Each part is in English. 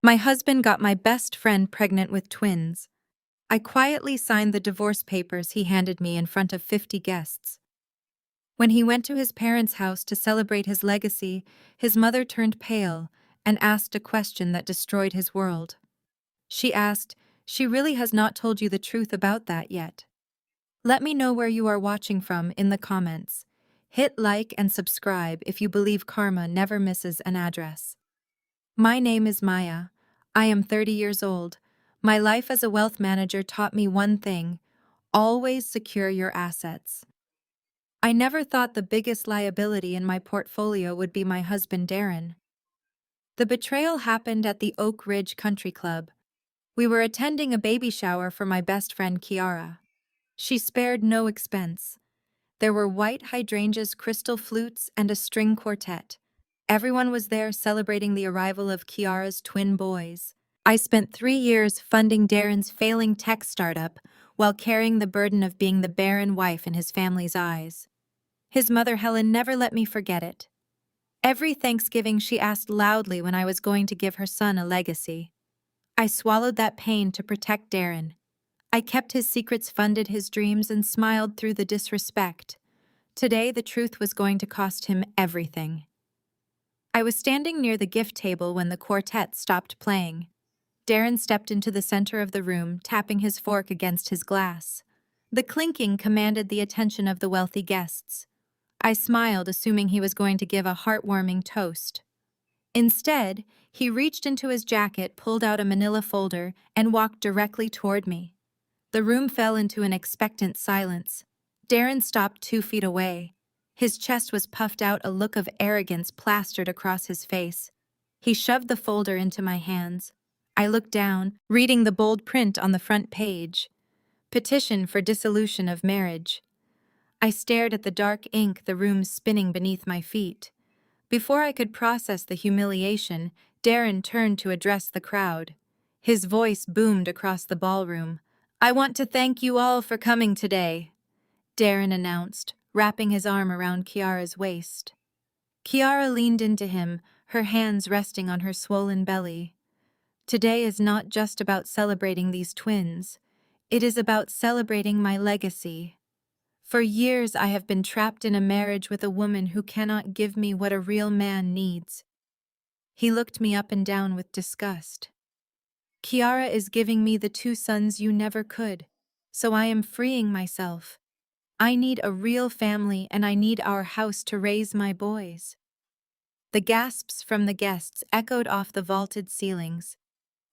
My husband got my best friend pregnant with twins. I quietly signed the divorce papers he handed me in front of 50 guests. When he went to his parents' house to celebrate his legacy, his mother turned pale and asked a question that destroyed his world. She asked, "She really has not told you the truth about that yet." Let me know where you are watching from in the comments. Hit like and subscribe if you believe karma never misses an address. My name is Maya. I am 30 years old. My life as a wealth manager taught me one thing: always secure your assets. I never thought the biggest liability in my portfolio would be my husband Darren. The betrayal happened at the Oak Ridge Country Club. We were attending a baby shower for my best friend Kiara. She spared no expense. There were white hydrangeas, crystal flutes, and a string quartet. Everyone was there celebrating the arrival of Kiara's twin boys. I spent 3 years funding Darren's failing tech startup while carrying the burden of being the barren wife in his family's eyes. His mother Helen never let me forget it. Every Thanksgiving she asked loudly when I was going to give her son a legacy. I swallowed that pain to protect Darren. I kept his secrets, funded his dreams, and smiled through the disrespect. Today, the truth was going to cost him everything. I was standing near the gift table when the quartet stopped playing. Darren stepped into the center of the room, tapping his fork against his glass. The clinking commanded the attention of the wealthy guests. I smiled, assuming he was going to give a heartwarming toast. Instead, he reached into his jacket, pulled out a manila folder, and walked directly toward me. The room fell into an expectant silence. Darren stopped 2 feet away. His chest was puffed out, a look of arrogance plastered across his face. He shoved the folder into my hands. I looked down, reading the bold print on the front page: Petition for Dissolution of Marriage. I stared at the dark ink, the room spinning beneath my feet. Before I could process the humiliation, Darren turned to address the crowd. His voice boomed across the ballroom. "I want to thank you all for coming today," Darren announced, wrapping his arm around Kiara's waist. Kiara leaned into him, her hands resting on her swollen belly. "Today is not just about celebrating these twins. It is about celebrating my legacy. For years I have been trapped in a marriage with a woman who cannot give me what a real man needs." He looked me up and down with disgust. "Kiara is giving me the 2 sons you never could, so I am freeing myself. I need a real family, and I need our house to raise my boys." The gasps from the guests echoed off the vaulted ceilings.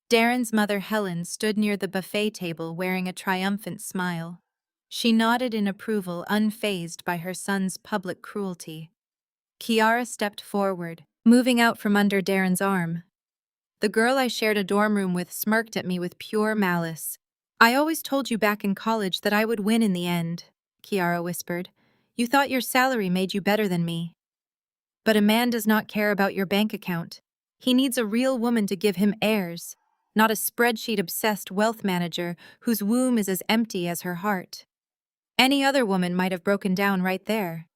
Darren's mother Helen stood near the buffet table wearing a triumphant smile. She nodded in approval, unfazed by her son's public cruelty. Kiara stepped forward, moving out from under Darren's arm. The girl I shared a dorm room with smirked at me with pure malice. "I always told you back in college that I would win in the end," Kiara whispered. "You thought your salary made you better than me. But a man does not care about your bank account. He needs a real woman to give him heirs, not a spreadsheet-obsessed wealth manager whose womb is as empty as her heart." Any other woman might have broken down right there.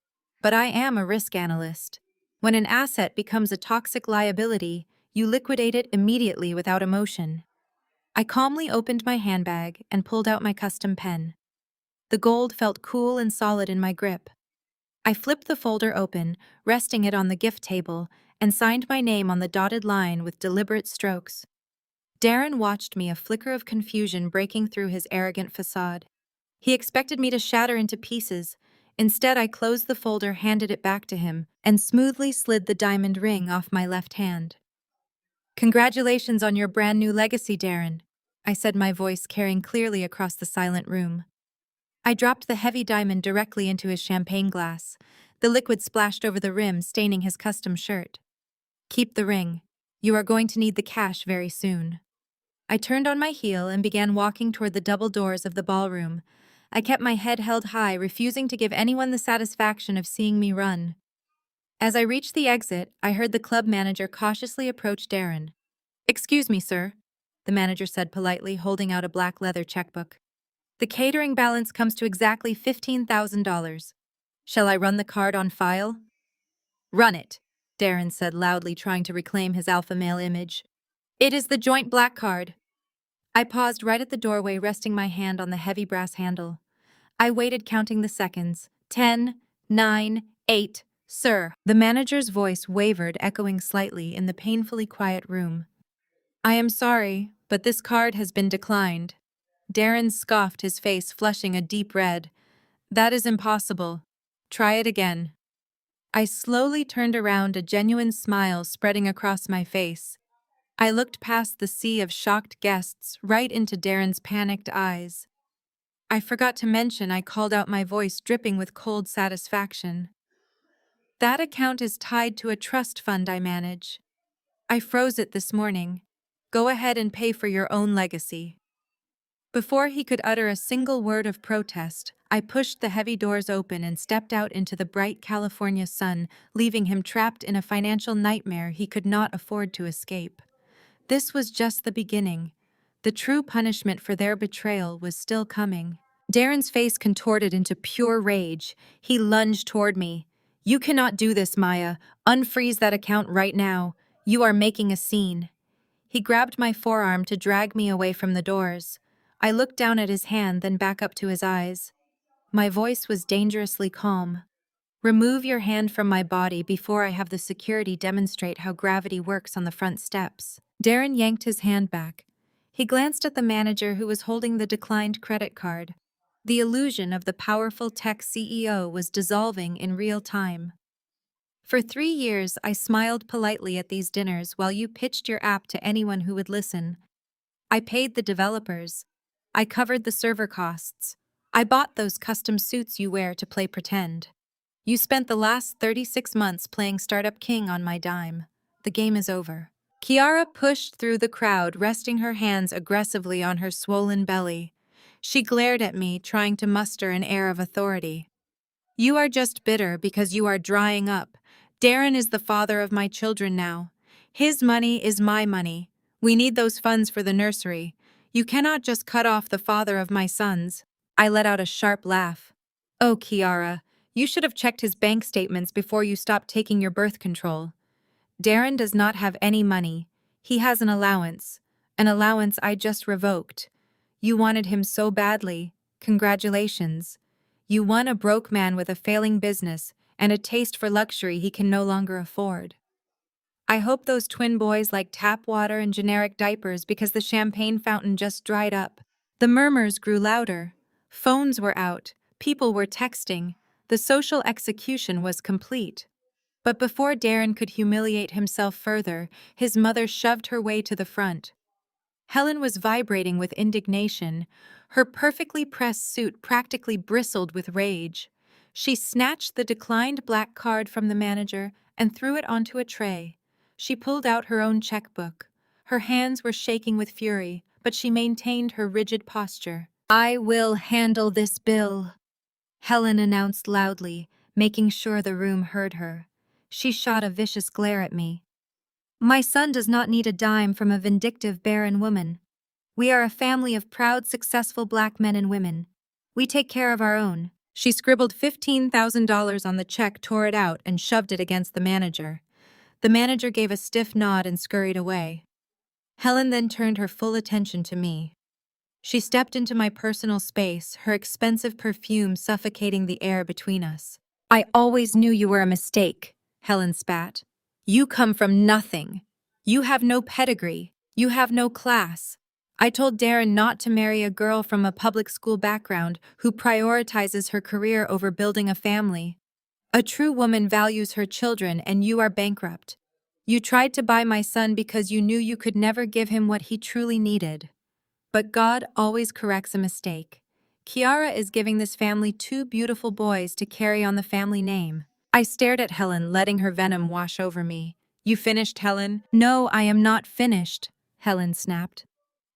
But I am a risk analyst. When an asset becomes a toxic liability, you liquidate it immediately without emotion. I calmly opened my handbag and pulled out my custom pen. The gold felt cool and solid in my grip. I flipped the folder open, resting it on the gift table, and signed my name on the dotted line with deliberate strokes. Darren watched me, a flicker of confusion breaking through his arrogant facade. He expected me to shatter into pieces. Instead, I closed the folder, handed it back to him, and smoothly slid the diamond ring off my left hand. "Congratulations on your brand new legacy, Darren," I said, my voice carrying clearly across the silent room. I dropped the heavy diamond directly into his champagne glass. The liquid splashed over the rim, staining his custom shirt. "Keep the ring. You are going to need the cash very soon." I turned on my heel and began walking toward the double doors of the ballroom. I kept my head held high, refusing to give anyone the satisfaction of seeing me run. As I reached the exit, I heard the club manager cautiously approach Darren. "Excuse me, sir," the manager said politely, holding out a black leather checkbook. "The catering balance comes to exactly $15,000. Shall I run the card on file?" "Run it," Darren said loudly, trying to reclaim his alpha male image. It is the joint black card. I paused right at the doorway, resting my hand on the heavy brass handle. I waited, counting the seconds. 10, 9, 8, sir. The manager's voice wavered, echoing slightly in the painfully quiet room. I am sorry, but this card has been declined. Darren scoffed, his face flushing a deep red. That is impossible. Try it again. I slowly turned around, a genuine smile spreading across my face. I looked past the sea of shocked guests right into Darren's panicked eyes. I forgot to mention I called out, my voice dripping with cold satisfaction. That account is tied to a trust fund I manage. I froze it this morning. Go ahead and pay for your own legacy. Before he could utter a single word of protest, I pushed the heavy doors open and stepped out into the bright California sun, leaving him trapped in a financial nightmare he could not afford to escape. This was just the beginning. The true punishment for their betrayal was still coming. Darren's face contorted into pure rage. He lunged toward me. You cannot do this, Maya. Unfreeze that account right now. You are making a scene. He grabbed my forearm to drag me away from the doors. I looked down at his hand, then back up to his eyes. My voice was dangerously calm. Remove your hand from my body before I have the security demonstrate how gravity works on the front steps. Darren yanked his hand back. He glanced at the manager, who was holding the declined credit card. The illusion of the powerful tech CEO was dissolving in real time. For 3 years, I smiled politely at these dinners while you pitched your app to anyone who would listen. I paid the developers. I covered the server costs. I bought those custom suits you wear to play pretend. You spent the last 36 months playing Startup King on my dime. The game is over. Kiara pushed through the crowd, resting her hands aggressively on her swollen belly. She glared at me, trying to muster an air of authority. You are just bitter because you are drying up. Darren is the father of my children now. His money is my money. We need those funds for the nursery. You cannot just cut off the father of my sons. I let out a sharp laugh. Oh, Kiara, you should have checked his bank statements before you stopped taking your birth control. Darren does not have any money. He has an allowance I just revoked. You wanted him so badly. Congratulations. You won a broke man with a failing business and a taste for luxury he can no longer afford. I hope those twin boys like tap water and generic diapers because the champagne fountain just dried up. The murmurs grew louder. Phones were out. People were texting. The social execution was complete. But before Darren could humiliate himself further, his mother shoved her way to the front. Helen was vibrating with indignation. Her perfectly pressed suit practically bristled with rage. She snatched the declined black card from the manager and threw it onto a tray. She pulled out her own checkbook. Her hands were shaking with fury, but she maintained her rigid posture. I will handle this bill, Helen announced loudly, making sure the room heard her. She shot a vicious glare at me. My son does not need a dime from a vindictive, barren woman. We are a family of proud, successful black men and women. We take care of our own. She scribbled $15,000 on the check, tore it out, and shoved it against the manager. The manager gave a stiff nod and scurried away. Helen then turned her full attention to me. She stepped into my personal space, her expensive perfume suffocating the air between us. I always knew you were a mistake, Helen spat. You come from nothing. You have no pedigree. You have no class. I told Darren not to marry a girl from a public school background who prioritizes her career over building a family. A true woman values her children, and you are bankrupt. You tried to buy my son because you knew you could never give him what he truly needed. But God always corrects a mistake. Kiara is giving this family 2 beautiful boys to carry on the family name. I stared at Helen, letting her venom wash over me. You finished, Helen? No, I am not finished, Helen snapped.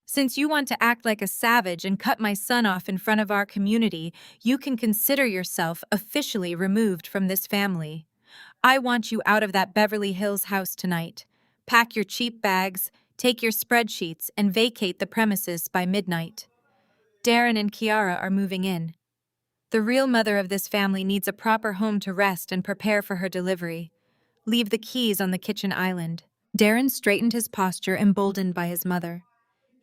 Since you want to act like a savage and cut my son off in front of our community, you can consider yourself officially removed from this family. I want you out of that Beverly Hills house tonight. Pack your cheap bags, take your spreadsheets, and vacate the premises by midnight. Darren and Kiara are moving in. The real mother of this family needs a proper home to rest and prepare for her delivery. Leave the keys on the kitchen island. Darren straightened his posture, emboldened by his mother.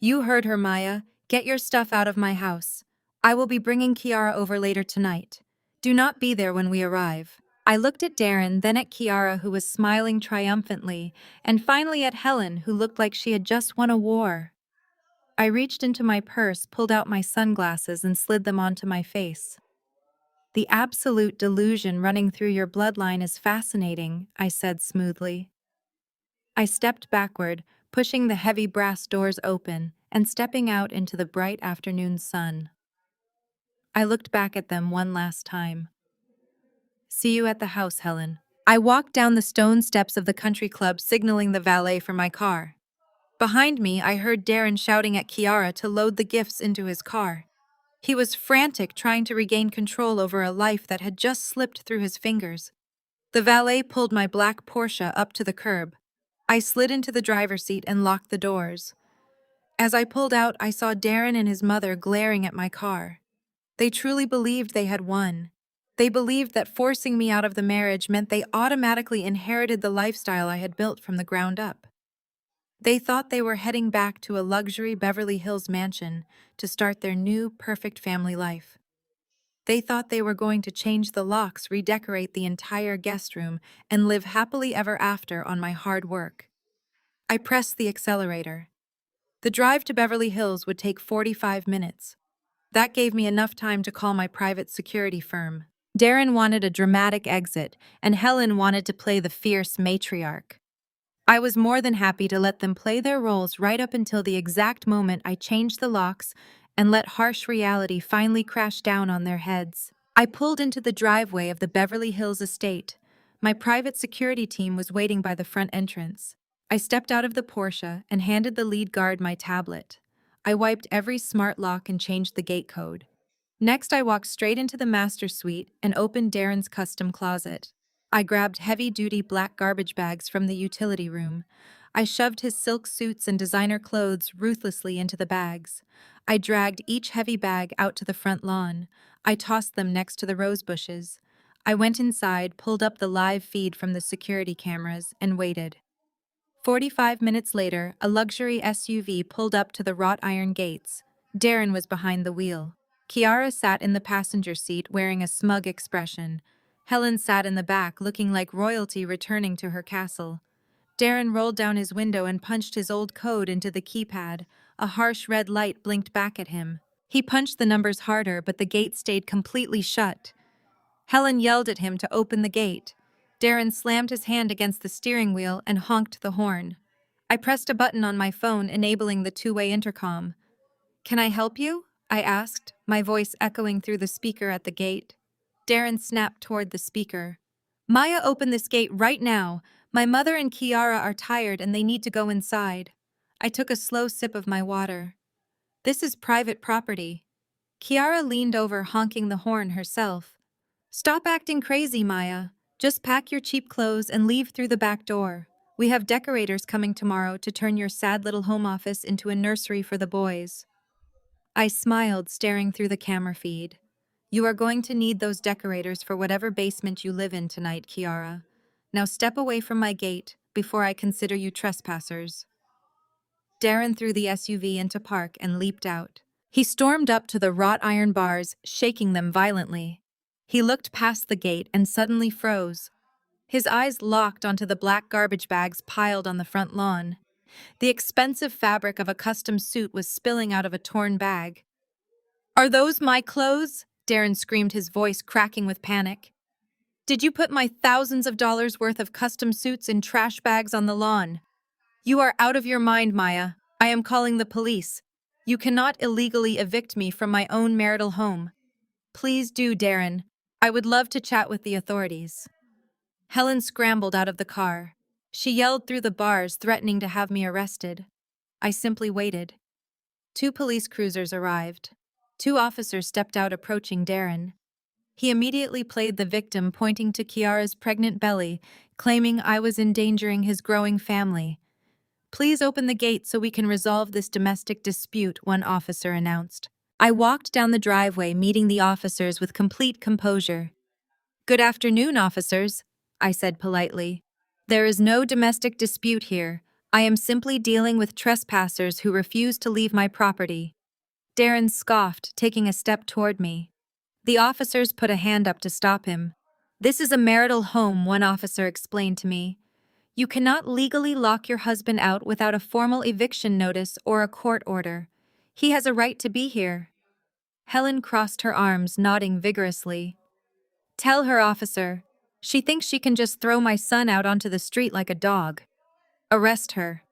You heard her, Maya. Get your stuff out of my house. I will be bringing Kiara over later tonight. Do not be there when we arrive. I looked at Darren, then at Kiara, who was smiling triumphantly, and finally at Helen, who looked like she had just won a war. I reached into my purse, pulled out my sunglasses, and slid them onto my face. The absolute delusion running through your bloodline is fascinating, I said smoothly. I stepped backward, pushing the heavy brass doors open and stepping out into the bright afternoon sun. I looked back at them one last time. See you at the house, Helen. I walked down the stone steps of the country club, signaling the valet for my car. Behind me, I heard Darren shouting at Kiara to load the gifts into his car. He was frantic, trying to regain control over a life that had just slipped through his fingers. The valet pulled my black Porsche up to the curb. I slid into the driver's seat and locked the doors. As I pulled out, I saw Darren and his mother glaring at my car. They truly believed they had won. They believed that forcing me out of the marriage meant they automatically inherited the lifestyle I had built from the ground up. They thought they were heading back to a luxury Beverly Hills mansion to start their new, perfect family life. They thought they were going to change the locks, redecorate the entire guest room, and live happily ever after on my hard work. I pressed the accelerator. The drive to Beverly Hills would take 45 minutes. That gave me enough time to call my private security firm. Darren wanted a dramatic exit, and Helen wanted to play the fierce matriarch. I was more than happy to let them play their roles right up until the exact moment I changed the locks and let harsh reality finally crash down on their heads. I pulled into the driveway of the Beverly Hills estate. My private security team was waiting by the front entrance. I stepped out of the Porsche and handed the lead guard my tablet. I wiped every smart lock and changed the gate code. Next, I walked straight into the master suite and opened Darren's custom closet. I grabbed heavy-duty black garbage bags from the utility room. I shoved his silk suits and designer clothes ruthlessly into the bags. I dragged each heavy bag out to the front lawn. I tossed them next to the rose bushes. I went inside, pulled up the live feed from the security cameras, and waited. 45 minutes later, a luxury SUV pulled up to the wrought iron gates. Darren was behind the wheel. Kiara sat in the passenger seat wearing a smug expression. Helen sat in the back looking like royalty returning to her castle. Darren rolled down his window and punched his old code into the keypad. A harsh red light blinked back at him. He punched the numbers harder, but the gate stayed completely shut. Helen yelled at him to open the gate. Darren slammed his hand against the steering wheel and honked the horn. I pressed a button on my phone, enabling the two-way intercom. "Can I help you?" I asked, my voice echoing through the speaker at the gate. Darren snapped toward the speaker. "Maya, open this gate right now. My mother and Kiara are tired and they need to go inside." I took a slow sip of my water. "This is private property." Kiara leaned over, honking the horn herself. "Stop acting crazy, Maya. Just pack your cheap clothes and leave through the back door. We have decorators coming tomorrow to turn your sad little home office into a nursery for the boys." I smiled, staring through the camera feed. "You are going to need those decorators for whatever basement you live in tonight, Kiara. Now step away from my gate before I consider you trespassers." Darren threw the SUV into park and leaped out. He stormed up to the wrought iron bars, shaking them violently. He looked past the gate and suddenly froze. His eyes locked onto the black garbage bags piled on the front lawn. The expensive fabric of a custom suit was spilling out of a torn bag. "Are those my clothes?" Darren screamed, his voice cracking with panic. "Did you put my thousands of dollars worth of custom suits in trash bags on the lawn? You are out of your mind, Maya. I am calling the police. You cannot illegally evict me from my own marital home." "Please do, Darren. I would love to chat with the authorities." Helen scrambled out of the car. She yelled through the bars, threatening to have me arrested. I simply waited. 2 police cruisers arrived. 2 officers stepped out, approaching Darren. He immediately played the victim, pointing to Kiara's pregnant belly, claiming I was endangering his growing family. "Please open the gate so we can resolve this domestic dispute," one officer announced. I walked down the driveway, meeting the officers with complete composure. "Good afternoon, officers," I said politely. There is no domestic dispute here. I am simply dealing with trespassers who refuse to leave my property. Darren scoffed, taking a step toward me. The officers put a hand up to stop him. This is a marital home, one officer explained to me. You cannot legally lock your husband out without a formal eviction notice or a court order. He has a right to be here. Helen crossed her arms, nodding vigorously. Tell her, officer. She thinks she can just throw my son out onto the street like a dog. Arrest her.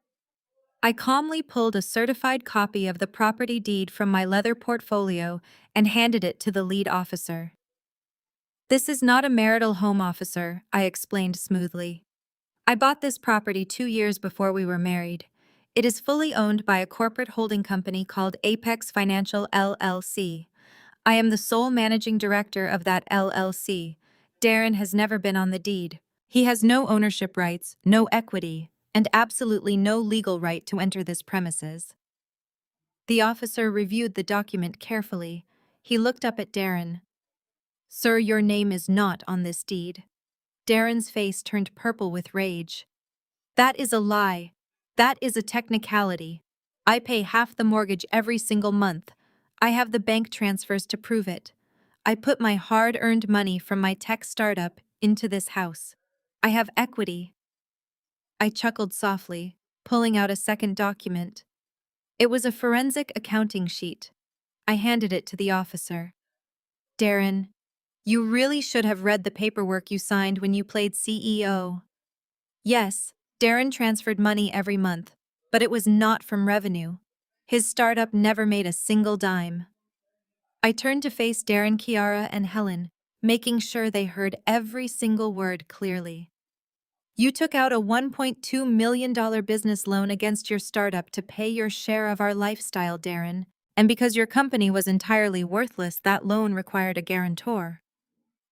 I calmly pulled a certified copy of the property deed from my leather portfolio and handed it to the lead officer. This is not a marital home, officer, I explained smoothly. I bought this property 2 years before we were married. It is fully owned by a corporate holding company called Apex Financial LLC. I am the sole managing director of that LLC. Darren has never been on the deed. He has no ownership rights, no equity, and absolutely no legal right to enter this premises. The officer reviewed the document carefully. He looked up at Darren. Sir, your name is not on this deed. Darren's face turned purple with rage. That is a lie. That is a technicality. I pay half the mortgage every single month. I have the bank transfers to prove it. I put my hard-earned money from my tech startup into this house. I have equity. I chuckled softly, pulling out a second document. It was a forensic accounting sheet. I handed it to the officer. Darren, you really should have read the paperwork you signed when you played CEO. Yes, Darren transferred money every month, but it was not from revenue. His startup never made a single dime. I turned to face Darren, Kiara, and Helen, making sure they heard every single word clearly. You took out a $1.2 million business loan against your startup to pay your share of our lifestyle, Darren, and because your company was entirely worthless, that loan required a guarantor.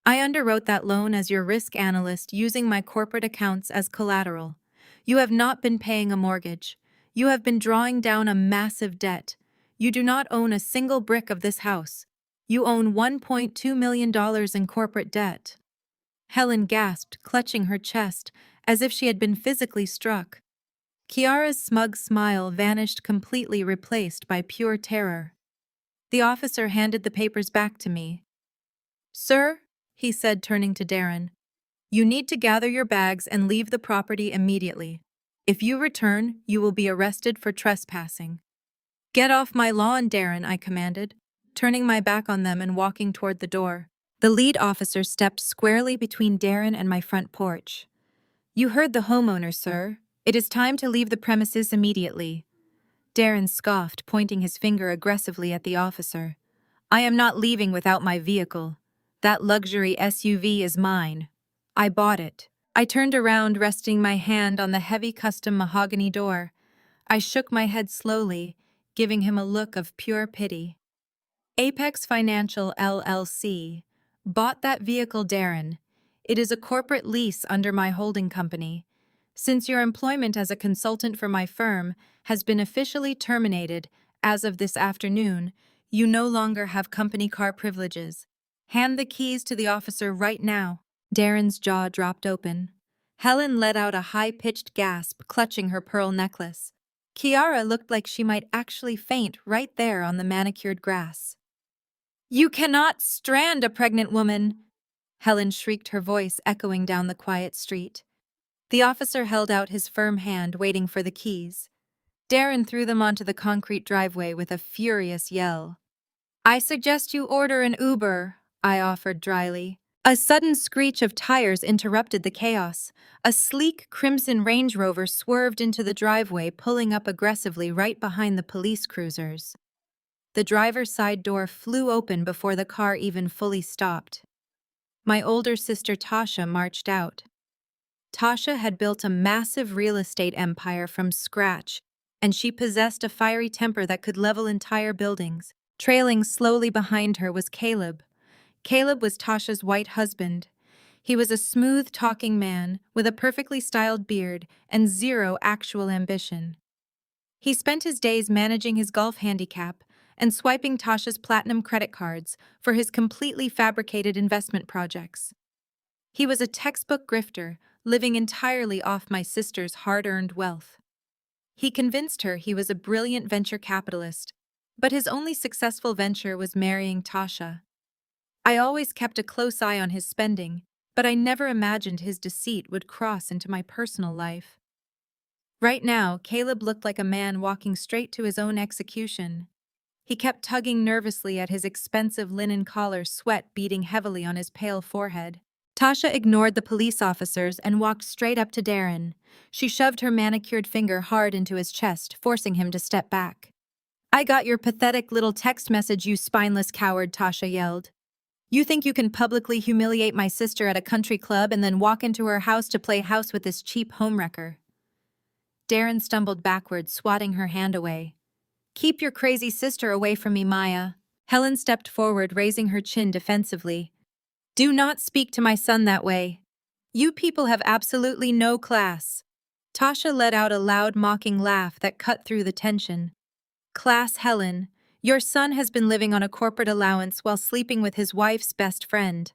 I underwrote that loan as your risk analyst using my corporate accounts as collateral. You have not been paying a mortgage. You have been drawing down a massive debt. You do not own a single brick of this house. You own $1.2 million in corporate debt. Helen gasped, clutching her chest, as if she had been physically struck. Kiara's smug smile vanished, completely replaced by pure terror. The officer handed the papers back to me. Sir, he said, turning to Darren, you need to gather your bags and leave the property immediately. If you return, you will be arrested for trespassing. Get off my lawn, Darren, I commanded, turning my back on them and walking toward the door. The lead officer stepped squarely between Darren and my front porch. You heard the homeowner, sir. It is time to leave the premises immediately. Darren scoffed, pointing his finger aggressively at the officer. I am not leaving without my vehicle. That luxury SUV is mine. I bought it. I turned around, resting my hand on the heavy custom mahogany door. I shook my head slowly, giving him a look of pure pity. Apex Financial LLC bought that vehicle, Darren. It is a corporate lease under my holding company. Since your employment as a consultant for my firm has been officially terminated as of this afternoon, you no longer have company car privileges. Hand the keys to the officer right now. Darren's jaw dropped open. Helen let out a high-pitched gasp, clutching her pearl necklace. Kiara looked like she might actually faint right there on the manicured grass. You cannot strand a pregnant woman! Helen shrieked, her voice echoing down the quiet street. The officer held out his firm hand, waiting for the keys. Darren threw them onto the concrete driveway with a furious yell. I suggest you order an Uber, I offered dryly. A sudden screech of tires interrupted the chaos. A sleek crimson Range Rover swerved into the driveway, pulling up aggressively right behind the police cruisers. The driver's side door flew open before the car even fully stopped. My older sister Tasha marched out. Tasha had built a massive real estate empire from scratch, and she possessed a fiery temper that could level entire buildings. Trailing slowly behind her was Caleb. Caleb was Tasha's white husband. He was a smooth-talking man with a perfectly styled beard and zero actual ambition. He spent his days managing his golf handicap and swiping Tasha's platinum credit cards for his completely fabricated investment projects. He was a textbook grifter, living entirely off my sister's hard-earned wealth. He convinced her he was a brilliant venture capitalist, but his only successful venture was marrying Tasha. I always kept a close eye on his spending, but I never imagined his deceit would cross into my personal life. Right now, Caleb looked like a man walking straight to his own execution. He kept tugging nervously at his expensive linen collar, sweat beading heavily on his pale forehead. Tasha ignored the police officers and walked straight up to Darren. She shoved her manicured finger hard into his chest, forcing him to step back. "I got your pathetic little text message, you spineless coward," Tasha yelled. "You think you can publicly humiliate my sister at a country club and then walk into her house to play house with this cheap homewrecker?" Darren stumbled backward, swatting her hand away. "Keep your crazy sister away from me, Maya." Helen stepped forward, raising her chin defensively. "Do not speak to my son that way. You people have absolutely no class." Tasha let out a loud, mocking laugh that cut through the tension. "Class, Helen. Your son has been living on a corporate allowance while sleeping with his wife's best friend.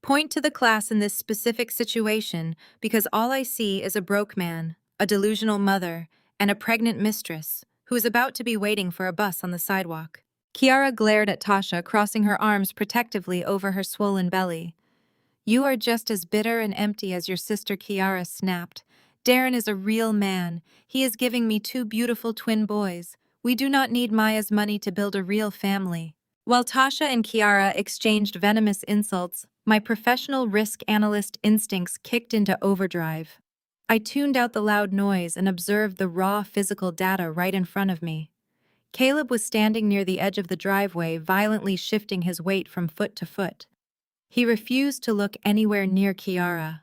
Point to the class in this specific situation, because all I see is a broke man, a delusional mother, and a pregnant mistress who is about to be waiting for a bus on the sidewalk." Kiara glared at Tasha, crossing her arms protectively over her swollen belly. "You are just as bitter and empty as your sister," Kiara snapped. "Darren is a real man. He is giving me 2 beautiful twin boys. We do not need Maya's money to build a real family." While Tasha and Kiara exchanged venomous insults, my professional risk analyst instincts kicked into overdrive. I tuned out the loud noise and observed the raw physical data right in front of me. Caleb was standing near the edge of the driveway, violently shifting his weight from foot to foot. He refused to look anywhere near Kiara.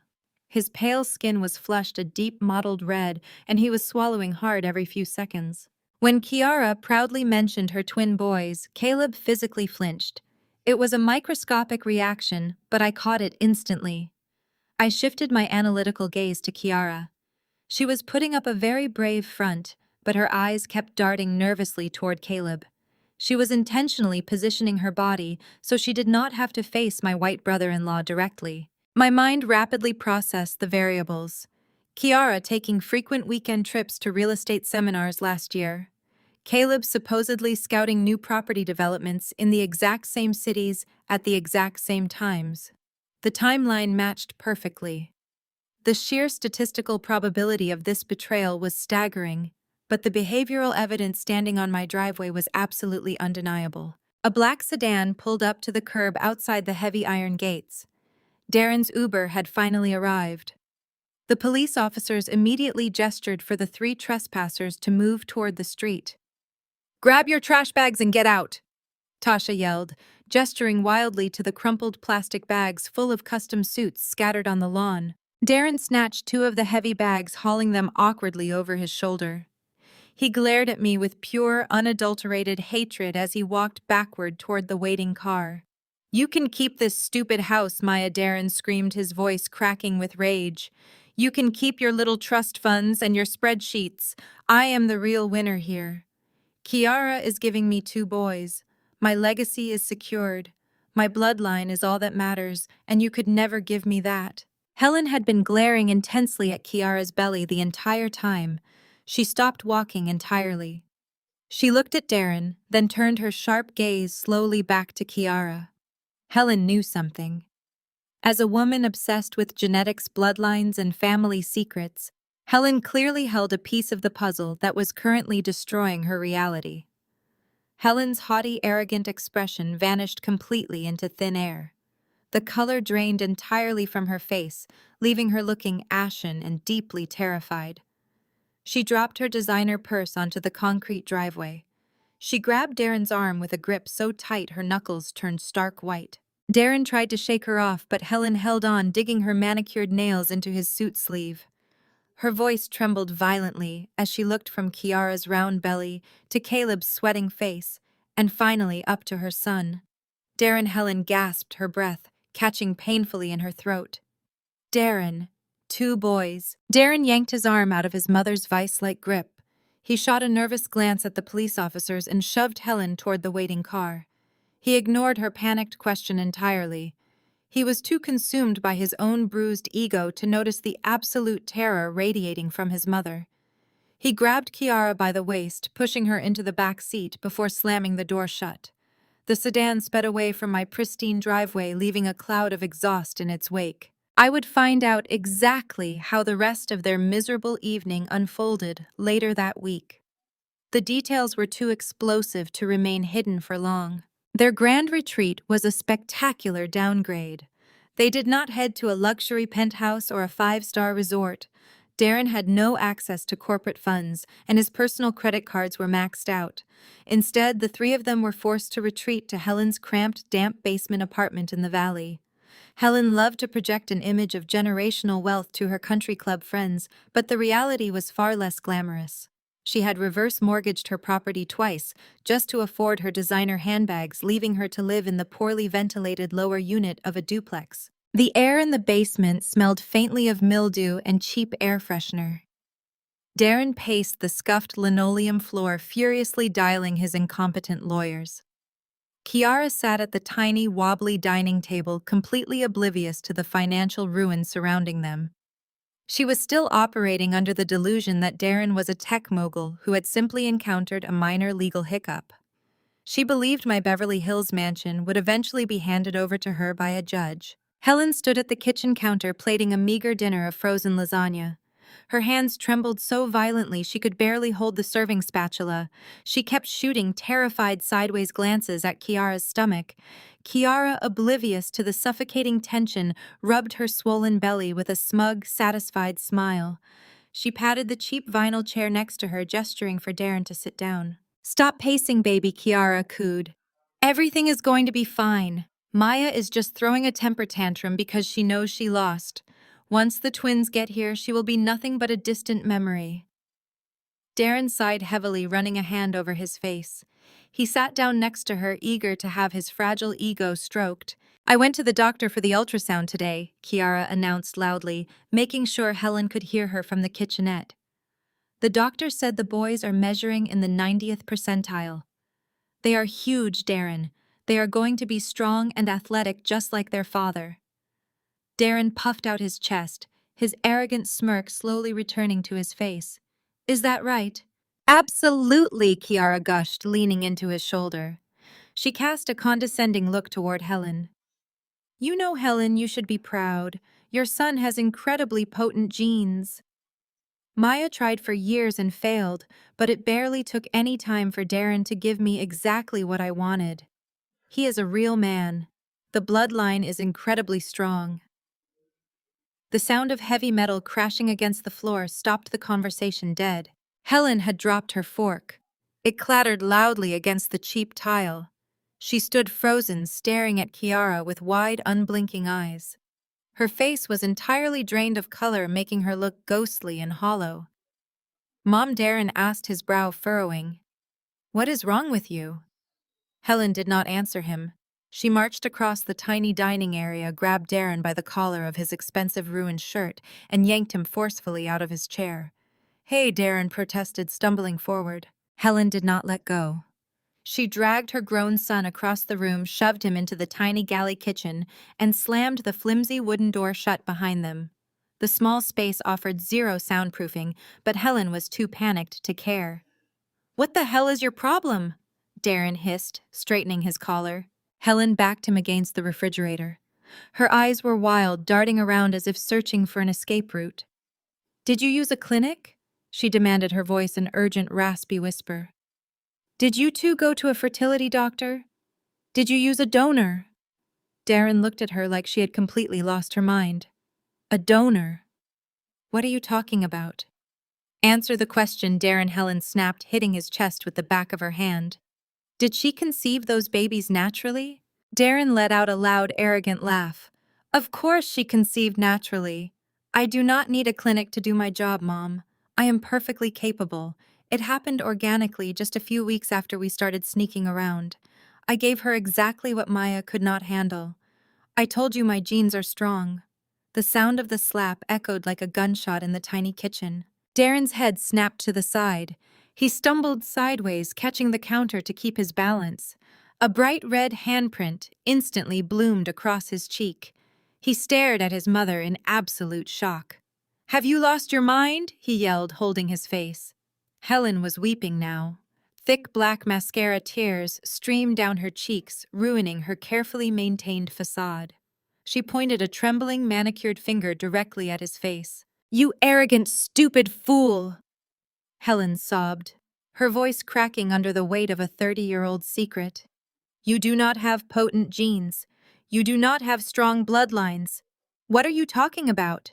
His pale skin was flushed a deep mottled red, and he was swallowing hard every few seconds. When Kiara proudly mentioned her twin boys, Caleb physically flinched. It was a microscopic reaction, but I caught it instantly. I shifted my analytical gaze to Kiara. She was putting up a very brave front, but her eyes kept darting nervously toward Caleb. She was intentionally positioning her body so she did not have to face my white brother-in-law directly. My mind rapidly processed the variables. Kiara taking frequent weekend trips to real estate seminars last year. Caleb supposedly scouting new property developments in the exact same cities at the exact same times. The timeline matched perfectly. The sheer statistical probability of this betrayal was staggering, but the behavioral evidence standing on my driveway was absolutely undeniable. A black sedan pulled up to the curb outside the heavy iron gates. Darren's Uber had finally arrived. The police officers immediately gestured for the 3 trespassers to move toward the street. "Grab your trash bags and get out," Tasha yelled, gesturing wildly to the crumpled plastic bags full of custom suits scattered on the lawn. Darren snatched 2 of the heavy bags, hauling them awkwardly over his shoulder. He glared at me with pure, unadulterated hatred as he walked backward toward the waiting car. "You can keep this stupid house," Maya, Darren screamed, his voice cracking with rage. "You can keep your little trust funds and your spreadsheets. I am the real winner here. Kiara is giving me 2 boys. My legacy is secured. My bloodline is all that matters, and you could never give me that." Helen had been glaring intensely at Kiara's belly the entire time. She stopped walking entirely. She looked at Darren, then turned her sharp gaze slowly back to Kiara. Helen knew something. As a woman obsessed with genetics, bloodlines, and family secrets, Helen clearly held a piece of the puzzle that was currently destroying her reality. Helen's haughty, arrogant expression vanished completely into thin air. The color drained entirely from her face, leaving her looking ashen and deeply terrified. She dropped her designer purse onto the concrete driveway. She grabbed Darren's arm with a grip so tight her knuckles turned stark white. Darren tried to shake her off, but Helen held on, digging her manicured nails into his suit sleeve. Her voice trembled violently as she looked from Kiara's round belly to Caleb's sweating face, and finally up to her son. Darren, Helen gasped her breath, catching painfully in her throat. "Darren, 2 boys." Darren yanked his arm out of his mother's vice-like grip. He shot a nervous glance at the police officers and shoved Helen toward the waiting car. He ignored her panicked question entirely. He was too consumed by his own bruised ego to notice the absolute terror radiating from his mother. He grabbed Kiara by the waist, pushing her into the back seat before slamming the door shut. The sedan sped away from my pristine driveway, leaving a cloud of exhaust in its wake. I would find out exactly how the rest of their miserable evening unfolded later that week. The details were too explosive to remain hidden for long. Their grand retreat was a spectacular downgrade. They did not head to a luxury penthouse or a five-star resort. Darren had no access to corporate funds, and his personal credit cards were maxed out. Instead, the three of them were forced to retreat to Helen's cramped, damp basement apartment in the valley. Helen loved to project an image of generational wealth to her country club friends, but the reality was far less glamorous. She had reverse mortgaged her property twice, just to afford her designer handbags, leaving her to live in the poorly ventilated lower unit of a duplex. The air in the basement smelled faintly of mildew and cheap air freshener. Darren paced the scuffed linoleum floor, furiously dialing his incompetent lawyers. Kiara sat at the tiny, wobbly dining table, completely oblivious to the financial ruin surrounding them. She was still operating under the delusion that Darren was a tech mogul who had simply encountered a minor legal hiccup. She believed my Beverly Hills mansion would eventually be handed over to her by a judge. Helen stood at the kitchen counter plating a meager dinner of frozen lasagna. Her hands trembled so violently she could barely hold the serving spatula. She kept shooting terrified sideways glances at Kiara's stomach. Kiara, oblivious to the suffocating tension, rubbed her swollen belly with a smug, satisfied smile. She patted the cheap vinyl chair next to her, gesturing for Darren to sit down. "Stop pacing, baby," Kiara cooed. "Everything is going to be fine. Maya is just throwing a temper tantrum because she knows she lost. Once the twins get here, she will be nothing but a distant memory." Darren sighed heavily, running a hand over his face. He sat down next to her, eager to have his fragile ego stroked. "I went to the doctor for the ultrasound today," Kiara announced loudly, making sure Helen could hear her from the kitchenette. "The doctor said the boys are measuring in the 90th percentile. They are huge, Darren. They are going to be strong and athletic just like their father." Darren puffed out his chest, his arrogant smirk slowly returning to his face. "Is that right?" "Absolutely," Kiara gushed, leaning into his shoulder. She cast a condescending look toward Helen. "You know, Helen, you should be proud. Your son has incredibly potent genes." Maya tried for years and failed, but it barely took any time for Darren to give me exactly what I wanted. He is a real man. The bloodline is incredibly strong. The sound of heavy metal crashing against the floor stopped the conversation dead. Helen had dropped her fork. It clattered loudly against the cheap tile. She stood frozen, staring at Kiara with wide, unblinking eyes. Her face was entirely drained of color, making her look ghostly and hollow. "Mom," Darren asked, his brow furrowing. "What is wrong with you?" Helen did not answer him. She marched across the tiny dining area, grabbed Darren by the collar of his expensive ruined shirt, and yanked him forcefully out of his chair. "Hey," Darren protested, stumbling forward. Helen did not let go. She dragged her grown son across the room, shoved him into the tiny galley kitchen, and slammed the flimsy wooden door shut behind them. The small space offered zero soundproofing, but Helen was too panicked to care. "What the hell is your problem?" Darren hissed, straightening his collar. Helen backed him against the refrigerator. Her eyes were wild, darting around as if searching for an escape route. "Did you use a clinic?" she demanded, her voice an urgent, raspy whisper. "Did you two go to a fertility doctor? Did you use a donor?" Darren looked at her like she had completely lost her mind. "A donor? What are you talking about?" "Answer the question," Darren, Helen snapped, hitting his chest with the back of her hand. "Did she conceive those babies naturally?" Darren let out a loud, arrogant laugh. "Of course she conceived naturally. I do not need a clinic to do my job, Mom. I am perfectly capable. It happened organically just a few weeks after we started sneaking around. I gave her exactly what Maya could not handle. I told you my genes are strong." The sound of the slap echoed like a gunshot in the tiny kitchen. Darren's head snapped to the side. He stumbled sideways, catching the counter to keep his balance. A bright red handprint instantly bloomed across his cheek. He stared at his mother in absolute shock. "Have you lost your mind?" he yelled, holding his face. Helen was weeping now. Thick black mascara tears streamed down her cheeks, ruining her carefully maintained facade. She pointed a trembling, manicured finger directly at his face. "You arrogant, stupid fool!" Helen sobbed, her voice cracking under the weight of a 30-year-old secret. "You do not have potent genes. You do not have strong bloodlines. What are you talking about?"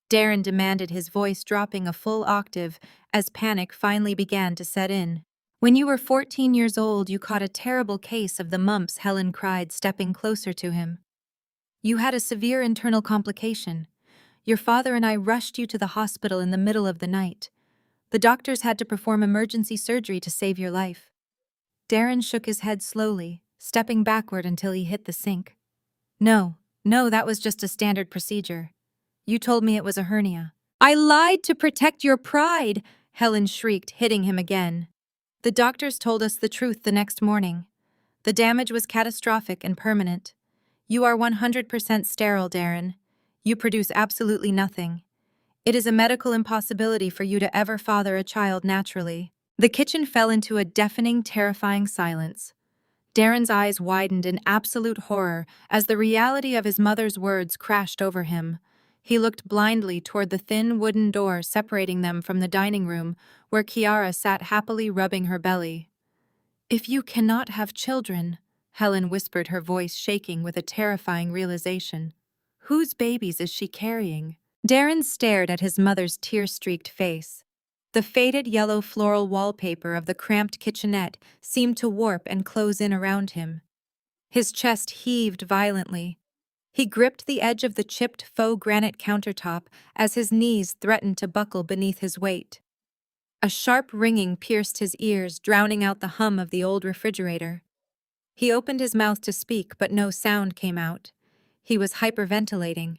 Darren demanded, his voice dropping a full octave as panic finally began to set in. "When you were 14 years old, you caught a terrible case of the mumps," Helen cried, stepping closer to him. "You had a severe internal complication. Your father and I rushed you to the hospital in the middle of the night. The doctors had to perform emergency surgery to save your life." Darren shook his head slowly, stepping backward until he hit the sink. No, that was just a standard procedure. You told me it was a hernia." "I lied to protect your pride!" Helen shrieked, hitting him again. "The doctors told us the truth the next morning. The damage was catastrophic and permanent. You are 100% sterile, Darren. You produce absolutely nothing. It is a medical impossibility for you to ever father a child naturally." The kitchen fell into a deafening, terrifying silence. Darren's eyes widened in absolute horror as the reality of his mother's words crashed over him. He looked blindly toward the thin wooden door separating them from the dining room, where Kiara sat happily rubbing her belly. "If you cannot have children," Helen whispered, her voice shaking with a terrifying realization, "whose babies is she carrying?" Darren stared at his mother's tear-streaked face. The faded yellow floral wallpaper of the cramped kitchenette seemed to warp and close in around him. His chest heaved violently. He gripped the edge of the chipped faux granite countertop as his knees threatened to buckle beneath his weight. A sharp ringing pierced his ears, drowning out the hum of the old refrigerator. He opened his mouth to speak, but no sound came out. He was hyperventilating.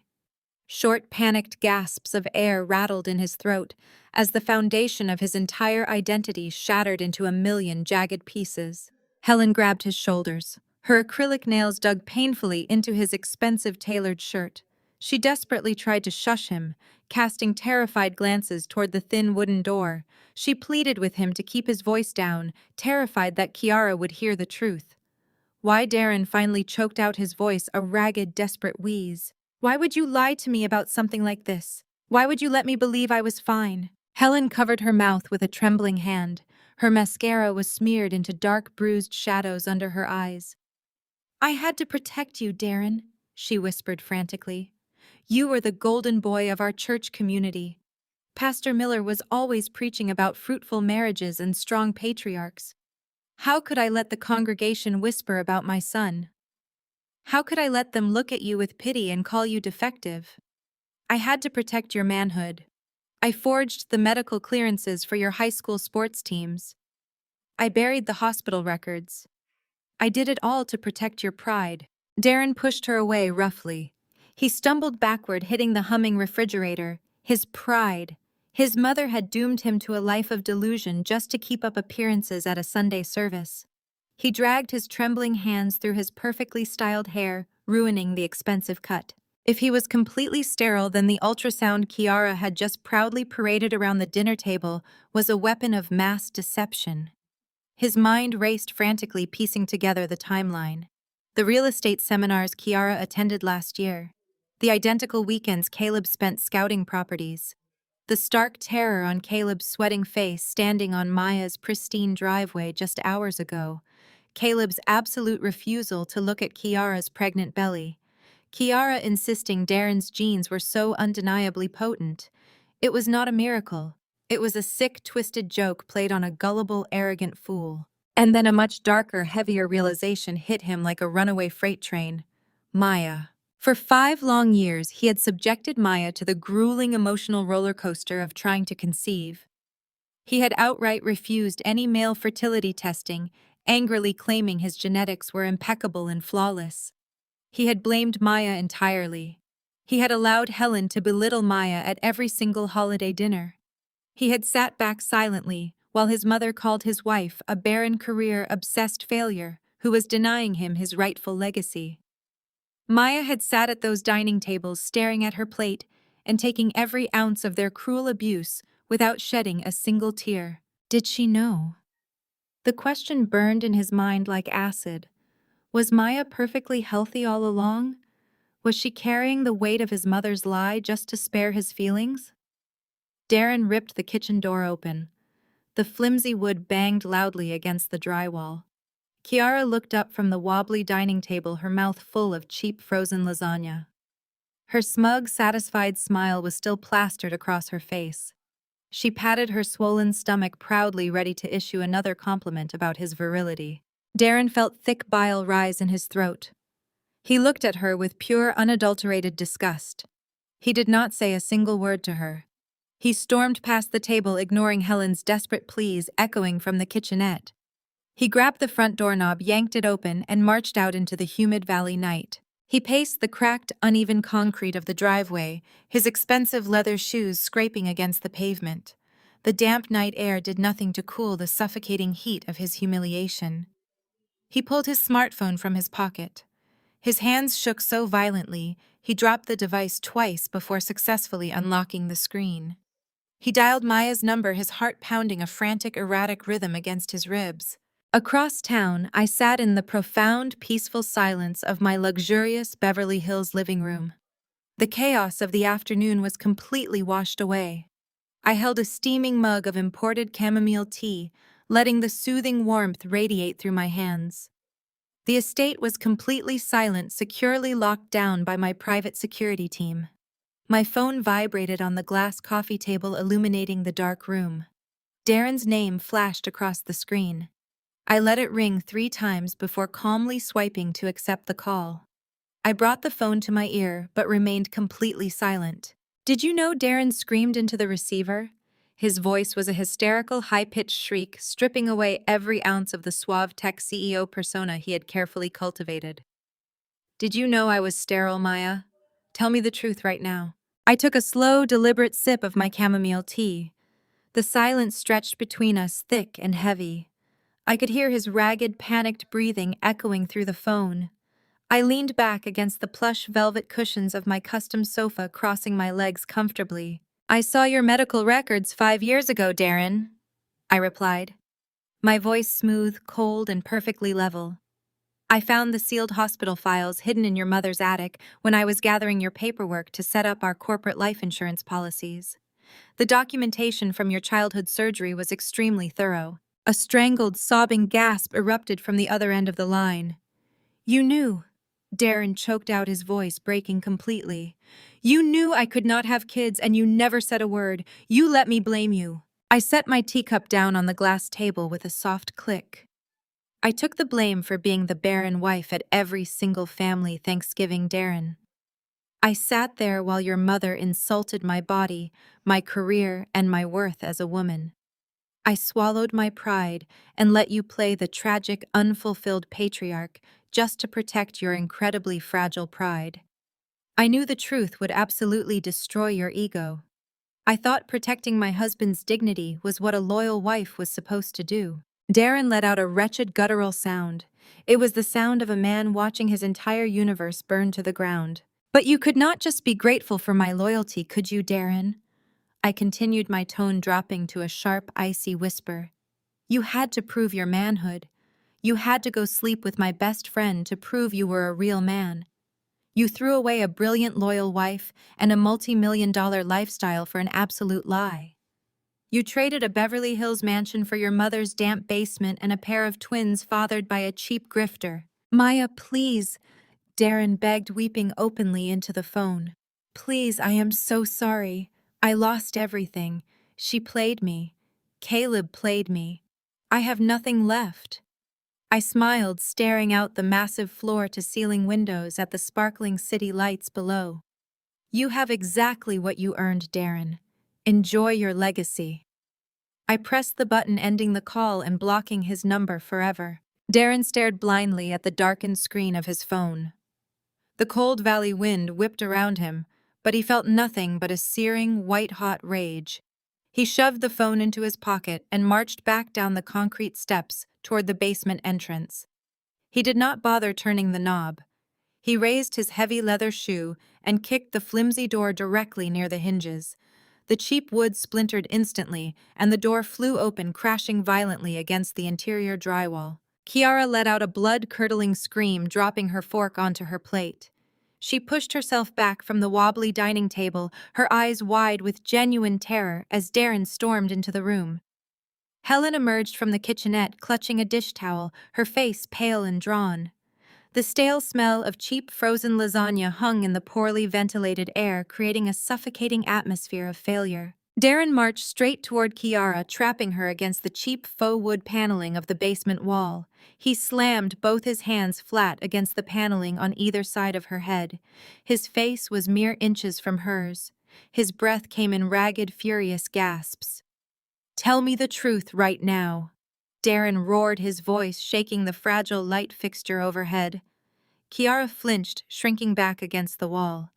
Short, panicked gasps of air rattled in his throat as the foundation of his entire identity shattered into a million jagged pieces. Helen grabbed his shoulders. Her acrylic nails dug painfully into his expensive tailored shirt. She desperately tried to shush him, casting terrified glances toward the thin wooden door. She pleaded with him to keep his voice down, terrified that Kiara would hear the truth. Why Darren finally choked out his voice, a ragged, desperate wheeze. "Why would you lie to me about something like this? Why would you let me believe I was fine?" Helen covered her mouth with a trembling hand. Her mascara was smeared into dark, bruised shadows under her eyes. "I had to protect you, Darren," she whispered frantically. "You were the golden boy of our church community. Pastor Miller was always preaching about fruitful marriages and strong patriarchs. How could I let the congregation whisper about my son? How could I let them look at you with pity and call you defective? I had to protect your manhood. I forged the medical clearances for your high school sports teams. I buried the hospital records. I did it all to protect your pride." Darren pushed her away roughly. He stumbled backward, hitting the humming refrigerator. His pride. His mother had doomed him to a life of delusion just to keep up appearances at a Sunday service. He dragged his trembling hands through his perfectly styled hair, ruining the expensive cut. If he was completely sterile, then the ultrasound Kiara had just proudly paraded around the dinner table was a weapon of mass deception. His mind raced frantically, piecing together the timeline. The real estate seminars Kiara attended last year. The identical weekends Caleb spent scouting properties. The stark terror on Caleb's sweating face standing on Maya's pristine driveway just hours ago. Caleb's absolute refusal to look at Kiara's pregnant belly. Kiara insisting Darren's genes were so undeniably potent. It was not a miracle. It was a sick, twisted joke played on a gullible, arrogant fool. And then a much darker, heavier realization hit him like a runaway freight train. Maya. For 5 long years, he had subjected Maya to the grueling emotional roller coaster of trying to conceive. He had outright refused any male fertility testing, angrily claiming his genetics were impeccable and flawless. He had blamed Maya entirely. He had allowed Helen to belittle Maya at every single holiday dinner. He had sat back silently while his mother called his wife a barren career-obsessed failure who was denying him his rightful legacy. Maya had sat at those dining tables staring at her plate and taking every ounce of their cruel abuse without shedding a single tear. Did she know? The question burned in his mind like acid. Was Maya perfectly healthy all along? Was she carrying the weight of his mother's lie just to spare his feelings? Darren ripped the kitchen door open. The flimsy wood banged loudly against the drywall. Kiara looked up from the wobbly dining table, her mouth full of cheap frozen lasagna. Her smug, satisfied smile was still plastered across her face. She patted her swollen stomach proudly, ready to issue another compliment about his virility. Darren felt thick bile rise in his throat. He looked at her with pure, unadulterated disgust. He did not say a single word to her. He stormed past the table, ignoring Helen's desperate pleas echoing from the kitchenette. He grabbed the front doorknob, yanked it open, and marched out into the humid valley night. He paced the cracked, uneven concrete of the driveway, his expensive leather shoes scraping against the pavement. The damp night air did nothing to cool the suffocating heat of his humiliation. He pulled his smartphone from his pocket. His hands shook so violently, he dropped the device twice before successfully unlocking the screen. He dialed Maya's number, his heart pounding a frantic, erratic rhythm against his ribs. Across town, I sat in the profound, peaceful silence of my luxurious Beverly Hills living room. The chaos of the afternoon was completely washed away. I held a steaming mug of imported chamomile tea, letting the soothing warmth radiate through my hands. The estate was completely silent, securely locked down by my private security team. My phone vibrated on the glass coffee table, illuminating the dark room. Darren's name flashed across the screen. I let it ring 3 times before calmly swiping to accept the call. I brought the phone to my ear but remained completely silent. "Did you know?" Darren screamed into the receiver. His voice was a hysterical, high-pitched shriek, stripping away every ounce of the suave tech CEO persona he had carefully cultivated. "Did you know I was sterile, Maya? Tell me the truth right now." I took a slow, deliberate sip of my chamomile tea. The silence stretched between us, thick and heavy. I could hear his ragged, panicked breathing echoing through the phone. I leaned back against the plush velvet cushions of my custom sofa, crossing my legs comfortably. "I saw your medical records 5 years ago, Darren," I replied, my voice smooth, cold, and perfectly level. "I found the sealed hospital files hidden in your mother's attic when I was gathering your paperwork to set up our corporate life insurance policies. The documentation from your childhood surgery was extremely thorough." A strangled, sobbing gasp erupted from the other end of the line. "You knew," Darren choked out, his voice breaking completely. "You knew I could not have kids and you never said a word. You let me blame you." I set my teacup down on the glass table with a soft click. I took the blame for being the barren wife at every single family Thanksgiving, Darren. I sat there while your mother insulted my body, my career, and my worth as a woman. I swallowed my pride and let you play the tragic, unfulfilled patriarch just to protect your incredibly fragile pride. I knew the truth would absolutely destroy your ego. I thought protecting my husband's dignity was what a loyal wife was supposed to do. Darren let out a wretched, guttural sound. It was the sound of a man watching his entire universe burn to the ground. "But you could not just be grateful for my loyalty, could you, Darren?" I continued, my tone dropping to a sharp, icy whisper. "You had to prove your manhood. You had to go sleep with my best friend to prove you were a real man. You threw away a brilliant, loyal wife and a multi-million-dollar lifestyle for an absolute lie. You traded a Beverly Hills mansion for your mother's damp basement and a pair of twins fathered by a cheap grifter." "Maya, please," Darren begged, weeping openly into the phone. "Please, I am so sorry. I lost everything. She played me. Caleb played me. I have nothing left." I smiled, staring out the massive floor-to-ceiling windows at the sparkling city lights below. "You have exactly what you earned, Darren. Enjoy your legacy." I pressed the button ending the call and blocking his number forever. Darren stared blindly at the darkened screen of his phone. The cold valley wind whipped around him, but he felt nothing but a searing, white-hot rage. He shoved the phone into his pocket and marched back down the concrete steps toward the basement entrance. He did not bother turning the knob. He raised his heavy leather shoe and kicked the flimsy door directly near the hinges. The cheap wood splintered instantly, and the door flew open, crashing violently against the interior drywall. Kiara let out a blood-curdling scream, dropping her fork onto her plate. She pushed herself back from the wobbly dining table, her eyes wide with genuine terror as Darren stormed into the room. Helen emerged from the kitchenette, clutching a dish towel, her face pale and drawn. The stale smell of cheap frozen lasagna hung in the poorly ventilated air, creating a suffocating atmosphere of failure. Darren marched straight toward Kiara, trapping her against the cheap faux wood paneling of the basement wall. He slammed both his hands flat against the paneling on either side of her head. His face was mere inches from hers. His breath came in ragged, furious gasps. "Tell me the truth right now." Darren roared, his voice shaking the fragile light fixture overhead. Kiara flinched, shrinking back against the wall.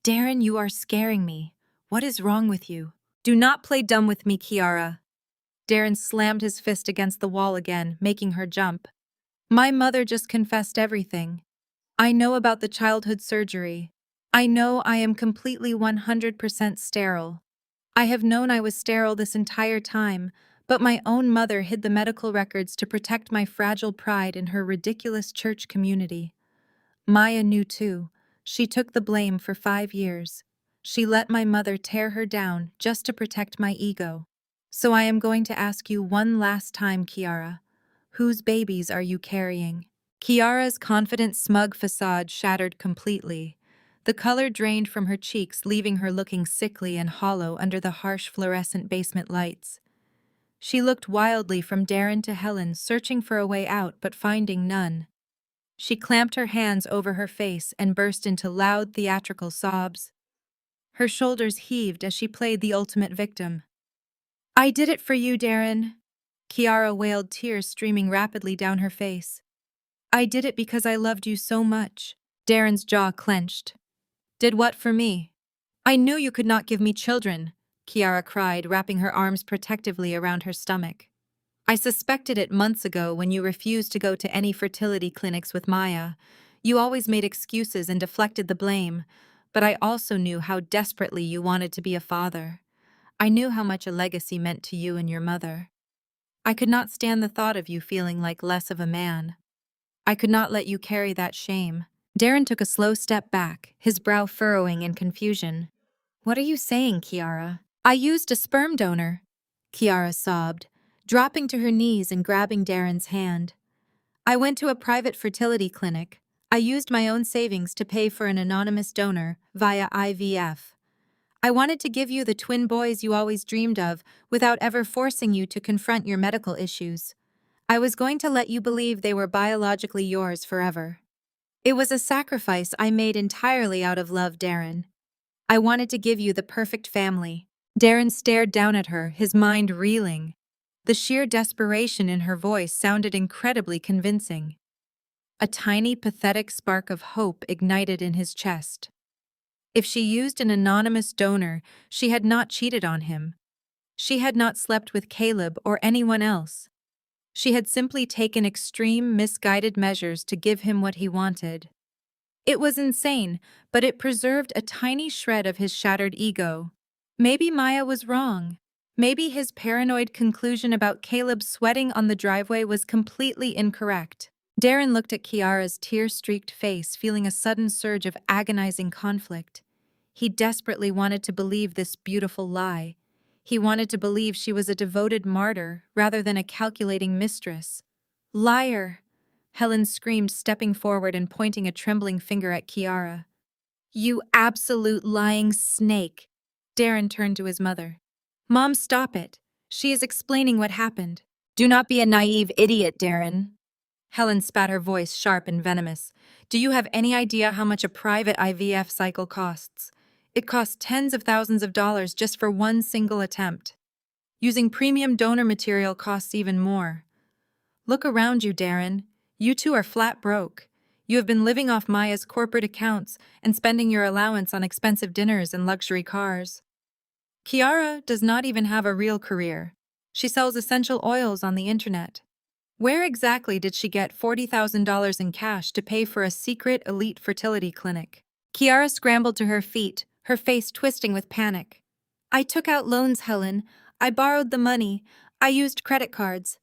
"Darren, you are scaring me. What is wrong with you?" "Do not play dumb with me, Kiara." Darren slammed his fist against the wall again, making her jump. "My mother just confessed everything. I know about the childhood surgery. I know I am completely 100% sterile. I have known I was sterile this entire time, but my own mother hid the medical records to protect my fragile pride in her ridiculous church community. Maya knew too. She took the blame for 5 years. She let my mother tear her down just to protect my ego. So I am going to ask you one last time, Kiara. Whose babies are you carrying?" Kiara's confident, smug facade shattered completely. The color drained from her cheeks, leaving her looking sickly and hollow under the harsh fluorescent basement lights. She looked wildly from Darren to Helen, searching for a way out but finding none. She clamped her hands over her face and burst into loud, theatrical sobs. Her shoulders heaved as she played the ultimate victim. "I did it for you, Darren." Kiara wailed, tears streaming rapidly down her face. "I did it because I loved you so much." Darren's jaw clenched. "Did what for me?" "I knew you could not give me children," Kiara cried, wrapping her arms protectively around her stomach. "I suspected it months ago when you refused to go to any fertility clinics with Maya. You always made excuses and deflected the blame, but I also knew how desperately you wanted to be a father. I knew how much a legacy meant to you and your mother. I could not stand the thought of you feeling like less of a man. I could not let you carry that shame." Darren took a slow step back, his brow furrowing in confusion. "What are you saying, Kiara?" "I used a sperm donor," Kiara sobbed, dropping to her knees and grabbing Darren's hand. "I went to a private fertility clinic. I used my own savings to pay for an anonymous donor via IVF. I wanted to give you the twin boys you always dreamed of without ever forcing you to confront your medical issues. I was going to let you believe they were biologically yours forever. It was a sacrifice I made entirely out of love, Darren. I wanted to give you the perfect family." Darren stared down at her, his mind reeling. The sheer desperation in her voice sounded incredibly convincing. A tiny, pathetic spark of hope ignited in his chest. If she used an anonymous donor, she had not cheated on him. She had not slept with Caleb or anyone else. She had simply taken extreme, misguided measures to give him what he wanted. It was insane, but it preserved a tiny shred of his shattered ego. Maybe Maya was wrong. Maybe his paranoid conclusion about Caleb sweating on the driveway was completely incorrect. Darren looked at Kiara's tear-streaked face, feeling a sudden surge of agonizing conflict. He desperately wanted to believe this beautiful lie. He wanted to believe she was a devoted martyr rather than a calculating mistress. "Liar!" Helen screamed, stepping forward and pointing a trembling finger at Kiara. "You absolute lying snake!" Darren turned to his mother. "Mom, stop it. She is explaining what happened." "Do not be a naive idiot, Darren." Helen spat, her voice sharp and venomous. "Do you have any idea how much a private IVF cycle costs? It costs tens of thousands of dollars just for one single attempt. Using premium donor material costs even more. Look around you, Darren. You two are flat broke. You have been living off Maya's corporate accounts and spending your allowance on expensive dinners and luxury cars. Kiara does not even have a real career. She sells essential oils on the internet. Where exactly did she get $40,000 in cash to pay for a secret elite fertility clinic? Kiara scrambled to her feet, her face twisting with panic. I took out loans, Helen. I borrowed the money. I used credit cards.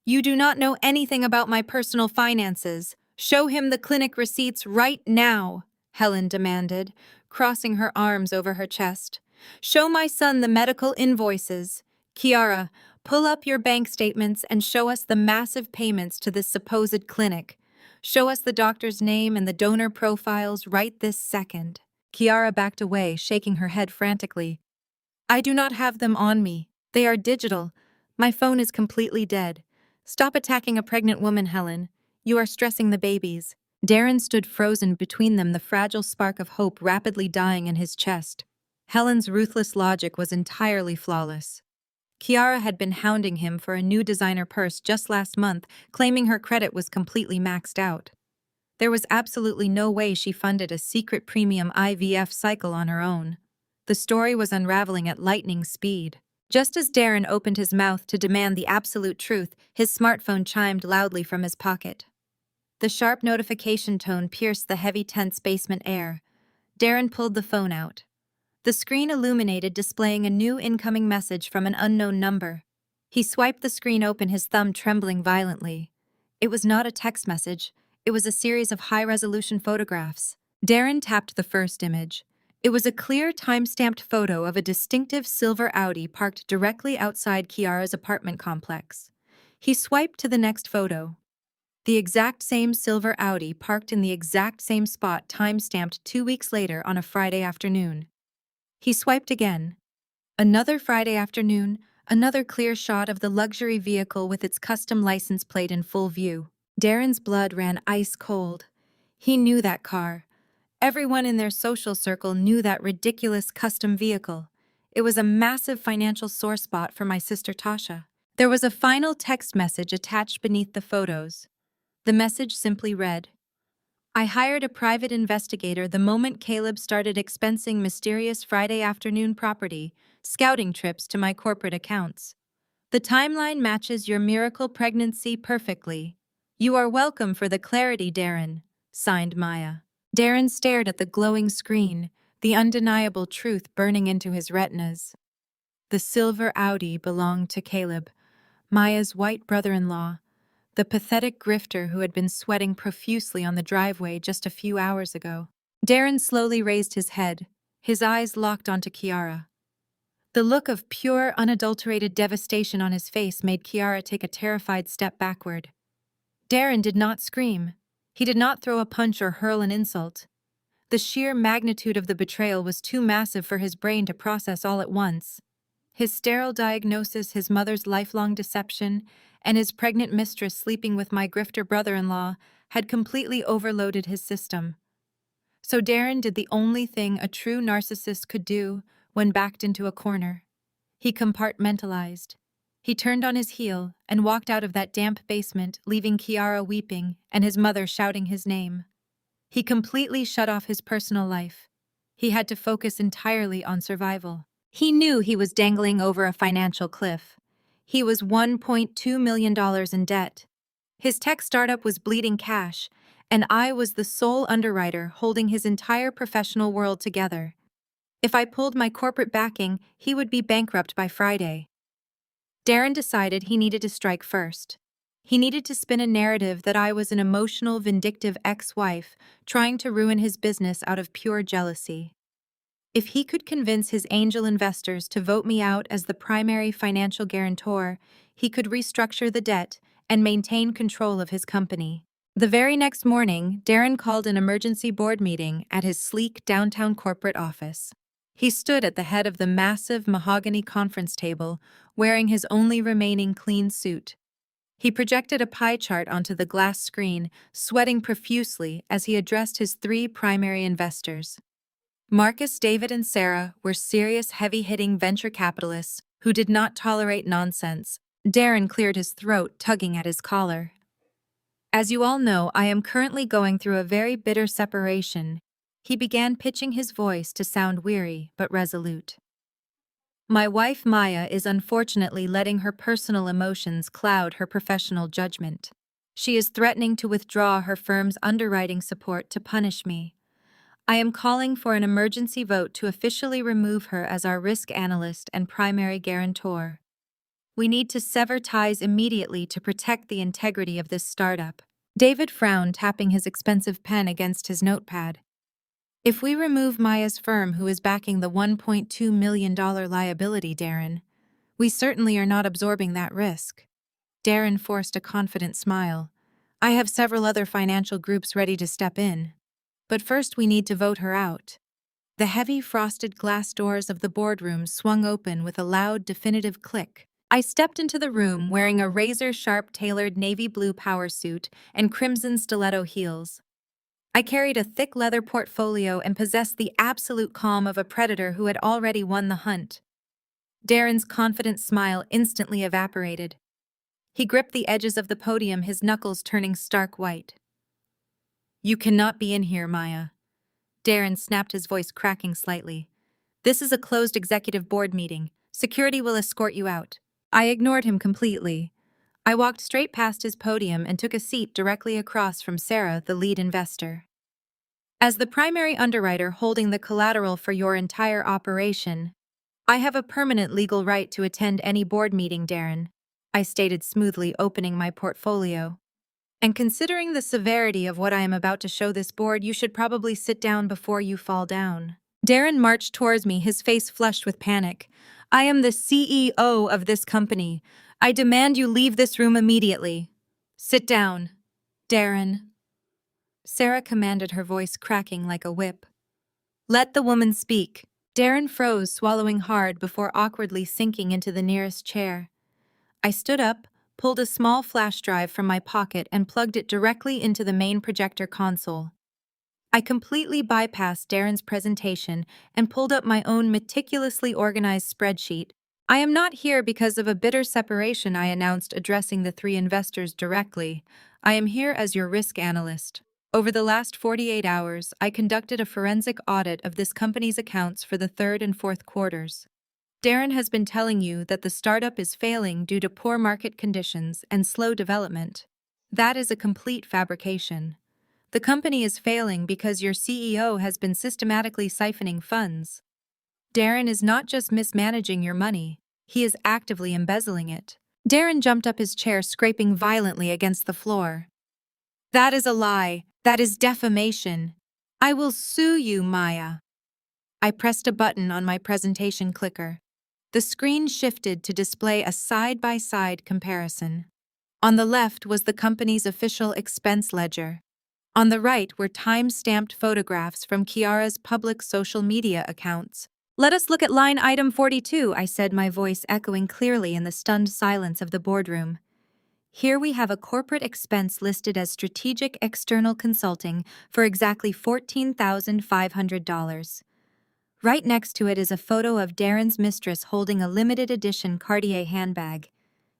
You do not know anything about my personal finances. Show him the clinic receipts right now, Helen demanded, crossing her arms over her chest. Show my son the medical invoices. Kiara, pull up your bank statements and show us the massive payments to this supposed clinic. Show us the doctor's name and the donor profiles right this second. Kiara backed away, shaking her head frantically. I do not have them on me. They are digital. My phone is completely dead. Stop attacking a pregnant woman, Helen. You are stressing the babies. Darren stood frozen between them, the fragile spark of hope rapidly dying in his chest. Helen's ruthless logic was entirely flawless. Kiara had been hounding him for a new designer purse just last month, claiming her credit was completely maxed out. There was absolutely no way she funded a secret premium IVF cycle on her own. The story was unraveling at lightning speed. Just as Darren opened his mouth to demand the absolute truth, his smartphone chimed loudly from his pocket. The sharp notification tone pierced the heavy, tense basement air. Darren pulled the phone out. The screen illuminated, displaying a new incoming message from an unknown number. He swiped the screen open, his thumb trembling violently. It was not a text message. It was a series of high-resolution photographs. Darren tapped the first image. It was a clear, time-stamped photo of a distinctive silver Audi parked directly outside Kiara's apartment complex. He swiped to the next photo. The exact same silver Audi parked in the exact same spot, time-stamped 2 weeks later on a Friday afternoon. He swiped again. Another Friday afternoon, another clear shot of the luxury vehicle with its custom license plate in full view. Darren's blood ran ice cold. He knew that car. Everyone in their social circle knew that ridiculous custom vehicle. It was a massive financial sore spot for my sister Tasha. There was a final text message attached beneath the photos. The message simply read, I hired a private investigator the moment Caleb started expensing mysterious Friday afternoon property, scouting trips to my corporate accounts. The timeline matches your miracle pregnancy perfectly. You are welcome for the clarity, Darren, signed Maya. Darren stared at the glowing screen, the undeniable truth burning into his retinas. The silver Audi belonged to Caleb, Maya's white brother-in-law, the pathetic grifter who had been sweating profusely on the driveway just a few hours ago. Darren slowly raised his head, his eyes locked onto Kiara. The look of pure, unadulterated devastation on his face made Kiara take a terrified step backward. Darren did not scream. He did not throw a punch or hurl an insult. The sheer magnitude of the betrayal was too massive for his brain to process all at once. His sterile diagnosis, his mother's lifelong deception, and his pregnant mistress sleeping with my grifter brother-in-law had completely overloaded his system. So Darren did the only thing a true narcissist could do when backed into a corner. He compartmentalized. He turned on his heel and walked out of that damp basement, leaving Kiara weeping and his mother shouting his name. He completely shut off his personal life. He had to focus entirely on survival. He knew he was dangling over a financial cliff. He was $1.2 million in debt. His tech startup was bleeding cash, and I was the sole underwriter holding his entire professional world together. If I pulled my corporate backing, he would be bankrupt by Friday. Darren decided he needed to strike first. He needed to spin a narrative that I was an emotional, vindictive ex-wife trying to ruin his business out of pure jealousy. If he could convince his angel investors to vote me out as the primary financial guarantor, he could restructure the debt and maintain control of his company. The very next morning, Darren called an emergency board meeting at his sleek downtown corporate office. He stood at the head of the massive mahogany conference table, wearing his only remaining clean suit. He projected a pie chart onto the glass screen, sweating profusely as he addressed his 3 primary investors. Marcus, David, and Sarah were serious, heavy-hitting venture capitalists who did not tolerate nonsense. Darren cleared his throat, tugging at his collar. As you all know, I am currently going through a very bitter separation. He began, pitching his voice to sound weary but resolute. My wife Maya is unfortunately letting her personal emotions cloud her professional judgment. She is threatening to withdraw her firm's underwriting support to punish me. I am calling for an emergency vote to officially remove her as our risk analyst and primary guarantor. We need to sever ties immediately to protect the integrity of this startup. David frowned, tapping his expensive pen against his notepad. If we remove Maya's firm, who is backing the $1.2 million liability, Darren, we certainly are not absorbing that risk. Darren forced a confident smile. I have several other financial groups ready to step in. But first we need to vote her out. The heavy frosted glass doors of the boardroom swung open with a loud, definitive click. I stepped into the room wearing a razor-sharp tailored navy blue power suit and crimson stiletto heels. I carried a thick leather portfolio and possessed the absolute calm of a predator who had already won the hunt. Darren's confident smile instantly evaporated. He gripped the edges of the podium, his knuckles turning stark white. You cannot be in here, Maya. Darren snapped, his voice cracking slightly. This is a closed executive board meeting. Security will escort you out. I ignored him completely. I walked straight past his podium and took a seat directly across from Sarah, the lead investor. As the primary underwriter holding the collateral for your entire operation, I have a permanent legal right to attend any board meeting, Darren, I stated smoothly, opening my portfolio. And considering the severity of what I am about to show this board, you should probably sit down before you fall down. Darren marched towards me, his face flushed with panic. I am the CEO of this company. I demand you leave this room immediately. Sit down, Darren. Sarah commanded, her voice cracking like a whip. Let the woman speak. Darren froze, swallowing hard before awkwardly sinking into the nearest chair. I stood up, pulled a small flash drive from my pocket and plugged it directly into the main projector console. I completely bypassed Darren's presentation and pulled up my own meticulously organized spreadsheet. I am not here because of a bitter separation, I announced, addressing the three investors directly. I am here as your risk analyst. Over the last 48 hours, I conducted a forensic audit of this company's accounts for the third and fourth quarters. Darren has been telling you that the startup is failing due to poor market conditions and slow development. That is a complete fabrication. The company is failing because your CEO has been systematically siphoning funds. Darren is not just mismanaging your money, he is actively embezzling it. Darren jumped up his chair, scraping violently against the floor. That is a lie. That is defamation. I will sue you, Maya. I pressed a button on my presentation clicker. The screen shifted to display a side-by-side comparison. On the left was the company's official expense ledger. On the right were time-stamped photographs from Kiara's public social media accounts. Let us look at line item 42, I said, my voice echoing clearly in the stunned silence of the boardroom. Here we have a corporate expense listed as strategic external consulting for exactly $14,500. Right next to it is a photo of Darren's mistress holding a limited edition Cartier handbag.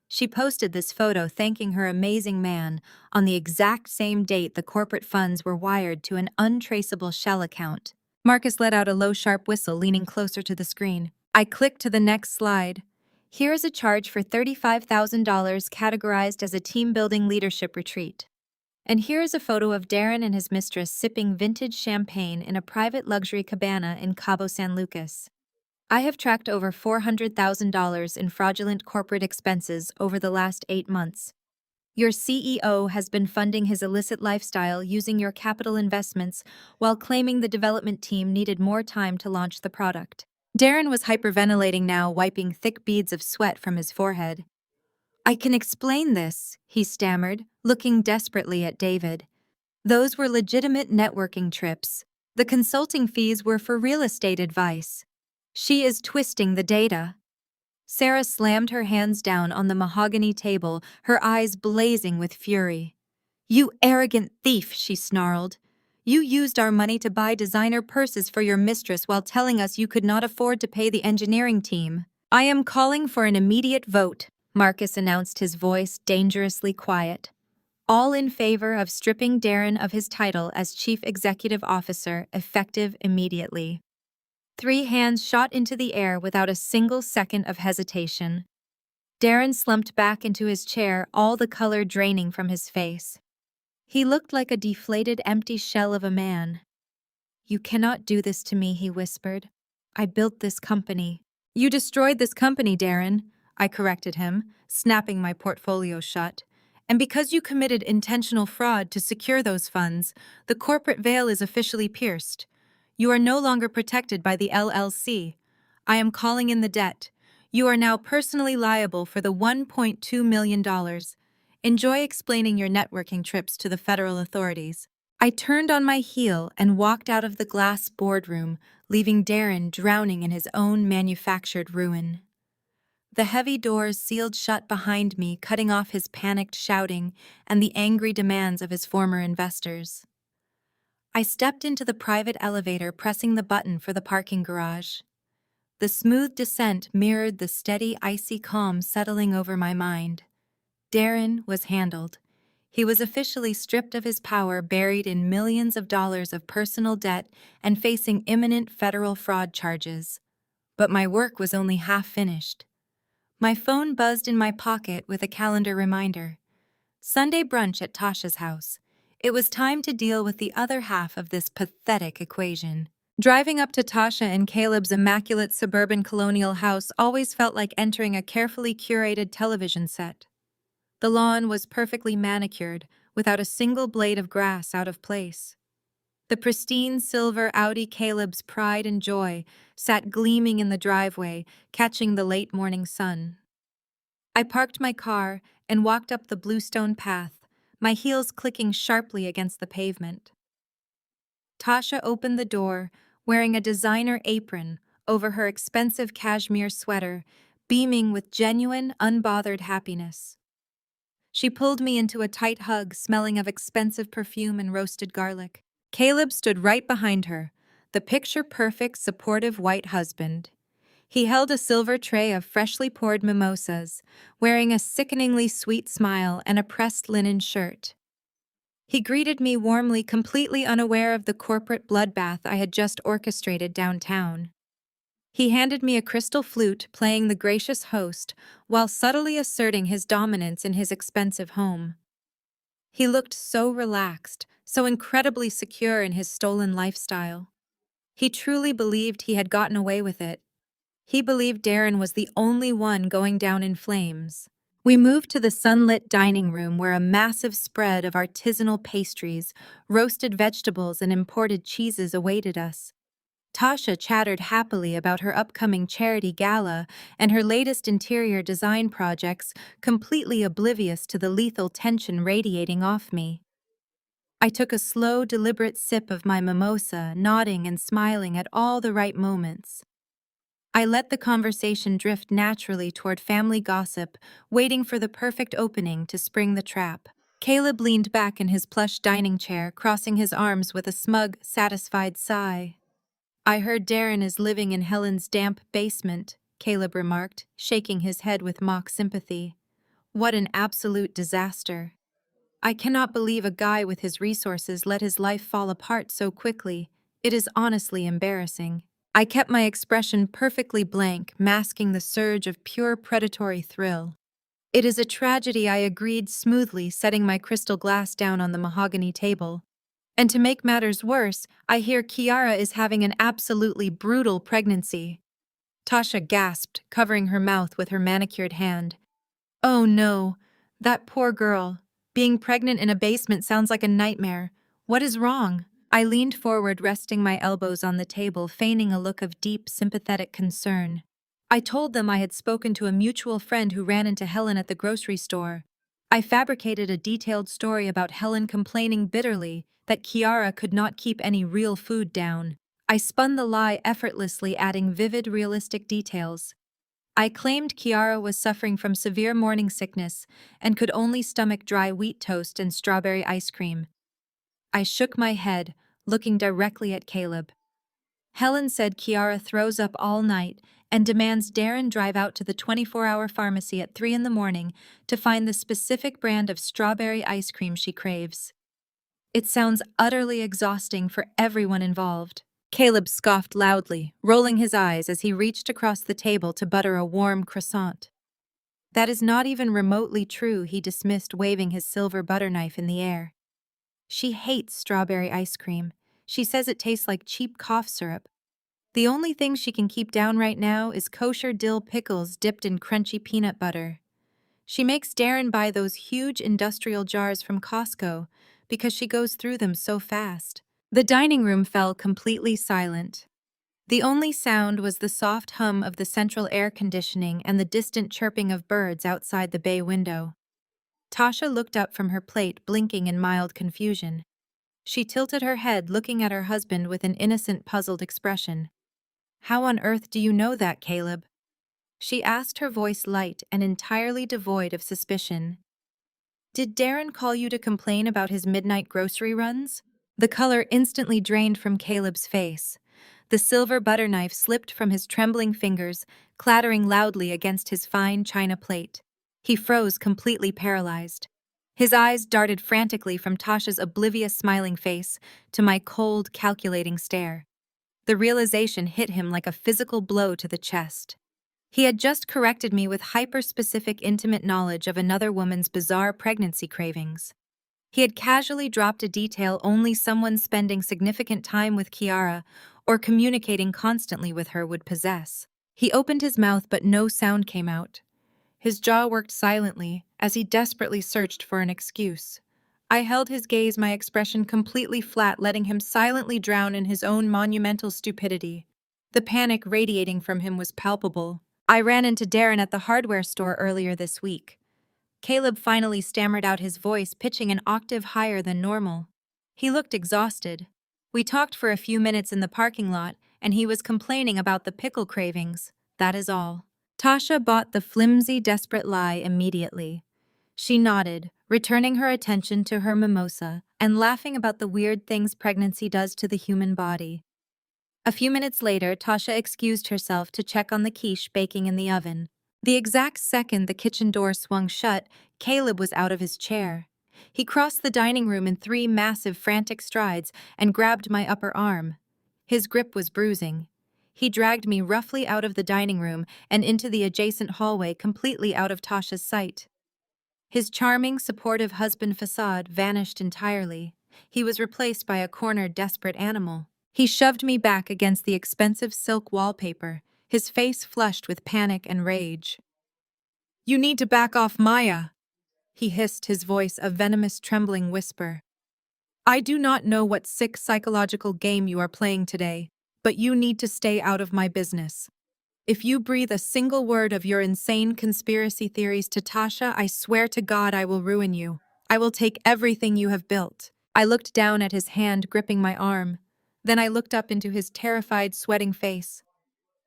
She posted this photo thanking her amazing man on the exact same date the corporate funds were wired to an untraceable shell account. Marcus let out a low, sharp whistle, leaning closer to the screen. I clicked to the next slide. Here is a charge for $35,000 categorized as a team-building leadership retreat. And here is a photo of Darren and his mistress sipping vintage champagne in a private luxury cabana in Cabo San Lucas. I have tracked over $400,000 in fraudulent corporate expenses over the last 8 months. Your CEO has been funding his illicit lifestyle using your capital investments while claiming the development team needed more time to launch the product. Darren was hyperventilating now, wiping thick beads of sweat from his forehead. I can explain this, he stammered, looking desperately at David. Those were legitimate networking trips. The consulting fees were for real estate advice. She is twisting the data. Sarah slammed her hands down on the mahogany table, her eyes blazing with fury. You arrogant thief, she snarled. You used our money to buy designer purses for your mistress while telling us you could not afford to pay the engineering team. I am calling for an immediate vote, Marcus announced, his voice dangerously quiet. All in favor of stripping Darren of his title as Chief Executive Officer, effective immediately. 3 hands shot into the air without a single second of hesitation. Darren slumped back into his chair, all the color draining from his face. He looked like a deflated, empty shell of a man. "You cannot do this to me," he whispered. "I built this company." "You destroyed this company, Darren," I corrected him, snapping my portfolio shut. "And because you committed intentional fraud to secure those funds, the corporate veil is officially pierced. You are no longer protected by the LLC. I am calling in the debt. You are now personally liable for the $1.2 million. Enjoy explaining your networking trips to the federal authorities." I turned on my heel and walked out of the glass boardroom, leaving Darren drowning in his own manufactured ruin. The heavy doors sealed shut behind me, cutting off his panicked shouting and the angry demands of his former investors. I stepped into the private elevator, pressing the button for the parking garage. The smooth descent mirrored the steady, icy calm settling over my mind. Darren was handled. He was officially stripped of his power, buried in millions of dollars of personal debt, and facing imminent federal fraud charges. But my work was only half finished. My phone buzzed in my pocket with a calendar reminder. Sunday brunch at Tasha's house. It was time to deal with the other half of this pathetic equation. Driving up to Tasha and Caleb's immaculate suburban colonial house always felt like entering a carefully curated television set. The lawn was perfectly manicured, without a single blade of grass out of place. The pristine silver Audi Caleb's pride and joy sat gleaming in the driveway, catching the late morning sun. I parked my car and walked up the bluestone path, my heels clicking sharply against the pavement. Tasha opened the door, wearing a designer apron over her expensive cashmere sweater, beaming with genuine, unbothered happiness. She pulled me into a tight hug, smelling of expensive perfume and roasted garlic. Caleb stood right behind her, the picture-perfect, supportive white husband. He held a silver tray of freshly poured mimosas, wearing a sickeningly sweet smile and a pressed linen shirt. He greeted me warmly, completely unaware of the corporate bloodbath I had just orchestrated downtown. He handed me a crystal flute, playing the gracious host, while subtly asserting his dominance in his expensive home. He looked so relaxed, so incredibly secure in his stolen lifestyle. He truly believed he had gotten away with it. He believed Darren was the only one going down in flames. We moved to the sunlit dining room where a massive spread of artisanal pastries, roasted vegetables, and imported cheeses awaited us. Tasha chattered happily about her upcoming charity gala and her latest interior design projects, completely oblivious to the lethal tension radiating off me. I took a slow, deliberate sip of my mimosa, nodding and smiling at all the right moments. I let the conversation drift naturally toward family gossip, waiting for the perfect opening to spring the trap. Caleb leaned back in his plush dining chair, crossing his arms with a smug, satisfied sigh. "I heard Darren is living in Helen's damp basement," Caleb remarked, shaking his head with mock sympathy. "What an absolute disaster. I cannot believe a guy with his resources let his life fall apart so quickly. It is honestly embarrassing." I kept my expression perfectly blank, masking the surge of pure predatory thrill. "It is a tragedy," I agreed smoothly, setting my crystal glass down on the mahogany table. "And to make matters worse, I hear Kiara is having an absolutely brutal pregnancy." Tasha gasped, covering her mouth with her manicured hand. "Oh no, that poor girl. Being pregnant in a basement sounds like a nightmare. What is wrong?" I leaned forward, resting my elbows on the table, feigning a look of deep, sympathetic concern. I told them I had spoken to a mutual friend who ran into Helen at the grocery store. I fabricated a detailed story about Helen complaining bitterly that Kiara could not keep any real food down. I spun the lie effortlessly, adding vivid, realistic details. I claimed Kiara was suffering from severe morning sickness and could only stomach dry wheat toast and strawberry ice cream. I shook my head, looking directly at Caleb. Helen said Kiara throws up all night and demands Darren drive out to the 24-hour pharmacy at 3 in the morning to find the specific brand of strawberry ice cream she craves. It sounds utterly exhausting for everyone involved. Caleb scoffed loudly, rolling his eyes as he reached across the table to butter a warm croissant. That is not even remotely true, he dismissed, waving his silver butter knife in the air. She hates strawberry ice cream. She says it tastes like cheap cough syrup. The only thing she can keep down right now is kosher dill pickles dipped in crunchy peanut butter. She makes Darren buy those huge industrial jars from Costco because she goes through them so fast. The dining room fell completely silent. The only sound was the soft hum of the central air conditioning and the distant chirping of birds outside the bay window. Tasha looked up from her plate, blinking in mild confusion. She tilted her head, looking at her husband with an innocent, puzzled expression. "How on earth do you know that, Caleb?" she asked, her voice light and entirely devoid of suspicion. "Did Darren call you to complain about his midnight grocery runs?" The color instantly drained from Caleb's face. The silver butter knife slipped from his trembling fingers, clattering loudly against his fine china plate. He froze, completely paralyzed. His eyes darted frantically from Tasha's oblivious smiling face to my cold, calculating stare. The realization hit him like a physical blow to the chest. He had just corrected me with hyper-specific intimate knowledge of another woman's bizarre pregnancy cravings. He had casually dropped a detail only someone spending significant time with Kiara or communicating constantly with her would possess. He opened his mouth, but no sound came out. His jaw worked silently as he desperately searched for an excuse. I held his gaze, my expression completely flat, letting him silently drown in his own monumental stupidity. The panic radiating from him was palpable. "I ran into Darren at the hardware store earlier this week." Caleb finally stammered out, his voice pitching an octave higher than normal. He looked exhausted. "We talked for a few minutes in the parking lot, and he was complaining about the pickle cravings. That is all." Tasha bought the flimsy, desperate lie immediately. She nodded, returning her attention to her mimosa and laughing about the weird things pregnancy does to the human body. A few minutes later, Tasha excused herself to check on the quiche baking in the oven. The exact second the kitchen door swung shut, Caleb was out of his chair. He crossed the dining room in 3 massive, frantic strides and grabbed my upper arm. His grip was bruising. He dragged me roughly out of the dining room and into the adjacent hallway, completely out of Tasha's sight. His charming, supportive husband facade vanished entirely. He was replaced by a cornered, desperate animal. He shoved me back against the expensive silk wallpaper, his face flushed with panic and rage. "You need to back off, Maya," he hissed, his voice a venomous, trembling whisper. "I do not know what sick psychological game you are playing today, but you need to stay out of my business. If you breathe a single word of your insane conspiracy theories to Tasha, I swear to God I will ruin you. I will take everything you have built." I looked down at his hand gripping my arm. Then I looked up into his terrified, sweating face.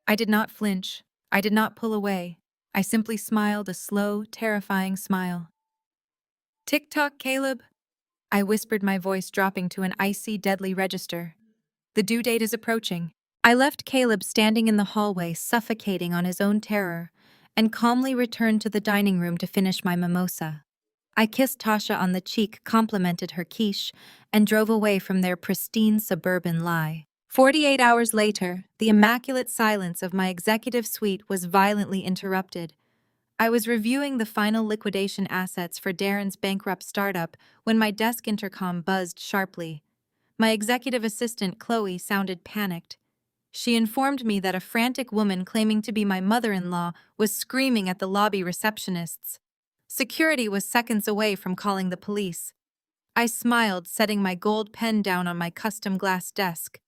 I did not flinch. I did not pull away. I simply smiled, a slow, terrifying smile. "Tick-tock, Caleb," I whispered, my voice dropping to an icy, deadly register. "The due date is approaching." I left Caleb standing in the hallway, suffocating on his own terror, and calmly returned to the dining room to finish my mimosa. I kissed Tasha on the cheek, complimented her quiche, and drove away from their pristine suburban lie. 48 hours later, the immaculate silence of my executive suite was violently interrupted. I was reviewing the final liquidation assets for Darren's bankrupt startup when my desk intercom buzzed sharply. My executive assistant, Chloe, sounded panicked. She informed me that a frantic woman claiming to be my mother-in-law was screaming at the lobby receptionists. Security was seconds away from calling the police. I smiled, setting my gold pen down on my custom glass desk.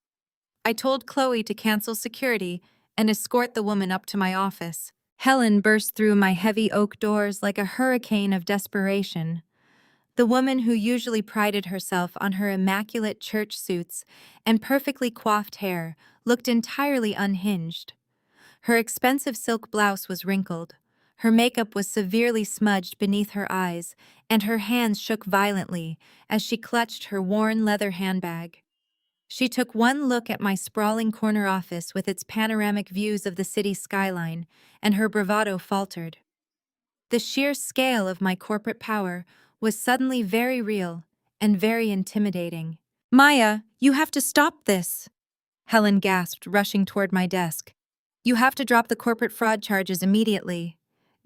I told Chloe to cancel security and escort the woman up to my office. Helen burst through my heavy oak doors like a hurricane of desperation. The woman, who usually prided herself on her immaculate church suits and perfectly coiffed hair, looked entirely unhinged. Her expensive silk blouse was wrinkled. Her makeup was severely smudged beneath her eyes, and her hands shook violently as she clutched her worn leather handbag. She took one look at my sprawling corner office with its panoramic views of the city skyline, and her bravado faltered. The sheer scale of my corporate power was suddenly very real and very intimidating. "Maya, you have to stop this." Helen gasped, rushing toward my desk. You have to drop the corporate fraud charges immediately.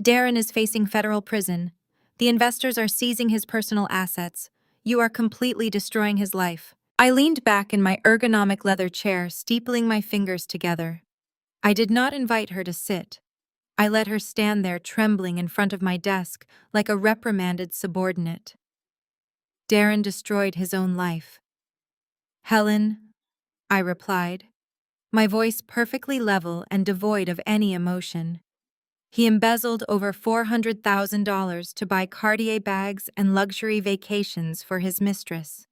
Darren is facing federal prison. The investors are seizing his personal assets. You are completely destroying his life. I leaned back in my ergonomic leather chair, steepling my fingers together. I did not invite her to sit. I let her stand there trembling in front of my desk like a reprimanded subordinate. Darren destroyed his own life. Helen, I replied, my voice perfectly level and devoid of any emotion. He embezzled over $400,000 to buy Cartier bags and luxury vacations for his mistress.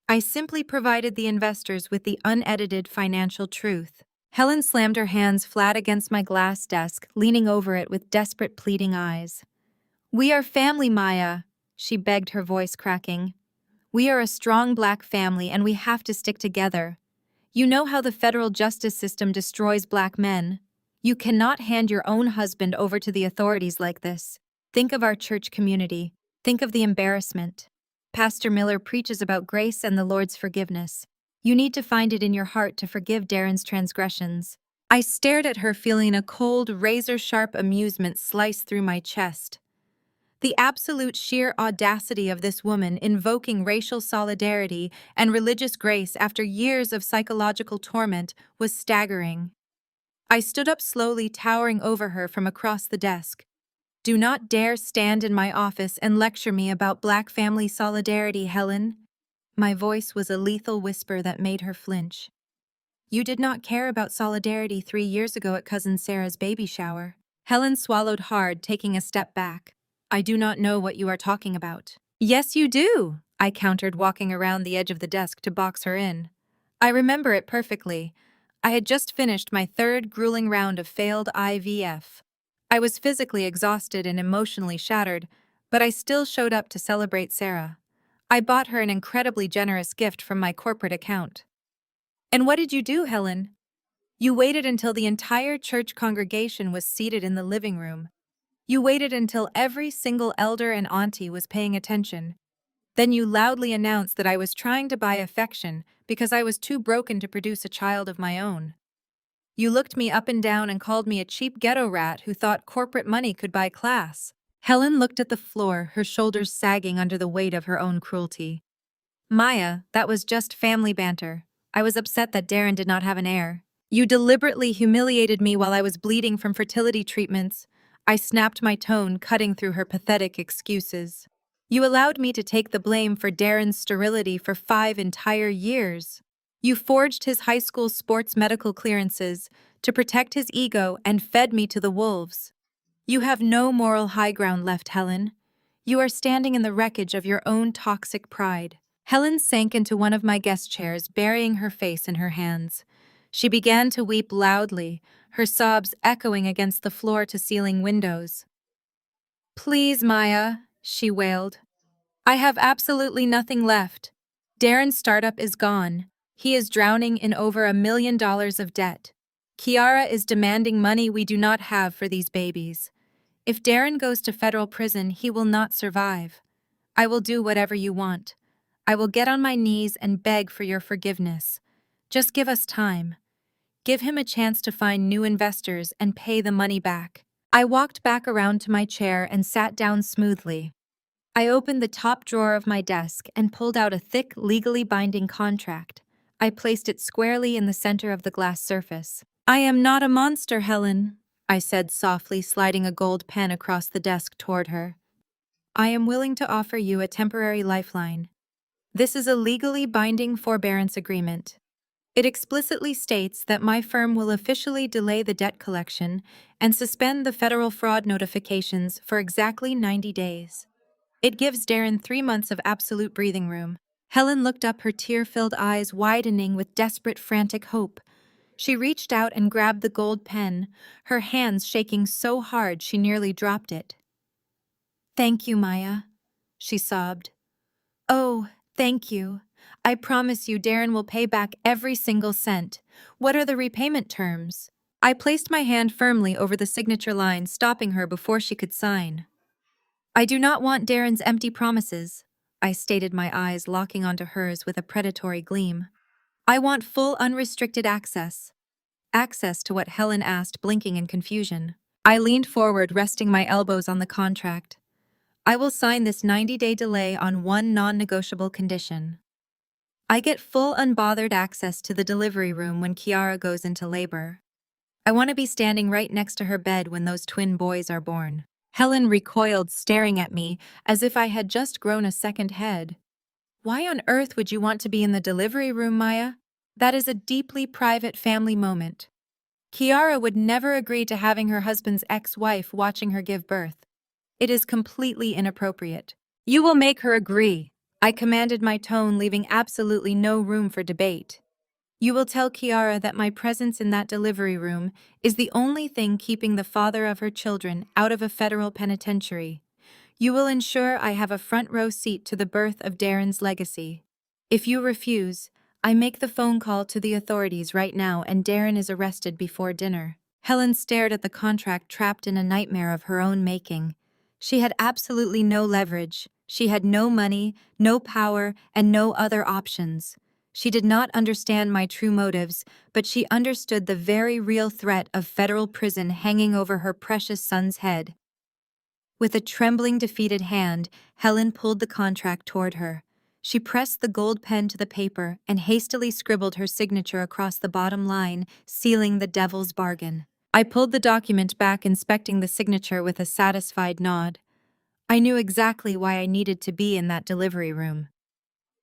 I simply provided the investors with the unedited financial truth. Helen slammed her hands flat against my glass desk, leaning over it with desperate, pleading eyes. We are family, Maya, she begged, her voice cracking. We are a strong Black family and we have to stick together. You know how the federal justice system destroys Black men. You cannot hand your own husband over to the authorities like this. Think of our church community. Think of the embarrassment. Pastor Miller preaches about grace and the Lord's forgiveness. You need to find it in your heart to forgive Darren's transgressions. I stared at her, feeling a cold, razor-sharp amusement slice through my chest. The absolute sheer audacity of this woman invoking racial solidarity and religious grace after years of psychological torment was staggering. I stood up slowly, towering over her from across the desk. Do not dare stand in my office and lecture me about Black family solidarity, Helen. My voice was a lethal whisper that made her flinch. You did not care about solidarity 3 years ago at Cousin Sarah's baby shower. Helen swallowed hard, taking a step back. I do not know what you are talking about. Yes, you do, I countered, walking around the edge of the desk to box her in. I remember it perfectly. I had just finished my 3rd grueling round of failed IVF. I was physically exhausted and emotionally shattered, but I still showed up to celebrate Sarah. I bought her an incredibly generous gift from my corporate account. And what did you do, Helen? You waited until the entire church congregation was seated in the living room. You waited until every single elder and auntie was paying attention. Then you loudly announced that I was trying to buy affection because I was too broken to produce a child of my own. You looked me up and down and called me a cheap ghetto rat who thought corporate money could buy class. Helen looked at the floor, her shoulders sagging under the weight of her own cruelty. Maya, that was just family banter. I was upset that Darren did not have an heir. You deliberately humiliated me while I was bleeding from fertility treatments. I snapped, my tone cutting through her pathetic excuses. You allowed me to take the blame for Darren's sterility for 5 entire years. You forged his high school sports medical clearances to protect his ego and fed me to the wolves. You have no moral high ground left, Helen. You are standing in the wreckage of your own toxic pride. Helen sank into one of my guest chairs, burying her face in her hands. She began to weep loudly, her sobs echoing against the floor-to-ceiling windows. Please, Maya, she wailed. I have absolutely nothing left. Darren's startup is gone. He is drowning in over $1 million of debt. Kiara is demanding money we do not have for these babies. If Darren goes to federal prison, he will not survive. I will do whatever you want. I will get on my knees and beg for your forgiveness. Just give us time. Give him a chance to find new investors and pay the money back. I walked back around to my chair and sat down smoothly. I opened the top drawer of my desk and pulled out a thick, legally binding contract. I placed it squarely in the center of the glass surface. I am not a monster, Helen, I said softly, sliding a gold pen across the desk toward her. I am willing to offer you a temporary lifeline. This is a legally binding forbearance agreement. It explicitly states that my firm will officially delay the debt collection and suspend the federal fraud notifications for exactly 90 days. It gives Darren 3 months of absolute breathing room. Helen looked up, her tear-filled eyes widening with desperate, frantic hope. She reached out and grabbed the gold pen, her hands shaking so hard she nearly dropped it. Thank you, Maya, she sobbed. Oh, thank you. I promise you Darren will pay back every single cent. What are the repayment terms? I placed my hand firmly over the signature line, stopping her before she could sign. I do not want Darren's empty promises, I stated, my eyes locking onto hers with a predatory gleam. I want full unrestricted access. Access to what Helen asked, blinking in confusion. I leaned forward, resting my elbows on the contract. I will sign this 90-day delay on one non-negotiable condition. I get full unbothered access to the delivery room when Kiara goes into labor. I want to be standing right next to her bed when those twin boys are born. Helen recoiled, staring at me as if I had just grown a second head. Why on earth would you want to be in the delivery room, Maya? That is a deeply private family moment. Kiara would never agree to having her husband's ex-wife watching her give birth. It is completely inappropriate. You will make her agree. I commanded, my tone leaving absolutely no room for debate. You will tell Kiara that my presence in that delivery room is the only thing keeping the father of her children out of a federal penitentiary. You will ensure I have a front row seat to the birth of Darren's legacy. If you refuse, I make the phone call to the authorities right now and Darren is arrested before dinner. Helen stared at the contract, trapped in a nightmare of her own making. She had absolutely no leverage. She had no money, no power, and no other options. She did not understand my true motives, but she understood the very real threat of federal prison hanging over her precious son's head. With a trembling, defeated hand, Helen pulled the contract toward her. She pressed the gold pen to the paper and hastily scribbled her signature across the bottom line, sealing the devil's bargain. I pulled the document back, inspecting the signature with a satisfied nod. I knew exactly why I needed to be in that delivery room.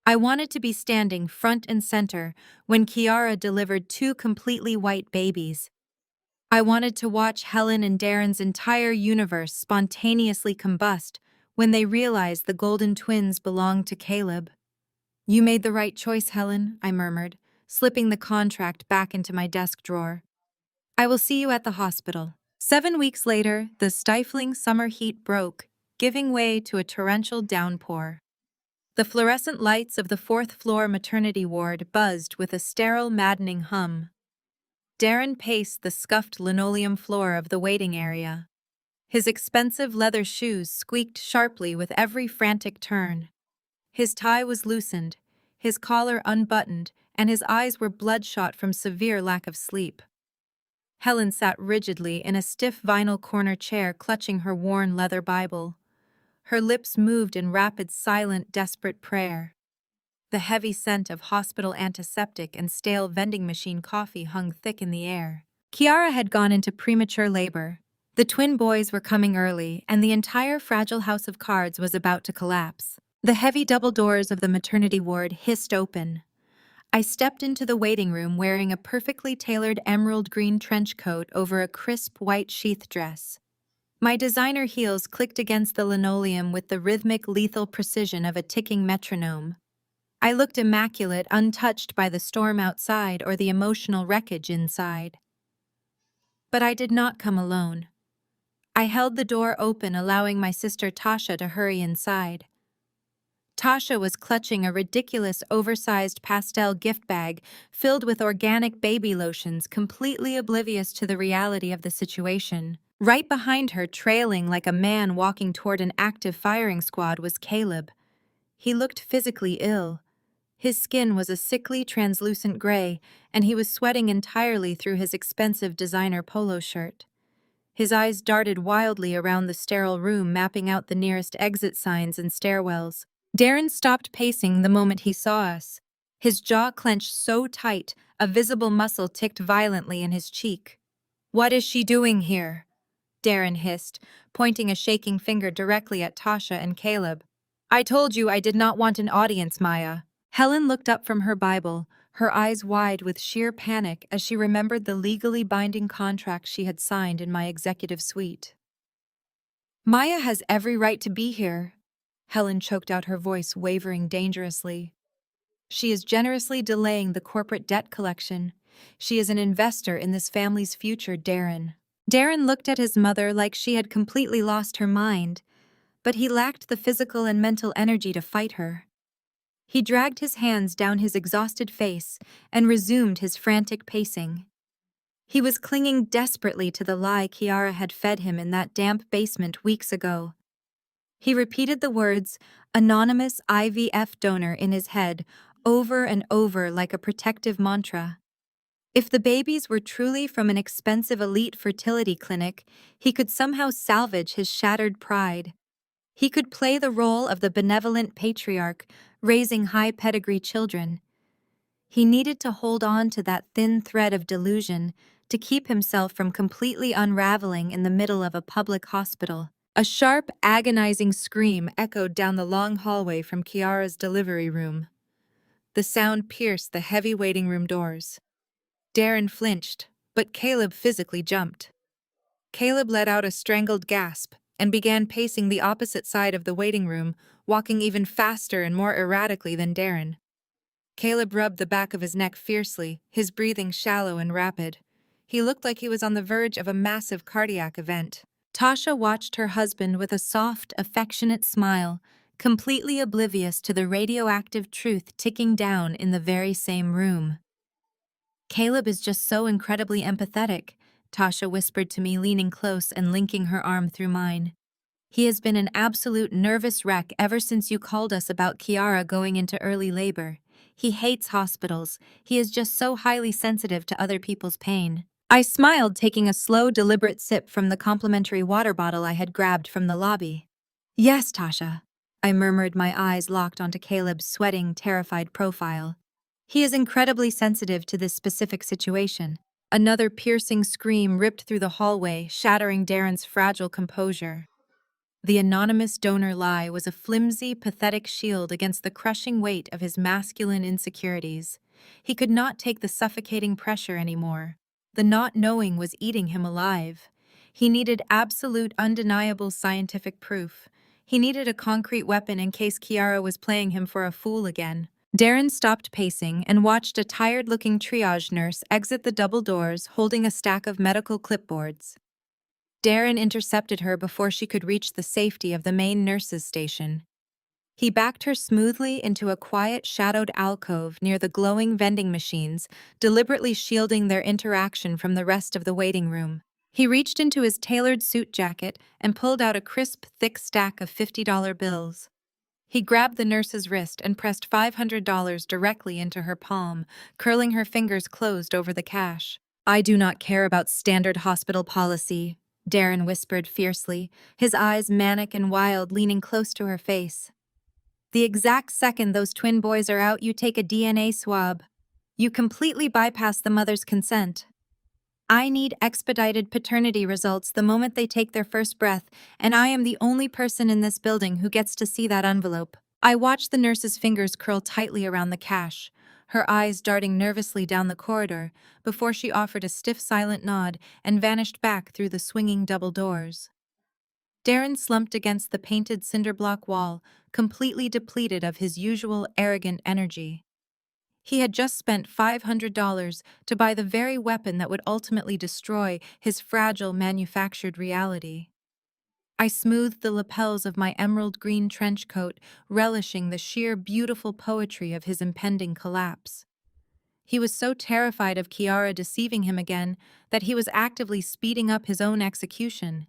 I wanted to be standing front and center when Kiara delivered two completely white babies. I wanted to watch Helen and Darren's entire universe spontaneously combust when they realized the golden twins belonged to Caleb. You made the right choice, Helen, I murmured, slipping the contract back into my desk drawer. I will see you at the hospital. 7 weeks later, the stifling summer heat broke, giving way to a torrential downpour. The fluorescent lights of the fourth-floor maternity ward buzzed with a sterile, maddening hum. Darren paced the scuffed linoleum floor of the waiting area. His expensive leather shoes squeaked sharply with every frantic turn. His tie was loosened, his collar unbuttoned, and his eyes were bloodshot from severe lack of sleep. Helen sat rigidly in a stiff vinyl corner chair, clutching her worn leather Bible. Her lips moved in rapid, silent, desperate prayer. The heavy scent of hospital antiseptic and stale vending machine coffee hung thick in the air. Kiara had gone into premature labor. The twin boys were coming early, and the entire fragile house of cards was about to collapse. The heavy double doors of the maternity ward hissed open. I stepped into the waiting room wearing a perfectly tailored emerald green trench coat over a crisp white sheath dress. My designer heels clicked against the linoleum with the rhythmic, lethal precision of a ticking metronome. I looked immaculate, untouched by the storm outside or the emotional wreckage inside. But I did not come alone. I held the door open, allowing my sister Tasha to hurry inside. Tasha was clutching a ridiculous, oversized pastel gift bag filled with organic baby lotions, completely oblivious to the reality of the situation. Right behind her, trailing like a man walking toward an active firing squad, was Caleb. He looked physically ill. His skin was a sickly, translucent gray, and he was sweating entirely through his expensive designer polo shirt. His eyes darted wildly around the sterile room, mapping out the nearest exit signs and stairwells. Darren stopped pacing the moment he saw us. His jaw clenched so tight, a visible muscle ticked violently in his cheek. "What is she doing here?" Darren hissed, pointing a shaking finger directly at Tasha and Caleb. "I told you I did not want an audience, Maya." Helen looked up from her Bible, her eyes wide with sheer panic as she remembered the legally binding contract she had signed in my executive suite. "Maya has every right to be here." Helen choked out, her voice wavering dangerously. "She is generously delaying the corporate debt collection. She is an investor in this family's future, Darren." Darren looked at his mother like she had completely lost her mind, but he lacked the physical and mental energy to fight her. He dragged his hands down his exhausted face and resumed his frantic pacing. He was clinging desperately to the lie Kiara had fed him in that damp basement weeks ago. He repeated the words, "anonymous IVF donor," in his head over and over like a protective mantra. If the babies were truly from an expensive elite fertility clinic, he could somehow salvage his shattered pride. He could play the role of the benevolent patriarch, raising high pedigree children. He needed to hold on to that thin thread of delusion to keep himself from completely unraveling in the middle of a public hospital. A sharp, agonizing scream echoed down the long hallway from Kiara's delivery room. The sound pierced the heavy waiting room doors. Darren flinched, but Caleb physically jumped. Caleb let out a strangled gasp and began pacing the opposite side of the waiting room, walking even faster and more erratically than Darren. Caleb rubbed the back of his neck fiercely, his breathing shallow and rapid. He looked like he was on the verge of a massive cardiac event. Tasha watched her husband with a soft, affectionate smile, completely oblivious to the radioactive truth ticking down in the very same room. "Caleb is just so incredibly empathetic," Tasha whispered to me, leaning close and linking her arm through mine. "He has been an absolute nervous wreck ever since you called us about Kiara going into early labor. He hates hospitals. He is just so highly sensitive to other people's pain." I smiled, taking a slow, deliberate sip from the complimentary water bottle I had grabbed from the lobby. "Yes, Tasha," I murmured, my eyes locked onto Caleb's sweating, terrified profile. "He is incredibly sensitive to this specific situation." Another piercing scream ripped through the hallway, shattering Darren's fragile composure. The anonymous donor lie was a flimsy, pathetic shield against the crushing weight of his masculine insecurities. He could not take the suffocating pressure anymore. The not knowing was eating him alive. He needed absolute, undeniable scientific proof. He needed a concrete weapon in case Kiara was playing him for a fool again. Darren stopped pacing and watched a tired-looking triage nurse exit the double doors holding a stack of medical clipboards. Darren intercepted her before she could reach the safety of the main nurses' station. He backed her smoothly into a quiet, shadowed alcove near the glowing vending machines, deliberately shielding their interaction from the rest of the waiting room. He reached into his tailored suit jacket and pulled out a crisp, thick stack of $50 bills. He grabbed the nurse's wrist and pressed $500 directly into her palm, curling her fingers closed over the cash. "I do not care about standard hospital policy," Darren whispered fiercely, his eyes manic and wild, leaning close to her face. "The exact second those twin boys are out, you take a DNA swab. You completely bypass the mother's consent. I need expedited paternity results the moment they take their first breath, and I am the only person in this building who gets to see that envelope." I watched the nurse's fingers curl tightly around the cash, her eyes darting nervously down the corridor, before she offered a stiff, silent nod and vanished back through the swinging double doors. Darren slumped against the painted cinderblock wall, completely depleted of his usual arrogant energy. He had just spent $500 to buy the very weapon that would ultimately destroy his fragile manufactured reality. I smoothed the lapels of my emerald green trench coat, relishing the sheer beautiful poetry of his impending collapse. He was so terrified of Kiara deceiving him again that he was actively speeding up his own execution.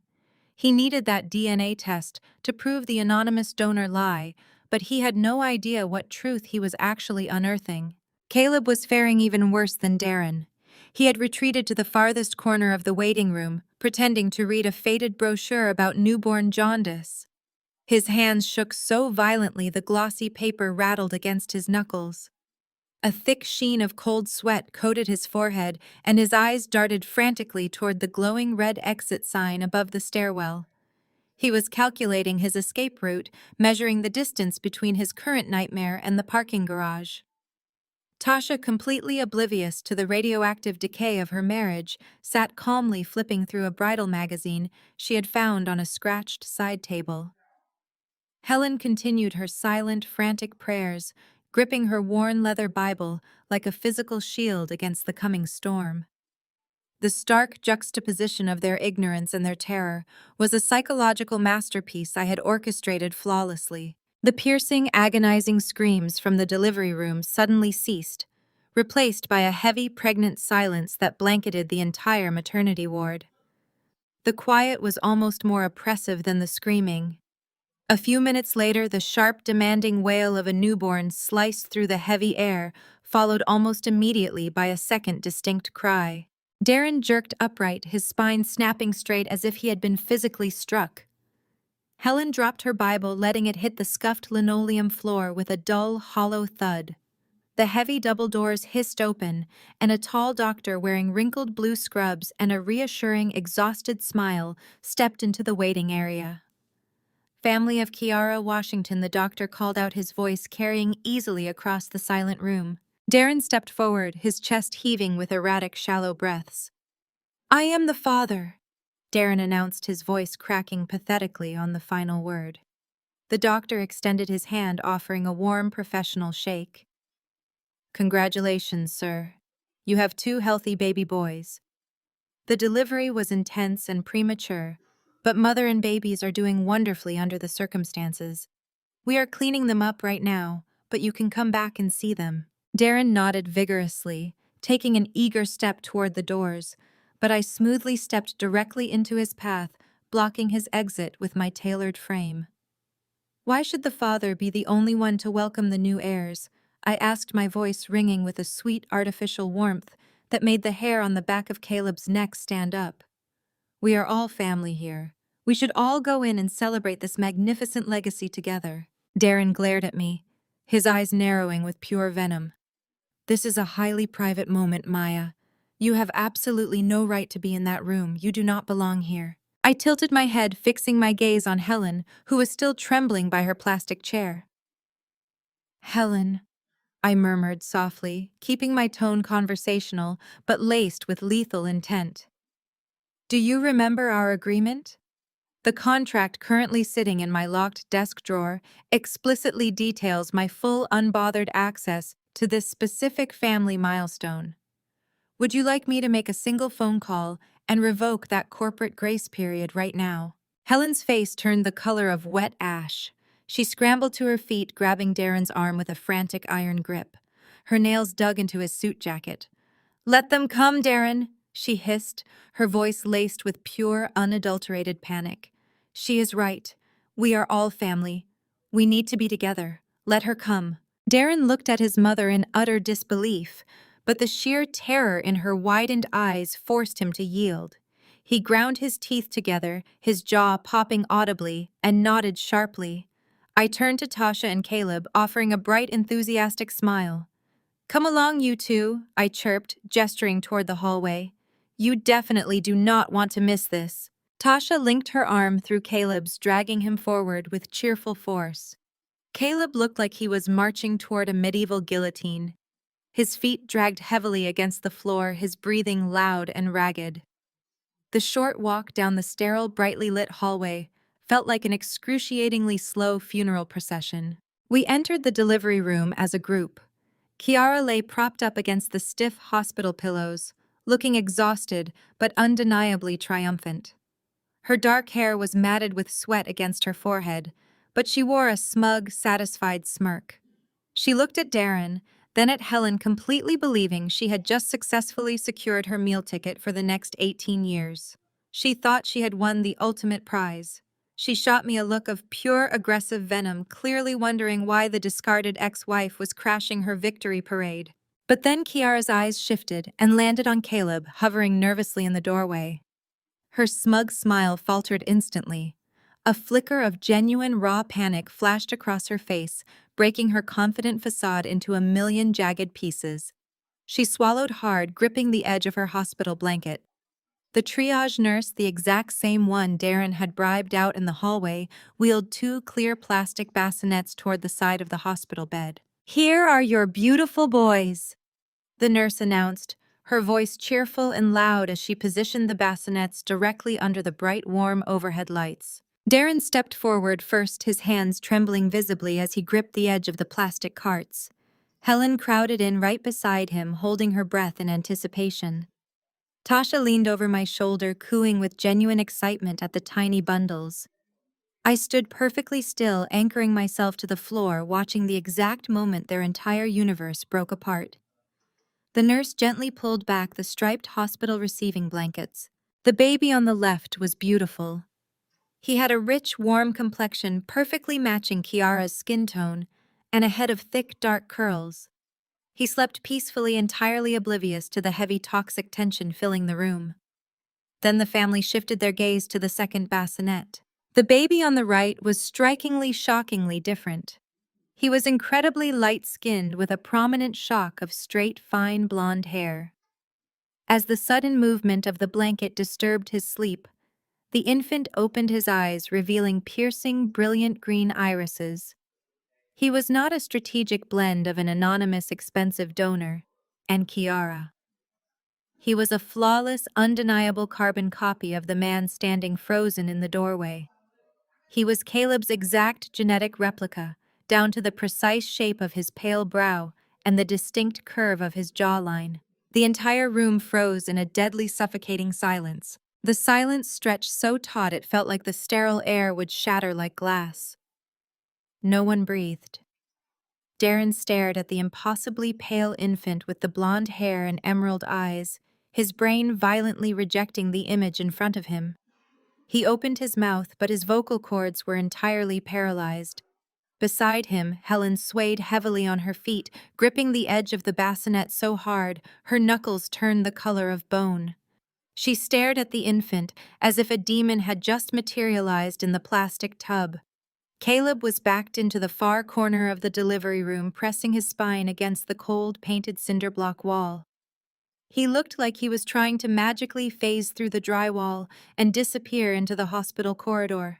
He needed that DNA test to prove the anonymous donor lie, but he had no idea what truth he was actually unearthing. Caleb was faring even worse than Darren. He had retreated to the farthest corner of the waiting room, pretending to read a faded brochure about newborn jaundice. His hands shook so violently the glossy paper rattled against his knuckles. A thick sheen of cold sweat coated his forehead, and his eyes darted frantically toward the glowing red exit sign above the stairwell. He was calculating his escape route, measuring the distance between his current nightmare and the parking garage. Tasha, completely oblivious to the radioactive decay of her marriage, sat calmly flipping through a bridal magazine she had found on a scratched side table. Helen continued her silent, frantic prayers, gripping her worn leather Bible like a physical shield against the coming storm. The stark juxtaposition of their ignorance and their terror was a psychological masterpiece I had orchestrated flawlessly. The piercing, agonizing screams from the delivery room suddenly ceased, replaced by a heavy, pregnant silence that blanketed the entire maternity ward. The quiet was almost more oppressive than the screaming. A few minutes later, the sharp, demanding wail of a newborn sliced through the heavy air, followed almost immediately by a second distinct cry. Darren jerked upright, his spine snapping straight as if he had been physically struck. Helen dropped her Bible, letting it hit the scuffed linoleum floor with a dull, hollow thud. The heavy double doors hissed open, and a tall doctor wearing wrinkled blue scrubs and a reassuring, exhausted smile stepped into the waiting area. "Family of Kiara Washington," the doctor called out, his voice carrying easily across the silent room. Darren stepped forward, his chest heaving with erratic, shallow breaths. "I am the father," Darren announced, his voice cracking pathetically on the final word. The doctor extended his hand, offering a warm, professional shake. "Congratulations, sir. You have 2 healthy baby boys. The delivery was intense and premature, but mother and babies are doing wonderfully under the circumstances. We are cleaning them up right now, but you can come back and see them." Darren nodded vigorously, taking an eager step toward the doors, but I smoothly stepped directly into his path, blocking his exit with my tailored frame. "Why should the father be the only one to welcome the new heirs?" I asked, my voice ringing with a sweet artificial warmth that made the hair on the back of Caleb's neck stand up. "We are all family here. We should all go in and celebrate this magnificent legacy together." Darren glared at me, his eyes narrowing with pure venom. "This is a highly private moment, Maya. You have absolutely no right to be in that room. You do not belong here." I tilted my head, fixing my gaze on Helen, who was still trembling by her plastic chair. "Helen," I murmured softly, keeping my tone conversational, but laced with lethal intent. "Do you remember our agreement? The contract currently sitting in my locked desk drawer explicitly details my full unbothered access to this specific family milestone. Would you like me to make a single phone call and revoke that corporate grace period right now?" Helen's face turned the color of wet ash. She scrambled to her feet, grabbing Darren's arm with a frantic iron grip. Her nails dug into his suit jacket. "Let them come, Darren," she hissed, her voice laced with pure, unadulterated panic. "She is right. We are all family. We need to be together. Let her come." Darren looked at his mother in utter disbelief, but the sheer terror in her widened eyes forced him to yield. He ground his teeth together, his jaw popping audibly, and nodded sharply. I turned to Tasha and Caleb, offering a bright, enthusiastic smile. "Come along, you two," I chirped, gesturing toward the hallway. "You definitely do not want to miss this." Tasha linked her arm through Caleb's, dragging him forward with cheerful force. Caleb looked like he was marching toward a medieval guillotine. His feet dragged heavily against the floor, his breathing loud and ragged. The short walk down the sterile, brightly lit hallway felt like an excruciatingly slow funeral procession. We entered the delivery room as a group. Kiara lay propped up against the stiff hospital pillows, looking exhausted but undeniably triumphant. Her dark hair was matted with sweat against her forehead, but she wore a smug, satisfied smirk. She looked at Darren, then at Helen, completely believing she had just successfully secured her meal ticket for the next 18 years. She thought she had won the ultimate prize. She shot me a look of pure aggressive venom, clearly wondering why the discarded ex-wife was crashing her victory parade. But then Kiara's eyes shifted and landed on Caleb, hovering nervously in the doorway. Her smug smile faltered instantly. A flicker of genuine raw panic flashed across her face, breaking her confident facade into a million jagged pieces. She swallowed hard, gripping the edge of her hospital blanket. The triage nurse, the exact same one Darren had bribed out in the hallway, wheeled 2 clear plastic bassinets toward the side of the hospital bed. "Here are your beautiful boys," the nurse announced, her voice cheerful and loud as she positioned the bassinets directly under the bright, warm overhead lights. Darren stepped forward first, his hands trembling visibly as he gripped the edge of the plastic carts. Helen crowded in right beside him, holding her breath in anticipation. Tasha leaned over my shoulder, cooing with genuine excitement at the tiny bundles. I stood perfectly still, anchoring myself to the floor, watching the exact moment their entire universe broke apart. The nurse gently pulled back the striped hospital receiving blankets. The baby on the left was beautiful. He had a rich, warm complexion perfectly matching Kiara's skin tone and a head of thick, dark curls. He slept peacefully, entirely oblivious to the heavy toxic tension filling the room. Then the family shifted their gaze to the second bassinet. The baby on the right was strikingly, shockingly different. He was incredibly light-skinned with a prominent shock of straight, fine blonde hair. As the sudden movement of the blanket disturbed his sleep, the infant opened his eyes, revealing piercing, brilliant green irises. He was not a strategic blend of an anonymous, expensive donor and Kiara. He was a flawless, undeniable carbon copy of the man standing frozen in the doorway. He was Caleb's exact genetic replica, down to the precise shape of his pale brow and the distinct curve of his jawline. The entire room froze in a deadly, suffocating silence. The silence stretched so taut it felt like the sterile air would shatter like glass. No one breathed. Darren stared at the impossibly pale infant with the blonde hair and emerald eyes, his brain violently rejecting the image in front of him. He opened his mouth, but his vocal cords were entirely paralyzed. Beside him, Helen swayed heavily on her feet, gripping the edge of the bassinet so hard her knuckles turned the color of bone. She stared at the infant as if a demon had just materialized in the plastic tub. Caleb was backed into the far corner of the delivery room, pressing his spine against the cold, painted cinder block wall. He looked like he was trying to magically phase through the drywall and disappear into the hospital corridor.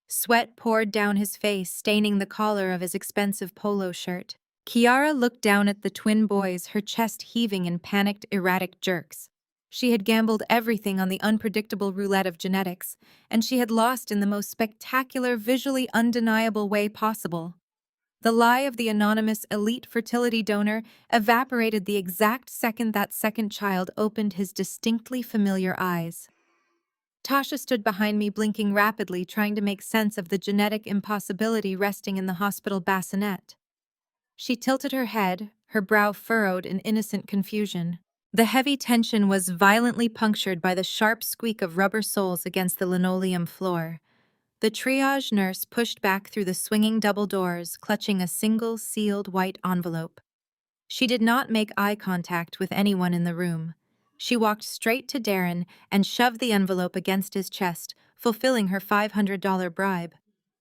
Sweat poured down his face, staining the collar of his expensive polo shirt. Kiara looked down at the twin boys, her chest heaving in panicked, erratic jerks. She had gambled everything on the unpredictable roulette of genetics, and she had lost in the most spectacular, visually undeniable way possible. The lie of the anonymous elite fertility donor evaporated the exact second that second child opened his distinctly familiar eyes. Tasha stood behind me, blinking rapidly, trying to make sense of the genetic impossibility resting in the hospital bassinet. She tilted her head, her brow furrowed in innocent confusion. The heavy tension was violently punctured by the sharp squeak of rubber soles against the linoleum floor. The triage nurse pushed back through the swinging double doors, clutching a single sealed white envelope. She did not make eye contact with anyone in the room. She walked straight to Darren and shoved the envelope against his chest, fulfilling her $500 bribe.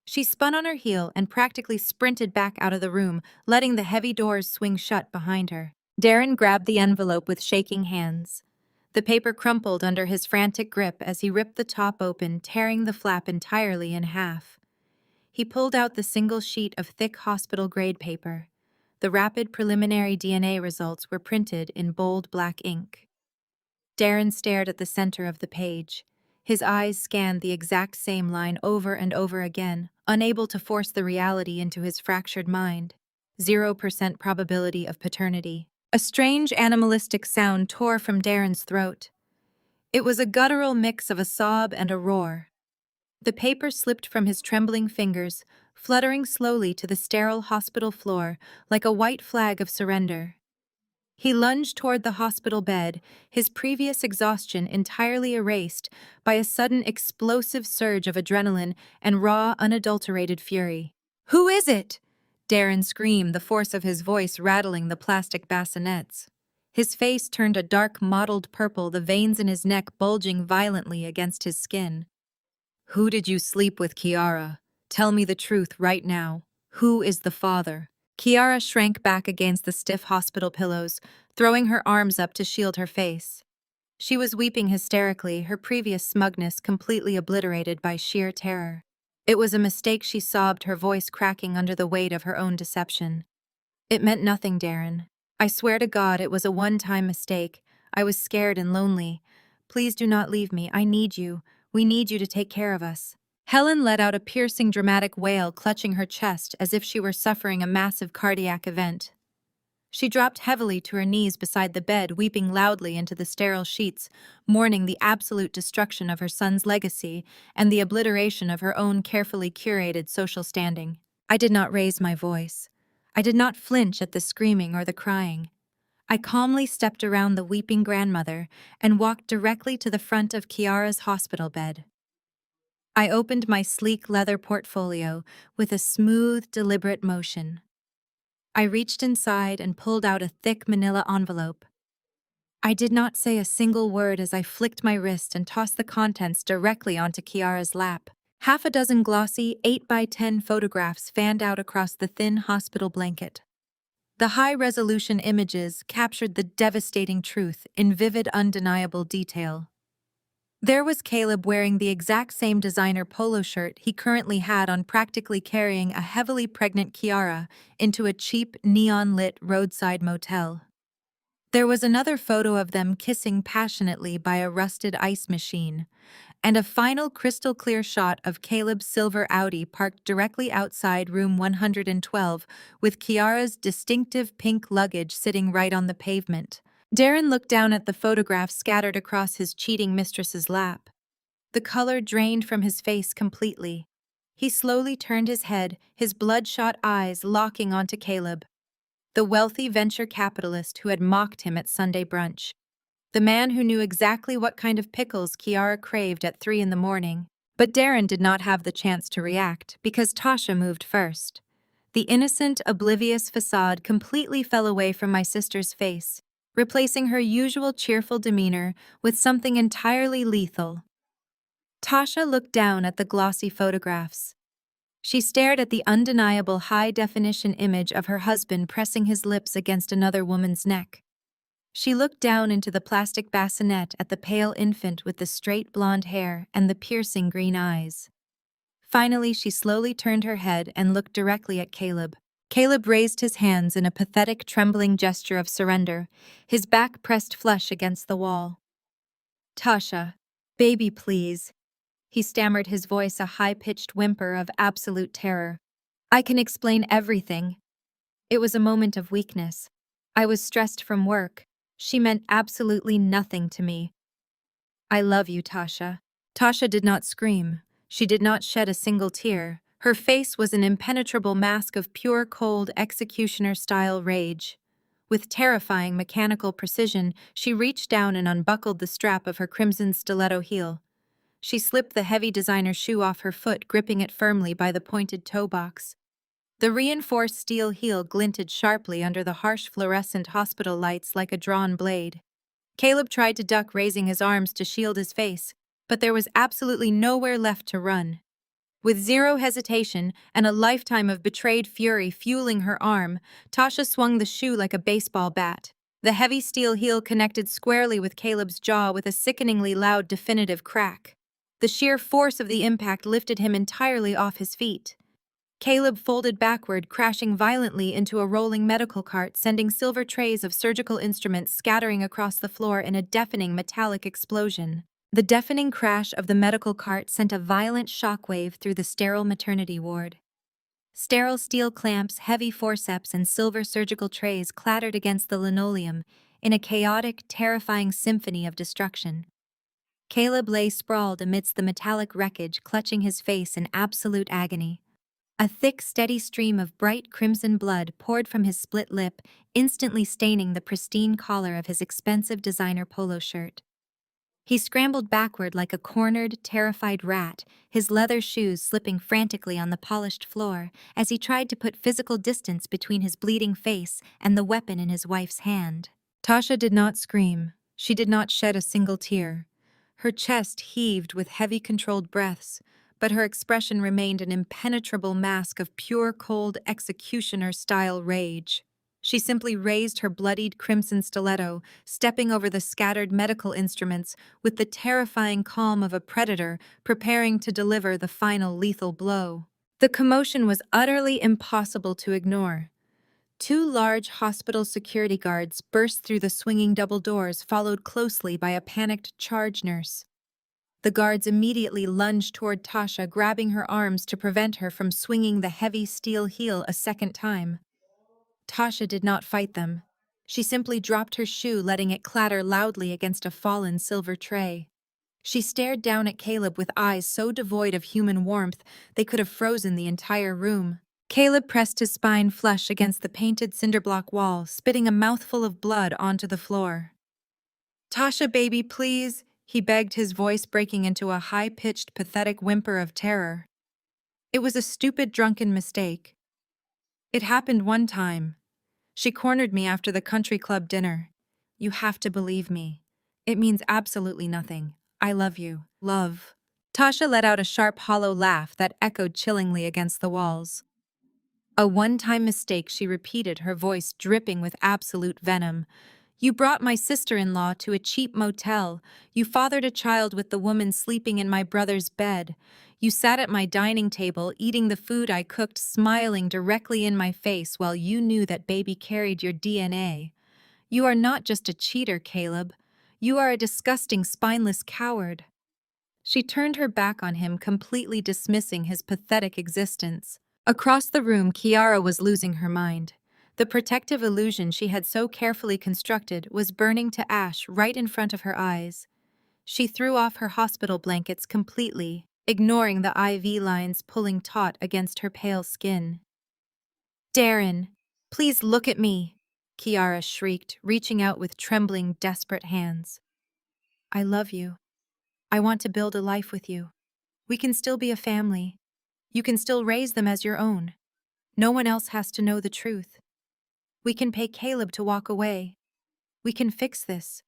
She spun on her heel and practically sprinted back out of the room, letting the heavy doors swing shut behind her. Darren grabbed the envelope with shaking hands. The paper crumpled under his frantic grip as he ripped the top open, tearing the flap entirely in half. He pulled out the single sheet of thick hospital-grade paper. The rapid preliminary DNA results were printed in bold black ink. Darren stared at the center of the page. His eyes scanned the exact same line over and over again, unable to force the reality into his fractured mind. 0% probability of paternity. A strange animalistic sound tore from Darren's throat. It was a guttural mix of a sob and a roar. The paper slipped from his trembling fingers, fluttering slowly to the sterile hospital floor like a white flag of surrender. He lunged toward the hospital bed, his previous exhaustion entirely erased by a sudden explosive surge of adrenaline and raw, unadulterated fury. "Who is it?" Darren screamed, the force of his voice rattling the plastic bassinets. His face turned a dark mottled purple, the veins in his neck bulging violently against his skin. "Who did you sleep with, Kiara? Tell me the truth right now. Who is the father?" Kiara shrank back against the stiff hospital pillows, throwing her arms up to shield her face. She was weeping hysterically, her previous smugness completely obliterated by sheer terror. It was a mistake, she sobbed, her voice cracking under the weight of her own deception. "It meant nothing, Darren. I swear to God it was a one-time mistake. I was scared and lonely. Please do not leave me. I need you. We need you to take care of us." Helen let out a piercing, dramatic wail, clutching her chest as if she were suffering a massive cardiac event. She dropped heavily to her knees beside the bed, weeping loudly into the sterile sheets, mourning the absolute destruction of her son's legacy and the obliteration of her own carefully curated social standing. I did not raise my voice. I did not flinch at the screaming or the crying. I calmly stepped around the weeping grandmother and walked directly to the front of Kiara's hospital bed. I opened my sleek leather portfolio with a smooth, deliberate motion. I reached inside and pulled out a thick manila envelope. I did not say a single word as I flicked my wrist and tossed the contents directly onto Kiara's lap. Half a dozen glossy 8x10 photographs fanned out across the thin hospital blanket. The high-resolution images captured the devastating truth in vivid, undeniable detail. There was Caleb wearing the exact same designer polo shirt he currently had on, practically carrying a heavily pregnant Kiara into a cheap, neon-lit roadside motel. There was another photo of them kissing passionately by a rusted ice machine, and a final crystal-clear shot of Caleb's silver Audi parked directly outside room 112 with Kiara's distinctive pink luggage sitting right on the pavement. Darren looked down at the photographs scattered across his cheating mistress's lap. The color drained from his face completely. He slowly turned his head, his bloodshot eyes locking onto Caleb, the wealthy venture capitalist who had mocked him at Sunday brunch. The man who knew exactly what kind of pickles Kiara craved at 3 in the morning. But Darren did not have the chance to react because Tasha moved first. The innocent, oblivious facade completely fell away from my sister's face, replacing her usual cheerful demeanor with something entirely lethal. Tasha looked down at the glossy photographs. She stared at the undeniable high-definition image of her husband pressing his lips against another woman's neck. She looked down into the plastic bassinet at the pale infant with the straight blonde hair and the piercing green eyes. Finally, she slowly turned her head and looked directly at Caleb. Caleb raised his hands in a pathetic, trembling gesture of surrender, his back pressed flush against the wall. "Tasha, baby, please." He stammered, his voice a high-pitched whimper of absolute terror. "I can explain everything." It was a moment of weakness. I was stressed from work. She meant absolutely nothing to me. "I love you, Tasha." Tasha did not scream. She did not shed a single tear. Her face was an impenetrable mask of pure, cold, executioner-style rage. With terrifying mechanical precision, she reached down and unbuckled the strap of her crimson stiletto heel. She slipped the heavy designer shoe off her foot, gripping it firmly by the pointed toe box. The reinforced steel heel glinted sharply under the harsh fluorescent hospital lights like a drawn blade. Caleb tried to duck, raising his arms to shield his face, but there was absolutely nowhere left to run. With zero hesitation and a lifetime of betrayed fury fueling her arm, Tasha swung the shoe like a baseball bat. The heavy steel heel connected squarely with Caleb's jaw with a sickeningly loud, definitive crack. The sheer force of the impact lifted him entirely off his feet. Caleb folded backward, crashing violently into a rolling medical cart, sending silver trays of surgical instruments scattering across the floor in a deafening metallic explosion. The deafening crash of the medical cart sent a violent shockwave through the sterile maternity ward. Sterile steel clamps, heavy forceps, and silver surgical trays clattered against the linoleum in a chaotic, terrifying symphony of destruction. Caleb lay sprawled amidst the metallic wreckage, clutching his face in absolute agony. A thick, steady stream of bright crimson blood poured from his split lip, instantly staining the pristine collar of his expensive designer polo shirt. He scrambled backward like a cornered, terrified rat, his leather shoes slipping frantically on the polished floor as he tried to put physical distance between his bleeding face and the weapon in his wife's hand. Tasha did not scream. She did not shed a single tear. Her chest heaved with heavy, controlled breaths, but her expression remained an impenetrable mask of pure, cold, executioner-style rage. She simply raised her bloodied crimson stiletto, stepping over the scattered medical instruments with the terrifying calm of a predator preparing to deliver the final lethal blow. The commotion was utterly impossible to ignore. Two large hospital security guards burst through the swinging double doors, followed closely by a panicked charge nurse. The guards immediately lunged toward Tasha, grabbing her arms to prevent her from swinging the heavy steel heel a second time. Tasha did not fight them. She simply dropped her shoe, letting it clatter loudly against a fallen silver tray. She stared down at Caleb with eyes so devoid of human warmth they could have frozen the entire room. Caleb pressed his spine flush against the painted cinderblock wall, spitting a mouthful of blood onto the floor. "Tasha, baby, please," he begged, his voice breaking into a high-pitched, pathetic whimper of terror. It was a stupid, drunken mistake. It happened one time. She cornered me after the country club dinner. You have to believe me. It means absolutely nothing. I love you. Love. Tasha let out a sharp, hollow laugh that echoed chillingly against the walls. A one-time mistake, she repeated, her voice dripping with absolute venom. You brought my sister-in-law to a cheap motel. You fathered a child with the woman sleeping in my brother's bed. You sat at my dining table, eating the food I cooked, smiling directly in my face while you knew that baby carried your DNA. You are not just a cheater, Caleb. You are a disgusting, spineless coward. She turned her back on him, completely dismissing his pathetic existence. Across the room, Kiara was losing her mind. The protective illusion she had so carefully constructed was burning to ash right in front of her eyes. She threw off her hospital blankets completely, ignoring the IV lines pulling taut against her pale skin. "Darren, please look at me," Kiara shrieked, reaching out with trembling, desperate hands. "I love you. I want to build a life with you. We can still be a family. You can still raise them as your own. No one else has to know the truth. We can pay Caleb to walk away. We can fix this.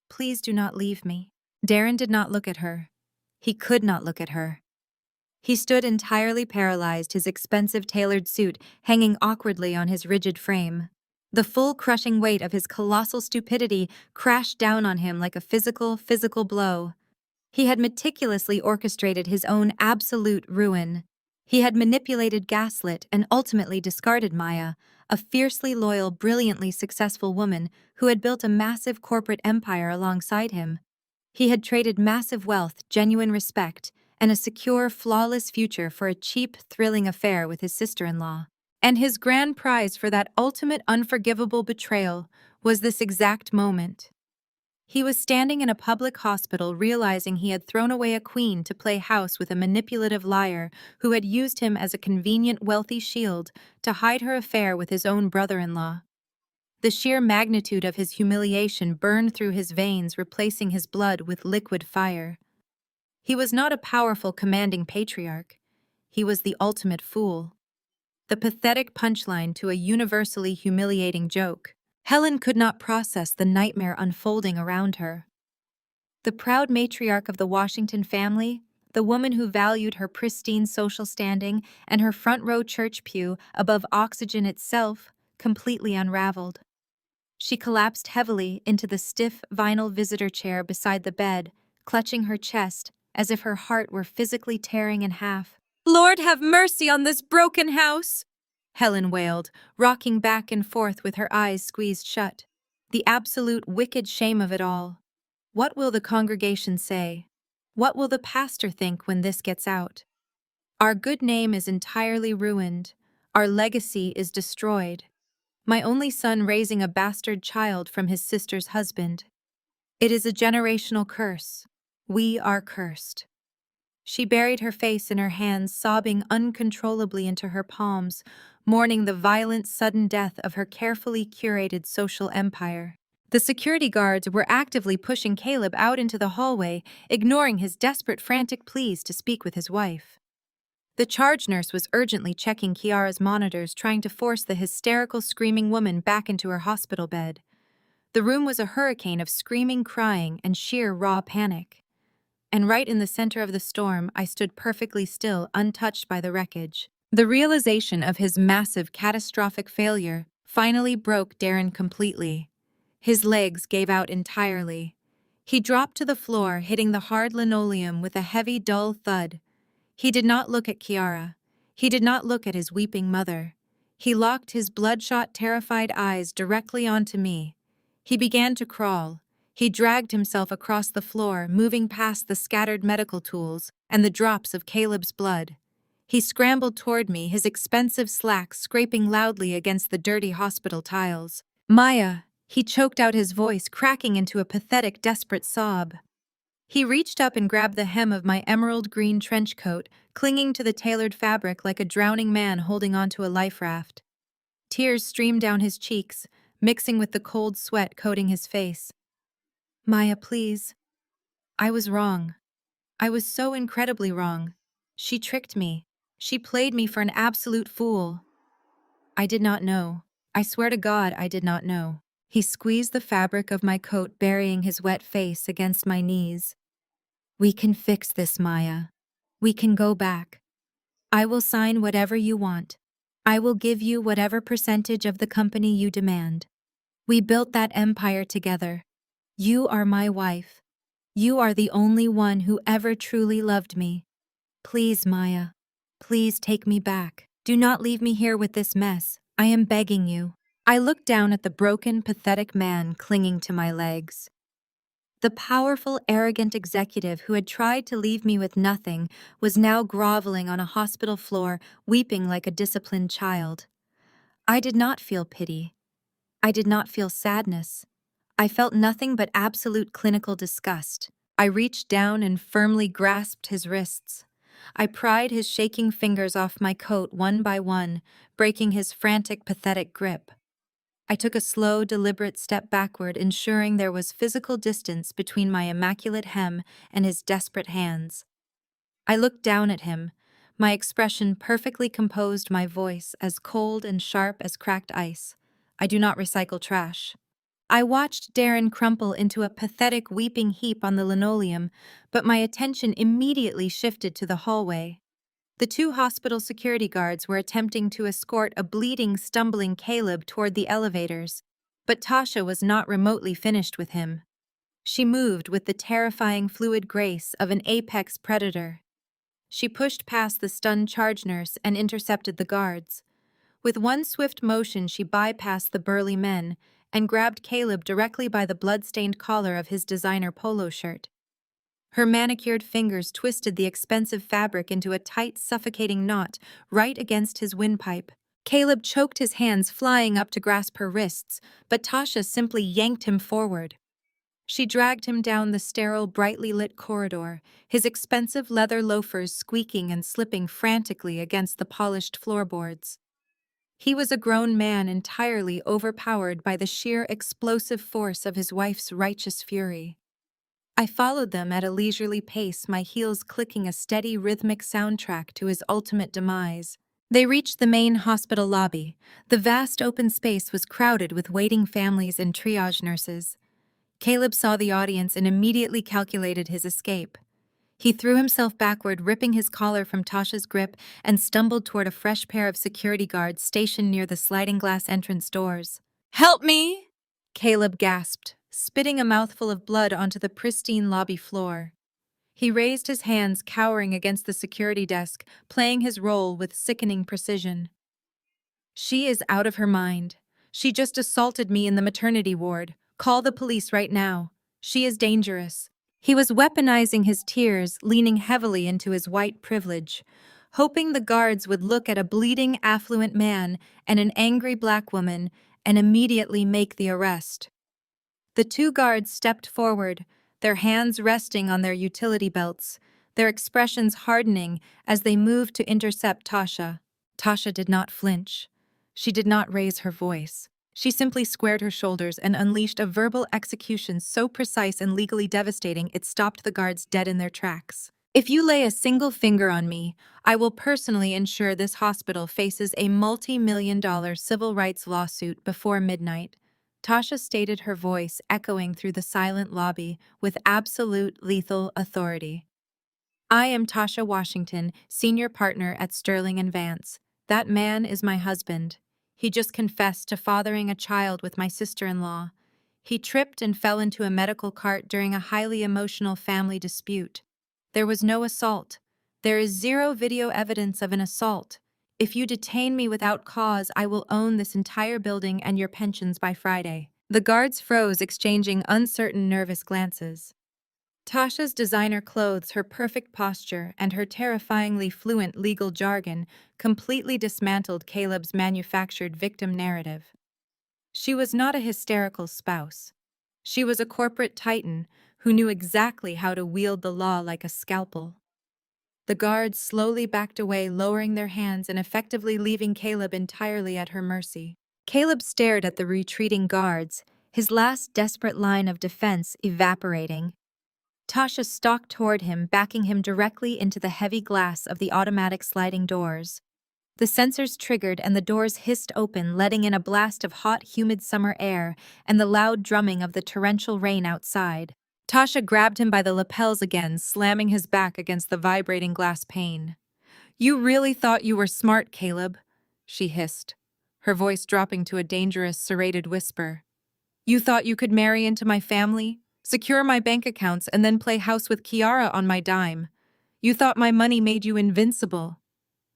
Please do not leave me." Darren did not look at her. He could not look at her. He stood entirely paralyzed, his expensive tailored suit hanging awkwardly on his rigid frame. The full crushing weight of his colossal stupidity crashed down on him like a physical blow. He had meticulously orchestrated his own absolute ruin. He had manipulated, gaslit, and ultimately discarded Maya, a fiercely loyal, brilliantly successful woman who had built a massive corporate empire alongside him. He had traded massive wealth, genuine respect, and a secure, flawless future for a cheap, thrilling affair with his sister-in-law. And his grand prize for that ultimate, unforgivable betrayal was this exact moment. He was standing in a public hospital, realizing he had thrown away a queen to play house with a manipulative liar who had used him as a convenient, wealthy shield to hide her affair with his own brother-in-law. The sheer magnitude of his humiliation burned through his veins, replacing his blood with liquid fire. He was not a powerful, commanding patriarch. He was the ultimate fool. The pathetic punchline to a universally humiliating joke. Helen could not process the nightmare unfolding around her. The proud matriarch of the Washington family, the woman who valued her pristine social standing and her front-row church pew above oxygen itself, completely unraveled. She collapsed heavily into the stiff vinyl visitor chair beside the bed, clutching her chest as if her heart were physically tearing in half. "Lord, have mercy on this broken house!" Helen wailed, rocking back and forth with her eyes squeezed shut. The absolute wicked shame of it all. What will the congregation say? What will the pastor think when this gets out? Our good name is entirely ruined. Our legacy is destroyed. My only son raising a bastard child from his sister's husband. It is a generational curse. We are cursed. She buried her face in her hands, sobbing uncontrollably into her palms, mourning the violent, sudden death of her carefully curated social empire. The security guards were actively pushing Caleb out into the hallway, ignoring his desperate, frantic pleas to speak with his wife. The charge nurse was urgently checking Kiara's monitors, trying to force the hysterical, screaming woman back into her hospital bed. The room was a hurricane of screaming, crying, and sheer raw panic. And right in the center of the storm, I stood perfectly still, untouched by the wreckage. The realization of his massive, catastrophic failure finally broke Darren completely. His legs gave out entirely. He dropped to the floor, hitting the hard linoleum with a heavy, dull thud. He did not look at Kiara. He did not look at his weeping mother. He locked his bloodshot, terrified eyes directly onto me. He began to crawl. He dragged himself across the floor, moving past the scattered medical tools and the drops of Caleb's blood. He scrambled toward me, his expensive slacks scraping loudly against the dirty hospital tiles. "Maya," he choked out, his voice cracking into a pathetic, desperate sob. He reached up and grabbed the hem of my emerald green trench coat, clinging to the tailored fabric like a drowning man holding onto a life raft. Tears streamed down his cheeks, mixing with the cold sweat coating his face. "Maya, please." I was wrong. I was so incredibly wrong. She tricked me. She played me for an absolute fool. I did not know. I swear to God, I did not know. He squeezed the fabric of my coat, burying his wet face against my knees. We can fix this, Maya. We can go back. I will sign whatever you want. I will give you whatever percentage of the company you demand. We built that empire together. You are my wife. You are the only one who ever truly loved me. Please, Maya. Please take me back. Do not leave me here with this mess. I am begging you. I looked down at the broken, pathetic man clinging to my legs. The powerful, arrogant executive who had tried to leave me with nothing was now groveling on a hospital floor, weeping like a disciplined child. I did not feel pity. I did not feel sadness. I felt nothing but absolute clinical disgust. I reached down and firmly grasped his wrists. I pried his shaking fingers off my coat one by one, breaking his frantic, pathetic grip. I took a slow, deliberate step backward, ensuring there was physical distance between my immaculate hem and his desperate hands. I looked down at him, my expression perfectly composed, my voice as cold and sharp as cracked ice. I do not recycle trash. I watched Darren crumple into a pathetic weeping heap on the linoleum, but my attention immediately shifted to the hallway. The two hospital security guards were attempting to escort a bleeding, stumbling Caleb toward the elevators, but Tasha was not remotely finished with him. She moved with the terrifying fluid grace of an apex predator. She pushed past the stunned charge nurse and intercepted the guards. With one swift motion, she bypassed the burly men and grabbed Caleb directly by the blood-stained collar of his designer polo shirt. Her manicured fingers twisted the expensive fabric into a tight, suffocating knot right against his windpipe. Caleb choked, his hands flying up to grasp her wrists, but Tasha simply yanked him forward. She dragged him down the sterile, brightly lit corridor, his expensive leather loafers squeaking and slipping frantically against the polished floorboards. He was a grown man, entirely overpowered by the sheer explosive force of his wife's righteous fury. I followed them at a leisurely pace, my heels clicking a steady, rhythmic soundtrack to his ultimate demise. They reached the main hospital lobby. The vast open space was crowded with waiting families and triage nurses. Caleb saw the audience and immediately calculated his escape. He threw himself backward, ripping his collar from Tasha's grip, and stumbled toward a fresh pair of security guards stationed near the sliding glass entrance doors. "Help me!" Caleb gasped, spitting a mouthful of blood onto the pristine lobby floor. He raised his hands, cowering against the security desk, playing his role with sickening precision. "She is out of her mind. She just assaulted me in the maternity ward. Call the police right now. She is dangerous." He was weaponizing his tears, leaning heavily into his white privilege, hoping the guards would look at a bleeding, affluent man and an angry black woman and immediately make the arrest. The two guards stepped forward, their hands resting on their utility belts, their expressions hardening as they moved to intercept Tasha. Tasha did not flinch. She did not raise her voice. She simply squared her shoulders and unleashed a verbal execution so precise and legally devastating it stopped the guards dead in their tracks. "If you lay a single finger on me, I will personally ensure this hospital faces a multi-million-dollar civil rights lawsuit before midnight," Tasha stated, her voice echoing through the silent lobby with absolute lethal authority. "I am Tasha Washington, senior partner at Sterling and Vance. That man is my husband. He just confessed to fathering a child with my sister-in-law. He tripped and fell into a medical cart during a highly emotional family dispute. There was no assault. There is zero video evidence of an assault. If you detain me without cause, I will own this entire building and your pensions by Friday." The guards froze, exchanging uncertain, nervous glances. Tasha's designer clothes, her perfect posture, and her terrifyingly fluent legal jargon completely dismantled Caleb's manufactured victim narrative. She was not a hysterical spouse. She was a corporate titan who knew exactly how to wield the law like a scalpel. The guards slowly backed away, lowering their hands and effectively leaving Caleb entirely at her mercy. Caleb stared at the retreating guards, his last desperate line of defense evaporating. Tasha stalked toward him, backing him directly into the heavy glass of the automatic sliding doors. The sensors triggered and the doors hissed open, letting in a blast of hot, humid summer air and the loud drumming of the torrential rain outside. Tasha grabbed him by the lapels again, slamming his back against the vibrating glass pane. "You really thought you were smart, Caleb," she hissed, her voice dropping to a dangerous, serrated whisper. "You thought you could marry into my family, secure my bank accounts, and then play house with Kiara on my dime. You thought my money made you invincible."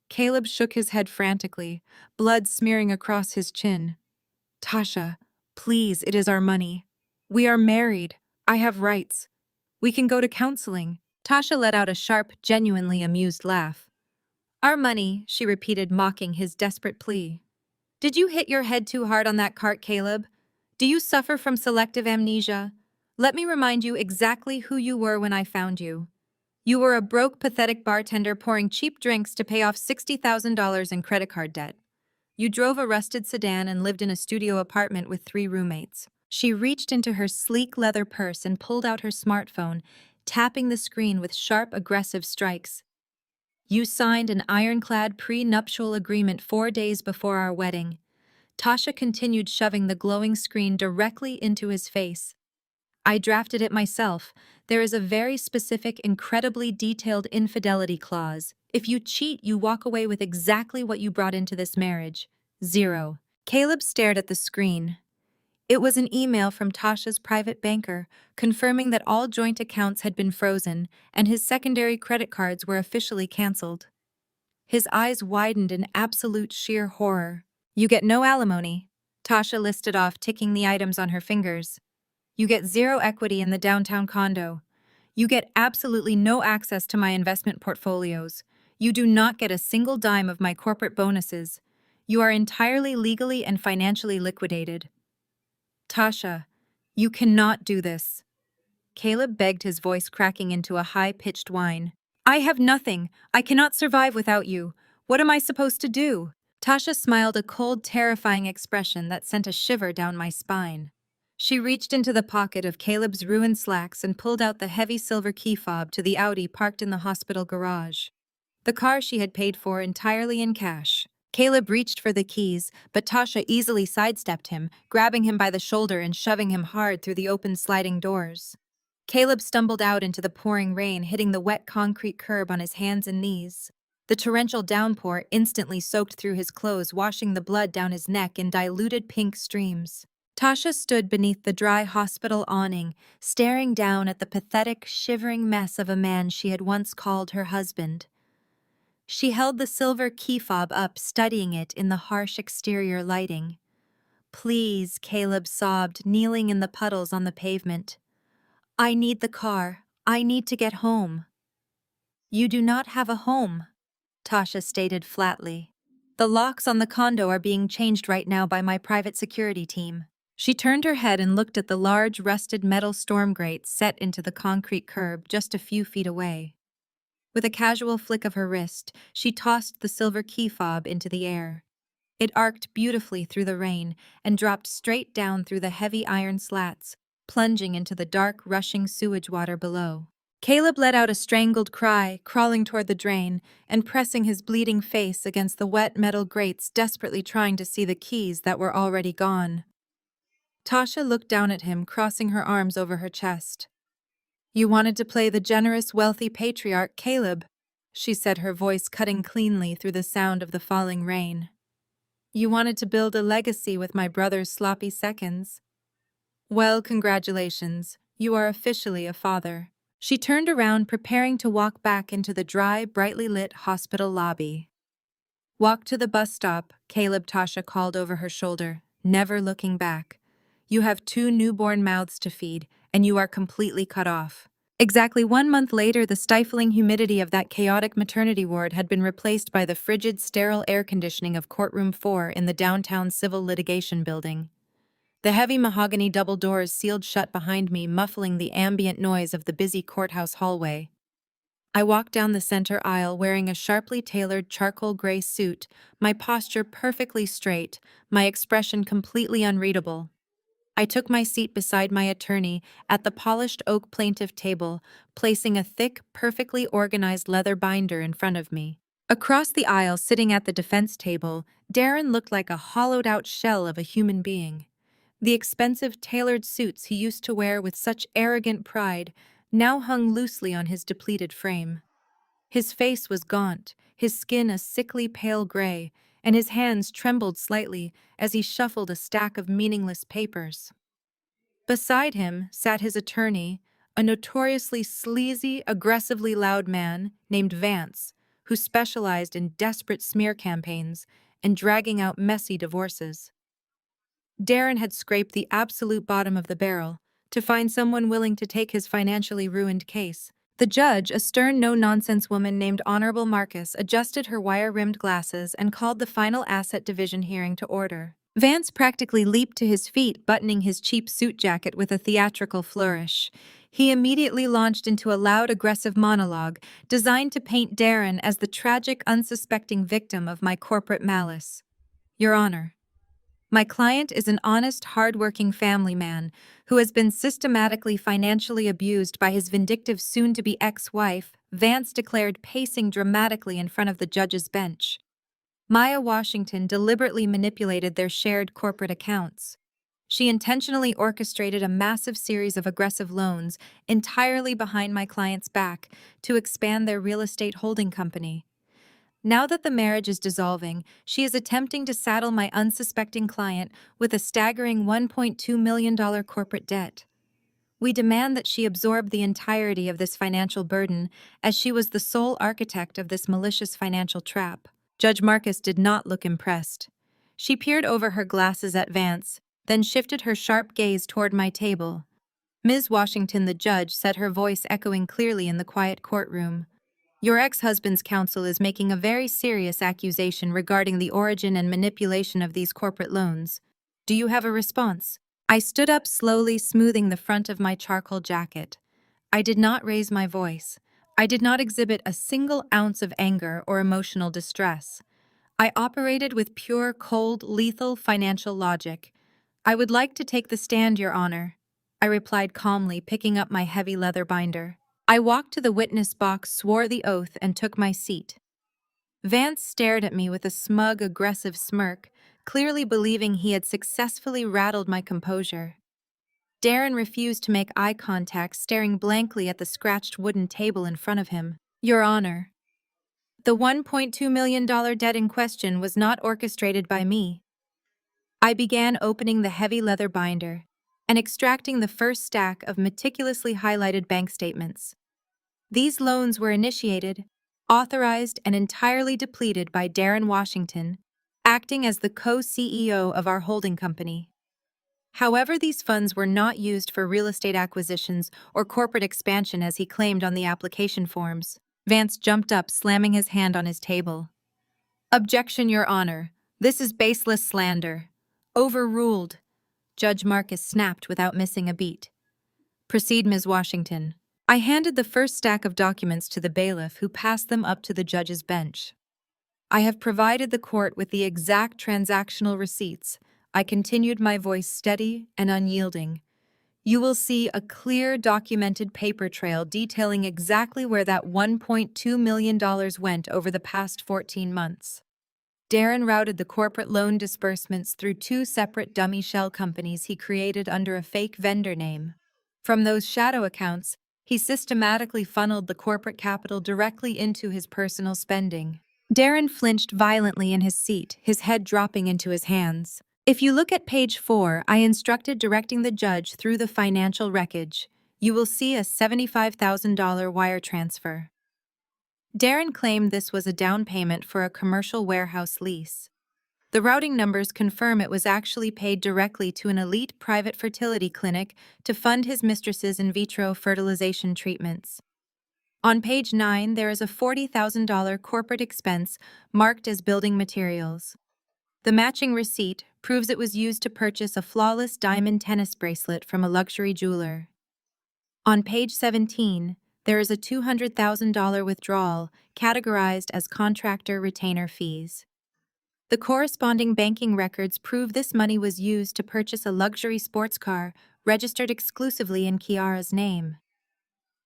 Caleb shook his head frantically, blood smearing across his chin. "Tasha, please, it is our money. We are married. I have rights. We can go to counseling." Tasha let out a sharp, genuinely amused laugh. "Our money," she repeated, mocking his desperate plea. "Did you hit your head too hard on that cart, Caleb? Do you suffer from selective amnesia? Let me remind you exactly who you were when I found you. You were a broke, pathetic bartender pouring cheap drinks to pay off $60,000 in credit card debt. You drove a rusted sedan and lived in a studio apartment with 3 roommates." She reached into her sleek leather purse and pulled out her smartphone, tapping the screen with sharp, aggressive strikes. "You signed an ironclad pre-nuptial agreement 4 days before our wedding." Tasha continued, shoving the glowing screen directly into his face. "I drafted it myself. There is a very specific, incredibly detailed infidelity clause. If you cheat, you walk away with exactly what you brought into this marriage. 0. Caleb stared at the screen. It was an email from Tasha's private banker, confirming that all joint accounts had been frozen and his secondary credit cards were officially canceled. His eyes widened in absolute sheer horror. "You get no alimony," Tasha listed off, ticking the items on her fingers. "You get 0 equity in the downtown condo. You get absolutely no access to my investment portfolios. You do not get a single dime of my corporate bonuses. You are entirely legally and financially liquidated." "Tasha, you cannot do this." Caleb begged, his voice cracking into a high-pitched whine. "I have nothing. I cannot survive without you. What am I supposed to do?" Tasha smiled, a cold, terrifying expression that sent a shiver down my spine. She reached into the pocket of Caleb's ruined slacks and pulled out the heavy silver key fob to the Audi parked in the hospital garage. The car she had paid for entirely in cash. Caleb reached for the keys, but Tasha easily sidestepped him, grabbing him by the shoulder and shoving him hard through the open sliding doors. Caleb stumbled out into the pouring rain, hitting the wet concrete curb on his hands and knees. The torrential downpour instantly soaked through his clothes, washing the blood down his neck in diluted pink streams. Tasha stood beneath the dry hospital awning, staring down at the pathetic, shivering mess of a man she had once called her husband. She held the silver key fob up, studying it in the harsh exterior lighting. "Please," Caleb sobbed, kneeling in the puddles on the pavement. "I need the car. I need to get home." "You do not have a home," Tasha stated flatly. "The locks on the condo are being changed right now by my private security team." She turned her head and looked at the large, rusted metal storm grate set into the concrete curb just a few feet away. With a casual flick of her wrist, she tossed the silver key fob into the air. It arced beautifully through the rain and dropped straight down through the heavy iron slats, plunging into the dark, rushing sewage water below. Caleb let out a strangled cry, crawling toward the drain and pressing his bleeding face against the wet metal grates, desperately trying to see the keys that were already gone. Tasha looked down at him, crossing her arms over her chest. "You wanted to play the generous, wealthy patriarch, Caleb," she said, her voice cutting cleanly through the sound of the falling rain. "You wanted to build a legacy with my brother's sloppy seconds. Well, congratulations, you are officially a father." She turned around, preparing to walk back into the dry, brightly lit hospital lobby. "Walk to the bus stop," Caleb, Tasha called over her shoulder, never looking back. "You have 2 newborn mouths to feed, and you are completely cut off." Exactly 1 month later, the stifling humidity of that chaotic maternity ward had been replaced by the frigid, sterile air conditioning of Courtroom 4 in the downtown civil litigation building. The heavy mahogany double doors sealed shut behind me, muffling the ambient noise of the busy courthouse hallway. I walked down the center aisle wearing a sharply tailored charcoal gray suit, my posture perfectly straight, my expression completely unreadable. I took my seat beside my attorney at the polished oak plaintiff table, placing a thick, perfectly organized leather binder in front of me. Across the aisle, sitting at the defense table, Darren looked like a hollowed-out shell of a human being. The expensive tailored suits he used to wear with such arrogant pride now hung loosely on his depleted frame. His face was gaunt, his skin a sickly pale gray, and his hands trembled slightly as he shuffled a stack of meaningless papers. Beside him sat his attorney, a notoriously sleazy, aggressively loud man named Vance, who specialized in desperate smear campaigns and dragging out messy divorces. Darren had scraped the absolute bottom of the barrel to find someone willing to take his financially ruined case. The judge, a stern, no-nonsense woman named Honorable Marcus, adjusted her wire-rimmed glasses and called the final asset division hearing to order. Vance practically leaped to his feet, buttoning his cheap suit jacket with a theatrical flourish. He immediately launched into a loud, aggressive monologue designed to paint Darren as the tragic, unsuspecting victim of my corporate malice. Your Honor, my client is an honest, hard-working family man who has been systematically financially abused by his vindictive soon-to-be ex-wife, Vance declared, pacing dramatically in front of the judge's bench. Maya Washington deliberately manipulated their shared corporate accounts. She intentionally orchestrated a massive series of aggressive loans entirely behind my client's back to expand their real estate holding company. Now that the marriage is dissolving, she is attempting to saddle my unsuspecting client with a staggering $1.2 million corporate debt. We demand that she absorb the entirety of this financial burden, as she was the sole architect of this malicious financial trap. Judge Marcus did not look impressed. She peered over her glasses at Vance, then shifted her sharp gaze toward my table. Ms. Washington, the judge, said, her voice echoing clearly in the quiet courtroom. Your ex-husband's counsel is making a very serious accusation regarding the origin and manipulation of these corporate loans. Do you have a response? I stood up slowly, smoothing the front of my charcoal jacket. I did not raise my voice. I did not exhibit a single ounce of anger or emotional distress. I operated with pure, cold, lethal financial logic. I would like to take the stand, Your Honor, I replied calmly, picking up my heavy leather binder. I walked to the witness box, swore the oath, and took my seat. Vance stared at me with a smug, aggressive smirk, clearly believing he had successfully rattled my composure. Darren refused to make eye contact, staring blankly at the scratched wooden table in front of him. Your Honor, the $1.2 million debt in question was not orchestrated by me. I began opening the heavy leather binder and extracting the first stack of meticulously highlighted bank statements. These loans were initiated, authorized, and entirely depleted by Darren Washington, acting as the co-CEO of our holding company. However, these funds were not used for real estate acquisitions or corporate expansion as he claimed on the application forms. Vance jumped up, slamming his hand on his table. Objection, Your Honor. This is baseless slander. Overruled. Judge Marcus snapped without missing a beat. Proceed, Ms. Washington. I handed the first stack of documents to the bailiff, who passed them up to the judge's bench. I have provided the court with the exact transactional receipts. I continued, my voice steady and unyielding. You will see a clear, documented paper trail detailing exactly where that $1.2 million went over the past 14 months. Darren routed the corporate loan disbursements through two separate dummy shell companies he created under a fake vendor name. From those shadow accounts, he systematically funneled the corporate capital directly into his personal spending. Darren flinched violently in his seat, his head dropping into his hands. If you look at page 4, I instructed directing the judge through the financial wreckage. You will see a $75,000 wire transfer. Darren claimed this was a down payment for a commercial warehouse lease. The routing numbers confirm it was actually paid directly to an elite private fertility clinic to fund his mistress's in vitro fertilization treatments. On page 9, there is a $40,000 corporate expense marked as building materials. The matching receipt proves it was used to purchase a flawless diamond tennis bracelet from a luxury jeweler. On page 17, there is a $200,000 withdrawal categorized as contractor retainer fees. The corresponding banking records prove this money was used to purchase a luxury sports car registered exclusively in Kiara's name.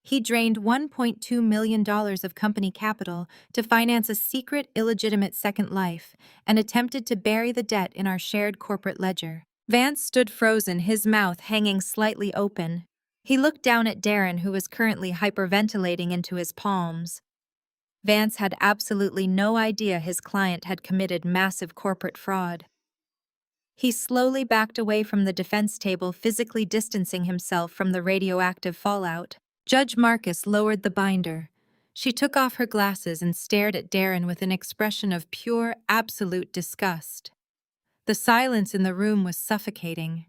He drained $1.2 million of company capital to finance a secret, illegitimate second life and attempted to bury the debt in our shared corporate ledger. Vance stood frozen, his mouth hanging slightly open. He looked down at Darren, who was currently hyperventilating into his palms. Vance had absolutely no idea his client had committed massive corporate fraud. He slowly backed away from the defense table, physically distancing himself from the radioactive fallout. Judge Marcus lowered the binder. She took off her glasses and stared at Darren with an expression of pure, absolute disgust. The silence in the room was suffocating.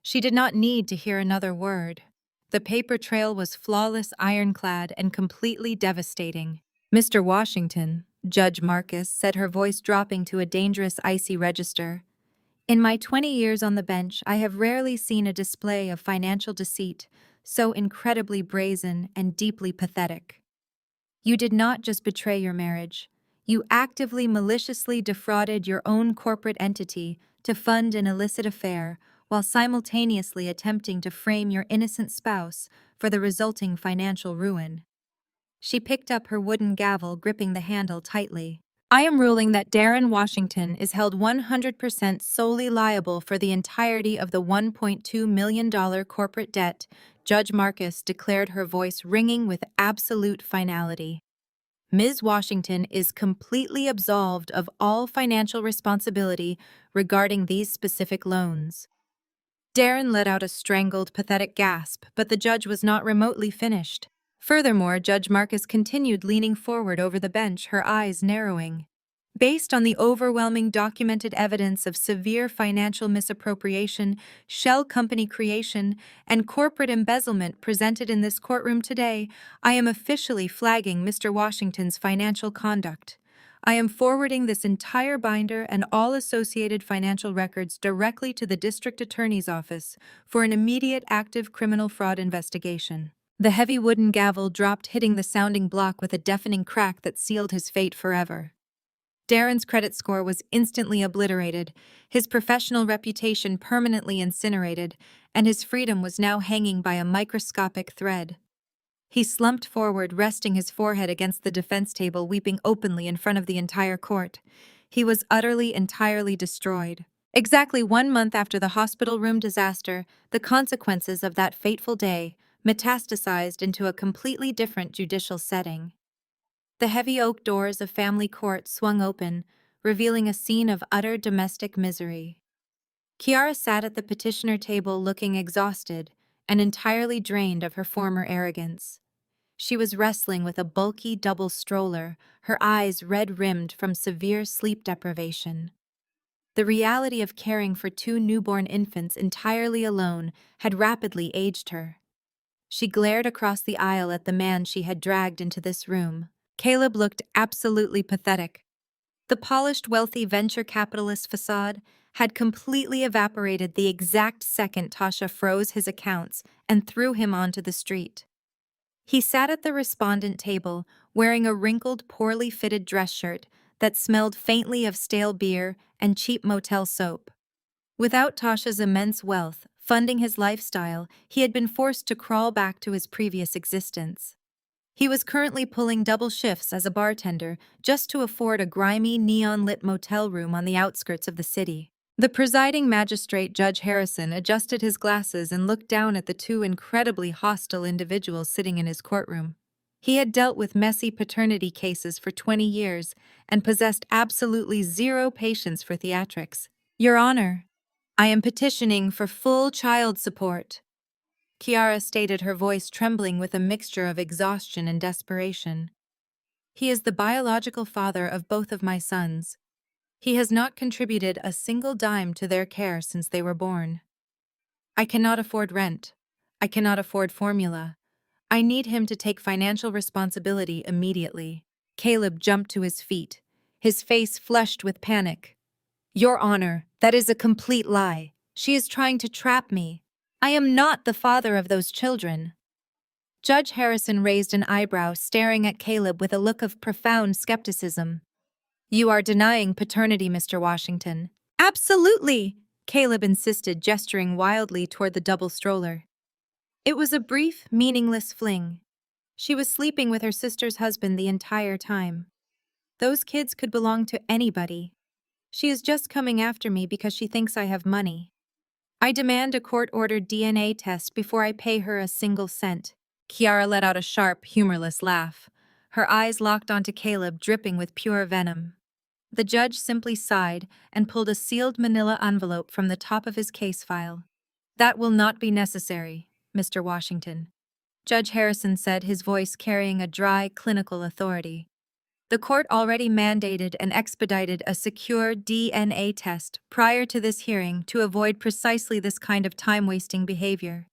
She did not need to hear another word. The paper trail was flawless, ironclad, and completely devastating. "Mr. Washington," Judge Marcus said, her voice dropping to a dangerous, icy register, "in my 20 years on the bench, I have rarely seen a display of financial deceit so incredibly brazen and deeply pathetic. You did not just betray your marriage. You actively, maliciously defrauded your own corporate entity to fund an illicit affair while simultaneously attempting to frame your innocent spouse for the resulting financial ruin." She picked up her wooden gavel, gripping the handle tightly. "I am ruling that Darren Washington is held 100% solely liable for the entirety of the $1.2 million corporate debt," Judge Marcus declared, her voice ringing with absolute finality. "Ms. Washington is completely absolved of all financial responsibility regarding these specific loans." Darren let out a strangled, pathetic gasp, but the judge was not remotely finished. Furthermore, Judge Marcus continued, leaning forward over the bench, her eyes narrowing. "Based on the overwhelming documented evidence of severe financial misappropriation, shell company creation, and corporate embezzlement presented in this courtroom today, I am officially flagging Mr. Washington's financial conduct. I am forwarding this entire binder and all associated financial records directly to the District Attorney's Office for an immediate active criminal fraud investigation." The heavy wooden gavel dropped, hitting the sounding block with a deafening crack that sealed his fate forever. Darren's credit score was instantly obliterated, his professional reputation permanently incinerated, and his freedom was now hanging by a microscopic thread. He slumped forward, resting his forehead against the defense table, weeping openly in front of the entire court. He was utterly, entirely destroyed. Exactly 1 month after the hospital room disaster, the consequences of that fateful day metastasized into a completely different judicial setting. The heavy oak doors of family court swung open, revealing a scene of utter domestic misery. Kiara sat at the petitioner table, looking exhausted and entirely drained of her former arrogance. She was wrestling with a bulky double stroller, her eyes red-rimmed from severe sleep deprivation. The reality of caring for 2 newborn infants entirely alone had rapidly aged her. She glared across the aisle at the man she had dragged into this room. Caleb looked absolutely pathetic. The polished, wealthy venture capitalist facade had completely evaporated the exact second Tasha froze his accounts and threw him onto the street. He sat at the respondent table, wearing a wrinkled, poorly fitted dress shirt that smelled faintly of stale beer and cheap motel soap. Without Tasha's immense wealth funding his lifestyle, he had been forced to crawl back to his previous existence. He was currently pulling double shifts as a bartender just to afford a grimy, neon-lit motel room on the outskirts of the city. The presiding magistrate, Judge Harrison, adjusted his glasses and looked down at the 2 incredibly hostile individuals sitting in his courtroom. He had dealt with messy paternity cases for 20 years and possessed absolutely zero patience for theatrics. "Your Honor, I am petitioning for full child support," Kiara stated, her voice trembling with a mixture of exhaustion and desperation. "He is the biological father of both of my sons. He has not contributed a single dime to their care since they were born. I cannot afford rent. I cannot afford formula. I need him to take financial responsibility immediately." Caleb jumped to his feet, his face flushed with panic. "Your Honor, that is a complete lie. She is trying to trap me. I am not the father of those children." Judge Harrison raised an eyebrow, staring at Caleb with a look of profound skepticism. You are denying paternity, Mr. Washington. Absolutely, Caleb insisted, gesturing wildly toward the double stroller. It was a brief, meaningless fling. She was sleeping with her sister's husband the entire time. Those kids could belong to anybody. She is just coming after me because she thinks I have money. I demand a court-ordered DNA test before I pay her a single cent. Kiara let out a sharp, humorless laugh. Her eyes locked onto Caleb, dripping with pure venom. The judge simply sighed and pulled a sealed manila envelope from the top of his case file. That will not be necessary, Mr. Washington. Judge Harrison said, his voice carrying a dry, clinical authority. The court already mandated and expedited a secure DNA test prior to this hearing to avoid precisely this kind of time-wasting behavior.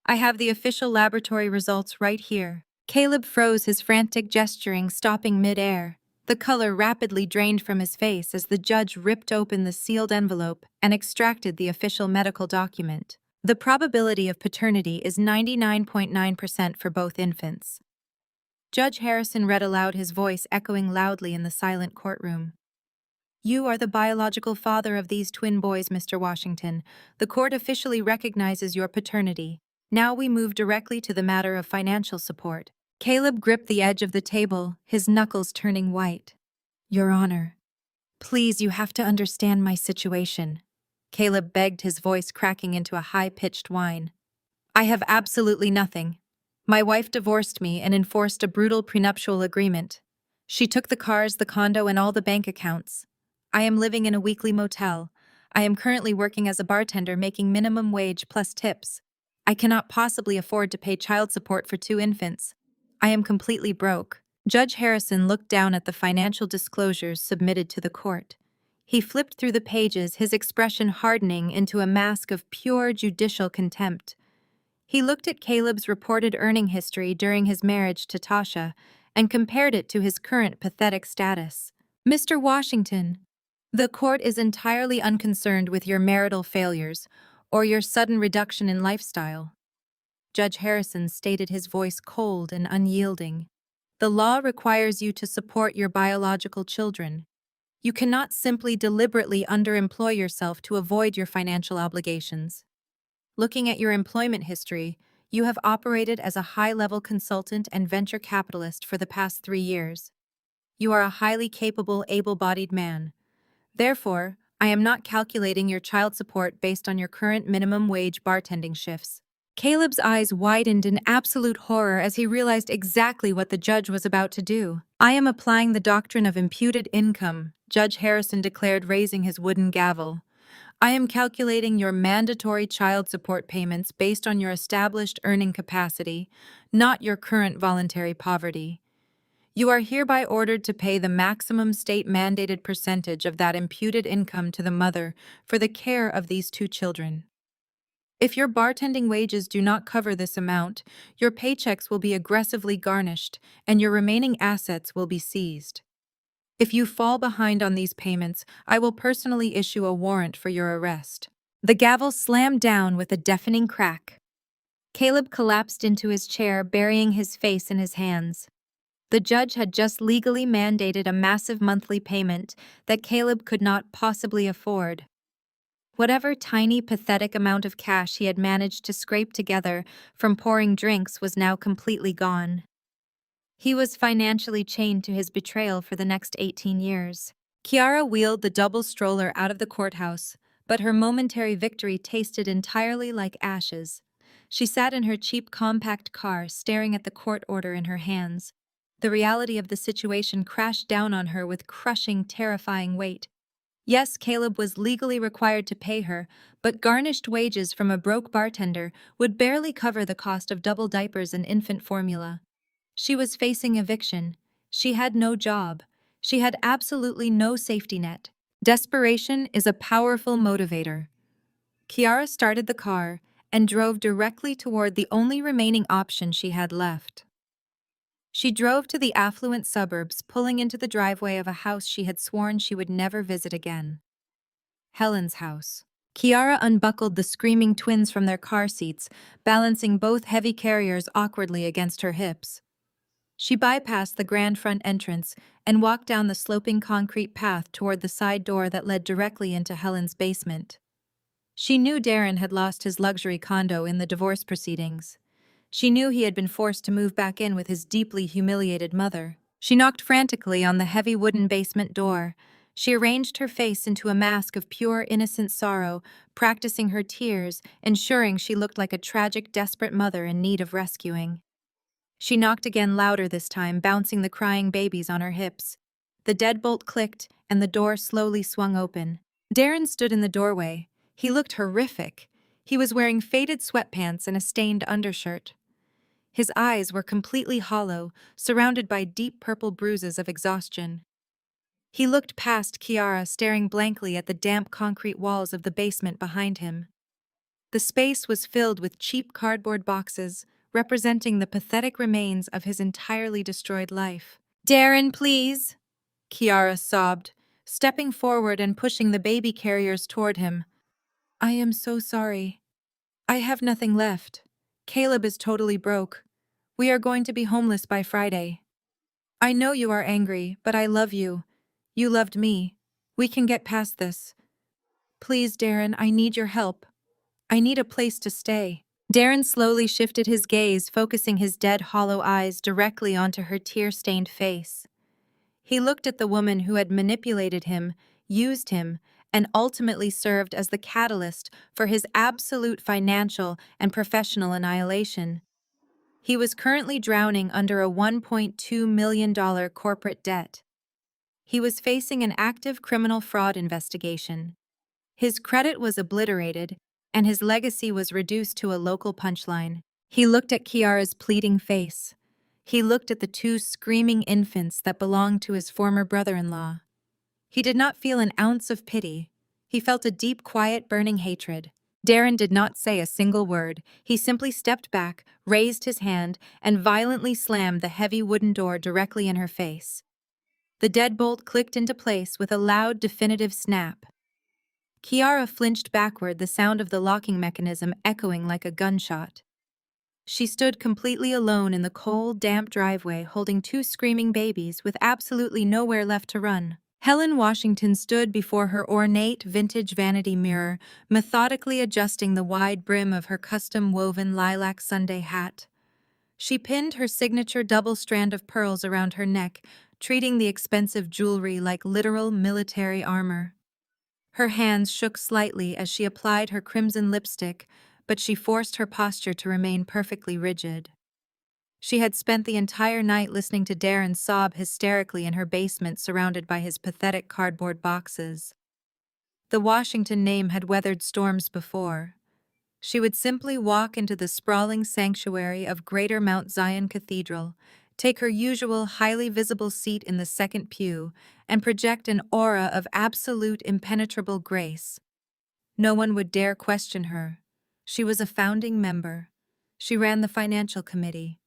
I have the official laboratory results right here. Caleb froze, his frantic gesturing stopping mid-air. The color rapidly drained from his face as the judge ripped open the sealed envelope and extracted the official medical document. The probability of paternity is 99.9% for both infants. Judge Harrison read aloud, his voice echoing loudly in the silent courtroom. You are the biological father of these twin boys, Mr. Washington. The court officially recognizes your paternity. Now we move directly to the matter of financial support. Caleb gripped the edge of the table, his knuckles turning white. Your Honor, please, you have to understand my situation. Caleb begged, his voice cracking into a high-pitched whine. I have absolutely nothing. My wife divorced me and enforced a brutal prenuptial agreement. She took the cars, the condo, and all the bank accounts. I am living in a weekly motel. I am currently working as a bartender, making minimum wage plus tips. I cannot possibly afford to pay child support for 2 infants. I am completely broke. Judge Harrison looked down at the financial disclosures submitted to the court. He flipped through the pages, his expression hardening into a mask of pure judicial contempt. He looked at Caleb's reported earning history during his marriage to Tasha and compared it to his current pathetic status. Mr. Washington, the court is entirely unconcerned with your marital failures or your sudden reduction in lifestyle. Judge Harrison stated, his voice cold and unyielding. The law requires you to support your biological children. You cannot simply deliberately underemploy yourself to avoid your financial obligations. Looking at your employment history, you have operated as a high-level consultant and venture capitalist for the past 3 years. You are a highly capable, able-bodied man. Therefore, I am not calculating your child support based on your current minimum wage bartending shifts. Caleb's eyes widened in absolute horror as he realized exactly what the judge was about to do. I am applying the doctrine of imputed income, Judge Harrison declared, raising his wooden gavel. I am calculating your mandatory child support payments based on your established earning capacity, not your current voluntary poverty. You are hereby ordered to pay the maximum state-mandated percentage of that imputed income to the mother for the care of these 2 children. If your bartending wages do not cover this amount, your paychecks will be aggressively garnished and your remaining assets will be seized. If you fall behind on these payments, I will personally issue a warrant for your arrest. The gavel slammed down with a deafening crack. Caleb collapsed into his chair, burying his face in his hands. The judge had just legally mandated a massive monthly payment that Caleb could not possibly afford. Whatever tiny, pathetic amount of cash he had managed to scrape together from pouring drinks was now completely gone. He was financially chained to his betrayal for the next 18 years. Kiara wheeled the double stroller out of the courthouse, but her momentary victory tasted entirely like ashes. She sat in her cheap compact car, staring at the court order in her hands. The reality of the situation crashed down on her with crushing, terrifying weight. Yes, Caleb was legally required to pay her, but garnished wages from a broke bartender would barely cover the cost of double diapers and infant formula. She was facing eviction. She had no job. She had absolutely no safety net. Desperation is a powerful motivator. Kiara started the car and drove directly toward the only remaining option she had left. She drove to the affluent suburbs, pulling into the driveway of a house she had sworn she would never visit again. Helen's house. Kiara unbuckled the screaming twins from their car seats, balancing both heavy carriers awkwardly against her hips. She bypassed the grand front entrance and walked down the sloping concrete path toward the side door that led directly into Helen's basement. She knew Darren had lost his luxury condo in the divorce proceedings. She knew he had been forced to move back in with his deeply humiliated mother. She knocked frantically on the heavy wooden basement door. She arranged her face into a mask of pure, innocent sorrow, practicing her tears, ensuring she looked like a tragic, desperate mother in need of rescuing. She knocked again louder this time, bouncing the crying babies on her hips. The deadbolt clicked, and the door slowly swung open. Darren stood in the doorway. He looked horrific. He was wearing faded sweatpants and a stained undershirt. His eyes were completely hollow, surrounded by deep purple bruises of exhaustion. He looked past Kiara, staring blankly at the damp concrete walls of the basement behind him. The space was filled with cheap cardboard boxes, representing the pathetic remains of his entirely destroyed life. "Darren, please," Kiara sobbed, stepping forward and pushing the baby carriers toward him. "I am so sorry. I have nothing left. Caleb is totally broke. We are going to be homeless by Friday. I know you are angry, but I love you. You loved me. We can get past this. Please, Darren, I need your help. I need a place to stay." Darren slowly shifted his gaze, focusing his dead, hollow eyes directly onto her tear-stained face. He looked at the woman who had manipulated him, used him, and ultimately served as the catalyst for his absolute financial and professional annihilation. He was currently drowning under a $1.2 million corporate debt. He was facing an active criminal fraud investigation. His credit was obliterated, and his legacy was reduced to a local punchline. He looked at Kiara's pleading face. He looked at the two screaming infants that belonged to his former brother-in-law. He did not feel an ounce of pity. He felt a deep, quiet, burning hatred. Darren did not say a single word. He simply stepped back, raised his hand, and violently slammed the heavy wooden door directly in her face. The deadbolt clicked into place with a loud, definitive snap. Kiara flinched backward, the sound of the locking mechanism echoing like a gunshot. She stood completely alone in the cold, damp driveway, holding two screaming babies with absolutely nowhere left to run. Helen Washington stood before her ornate, vintage vanity mirror, methodically adjusting the wide brim of her custom-woven lilac Sunday hat. She pinned her signature double strand of pearls around her neck, treating the expensive jewelry like literal military armor. Her hands shook slightly as she applied her crimson lipstick, but she forced her posture to remain perfectly rigid. She had spent the entire night listening to Darren sob hysterically in her basement, surrounded by his pathetic cardboard boxes. The Washington name had weathered storms before. She would simply walk into the sprawling sanctuary of Greater Mount Zion Cathedral, take her usual highly visible seat in the second pew, and project an aura of absolute impenetrable grace. No one would dare question her. She was a founding member. She ran the financial committee.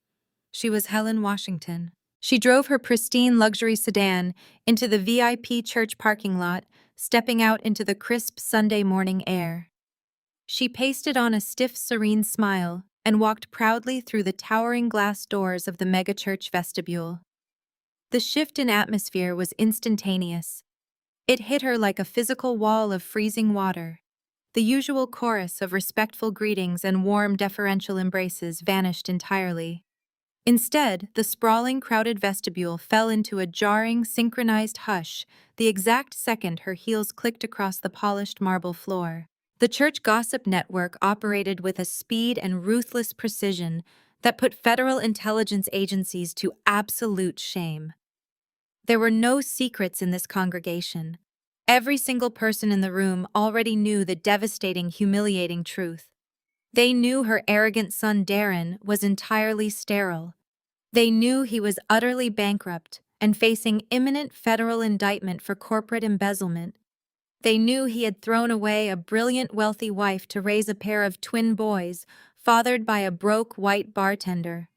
She was Helen Washington. She drove her pristine luxury sedan into the VIP church parking lot, stepping out into the crisp Sunday morning air. She pasted on a stiff, serene smile and walked proudly through the towering glass doors of the megachurch vestibule. The shift in atmosphere was instantaneous. It hit her like a physical wall of freezing water. The usual chorus of respectful greetings and warm, deferential embraces vanished entirely. Instead, the sprawling, crowded vestibule fell into a jarring, synchronized hush the exact second her heels clicked across the polished marble floor. The church gossip network operated with a speed and ruthless precision that put federal intelligence agencies to absolute shame. There were no secrets in this congregation. Every single person in the room already knew the devastating, humiliating truth. They knew her arrogant son Darren was entirely sterile. They knew he was utterly bankrupt and facing imminent federal indictment for corporate embezzlement. They knew he had thrown away a brilliant, wealthy wife to raise a pair of twin boys, fathered by a broke white bartender.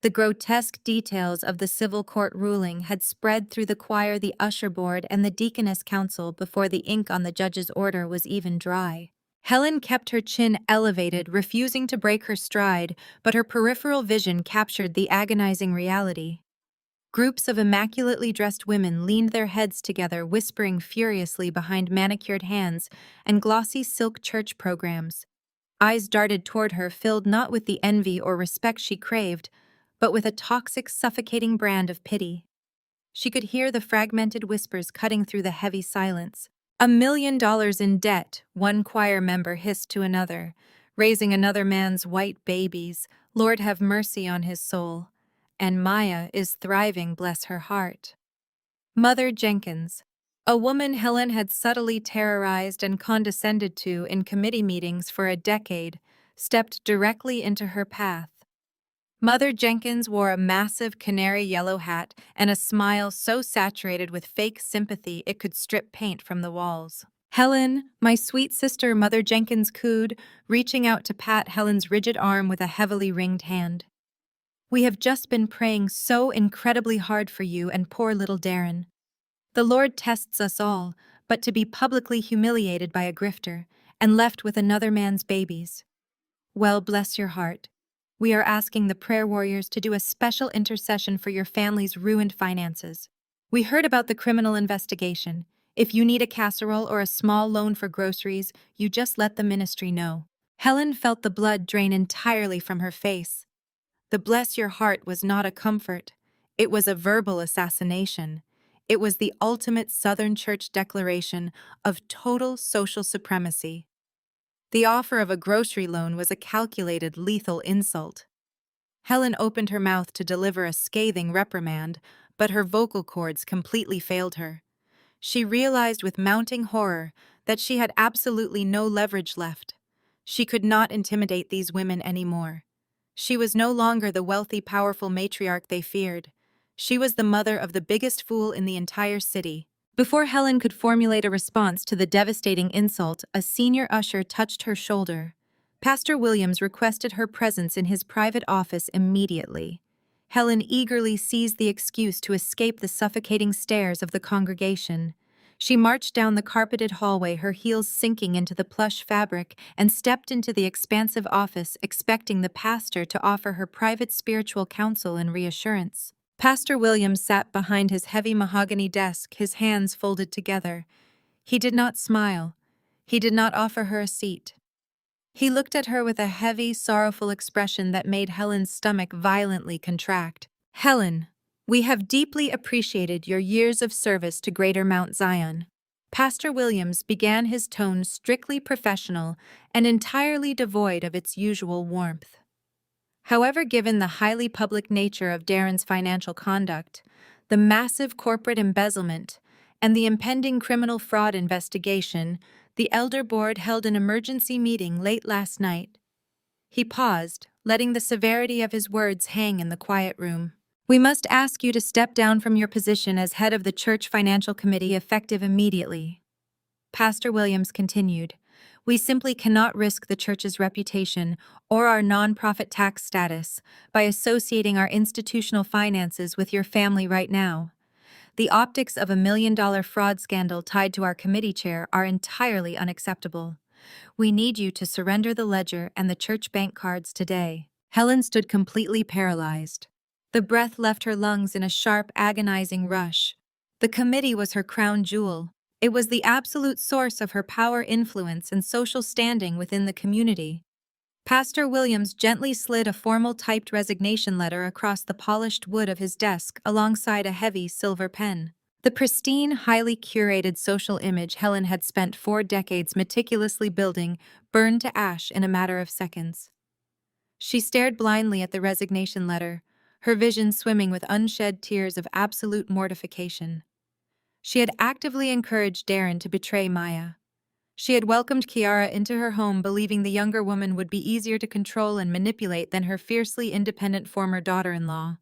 The grotesque details of the civil court ruling had spread through the choir, the usher board, and the deaconess council before the ink on the judge's order was even dry. Helen kept her chin elevated, refusing to break her stride, but her peripheral vision captured the agonizing reality. Groups of immaculately dressed women leaned their heads together, whispering furiously behind manicured hands and glossy silk church programs. Eyes darted toward her, filled not with the envy or respect she craved, but with a toxic, suffocating brand of pity. She could hear the fragmented whispers cutting through the heavy silence. $1 million in debt, one choir member hissed to another, raising another man's white babies. Lord have mercy on his soul. And Maya is thriving, bless her heart. Mother Jenkins, a woman Helen had subtly terrorized and condescended to in committee meetings for a decade, stepped directly into her path. Mother Jenkins wore a massive canary yellow hat and a smile so saturated with fake sympathy it could strip paint from the walls. "Helen, my sweet sister," Mother Jenkins cooed, reaching out to pat Helen's rigid arm with a heavily ringed hand. "We have just been praying so incredibly hard for you and poor little Darren. The Lord tests us all, but to be publicly humiliated by a grifter and left with another man's babies. Well, bless your heart. We are asking the prayer warriors to do a special intercession for your family's ruined finances. We heard about the criminal investigation. If you need a casserole or a small loan for groceries, you just let the ministry know." Helen felt the blood drain entirely from her face. The "bless your heart" was not a comfort. It was a verbal assassination. It was the ultimate Southern Church declaration of total social supremacy. The offer of a grocery loan was a calculated, lethal insult. Helen opened her mouth to deliver a scathing reprimand, but her vocal cords completely failed her. She realized with mounting horror that she had absolutely no leverage left. She could not intimidate these women anymore. She was no longer the wealthy, powerful matriarch they feared. She was the mother of the biggest fool in the entire city. Before Helen could formulate a response to the devastating insult, a senior usher touched her shoulder. Pastor Williams requested her presence in his private office immediately. Helen eagerly seized the excuse to escape the suffocating stares of the congregation. She marched down the carpeted hallway, her heels sinking into the plush fabric, and stepped into the expansive office, expecting the pastor to offer her private spiritual counsel and reassurance. Pastor Williams sat behind his heavy mahogany desk, his hands folded together. He did not smile. He did not offer her a seat. He looked at her with a heavy, sorrowful expression that made Helen's stomach violently contract. "Helen, we have deeply appreciated your years of service to Greater Mount Zion." Pastor Williams began, his tone strictly professional and entirely devoid of its usual warmth. However, given the highly public nature of Darren's financial conduct, the massive corporate embezzlement, and the impending criminal fraud investigation, the Elder Board held an emergency meeting late last night. He paused, letting the severity of his words hang in the quiet room. "We must ask you to step down from your position as head of the Church Financial Committee effective immediately." Pastor Williams continued, "We simply cannot risk the church's reputation or our nonprofit tax status by associating our institutional finances with your family right now. The optics of $1 million fraud scandal tied to our committee chair are entirely unacceptable. We need you to surrender the ledger and the church bank cards today." Helen stood completely paralyzed. The breath left her lungs in a sharp, agonizing rush. The committee was her crown jewel. It was the absolute source of her power, influence, and social standing within the community. Pastor Williams gently slid a formal typed resignation letter across the polished wood of his desk alongside a heavy silver pen. The pristine, highly curated social image Helen had spent 4 decades meticulously building burned to ash in a matter of seconds. She stared blindly at the resignation letter, her vision swimming with unshed tears of absolute mortification. She had actively encouraged Darren to betray Maya. She had welcomed Kiara into her home, believing the younger woman would be easier to control and manipulate than her fiercely independent former daughter-in-law.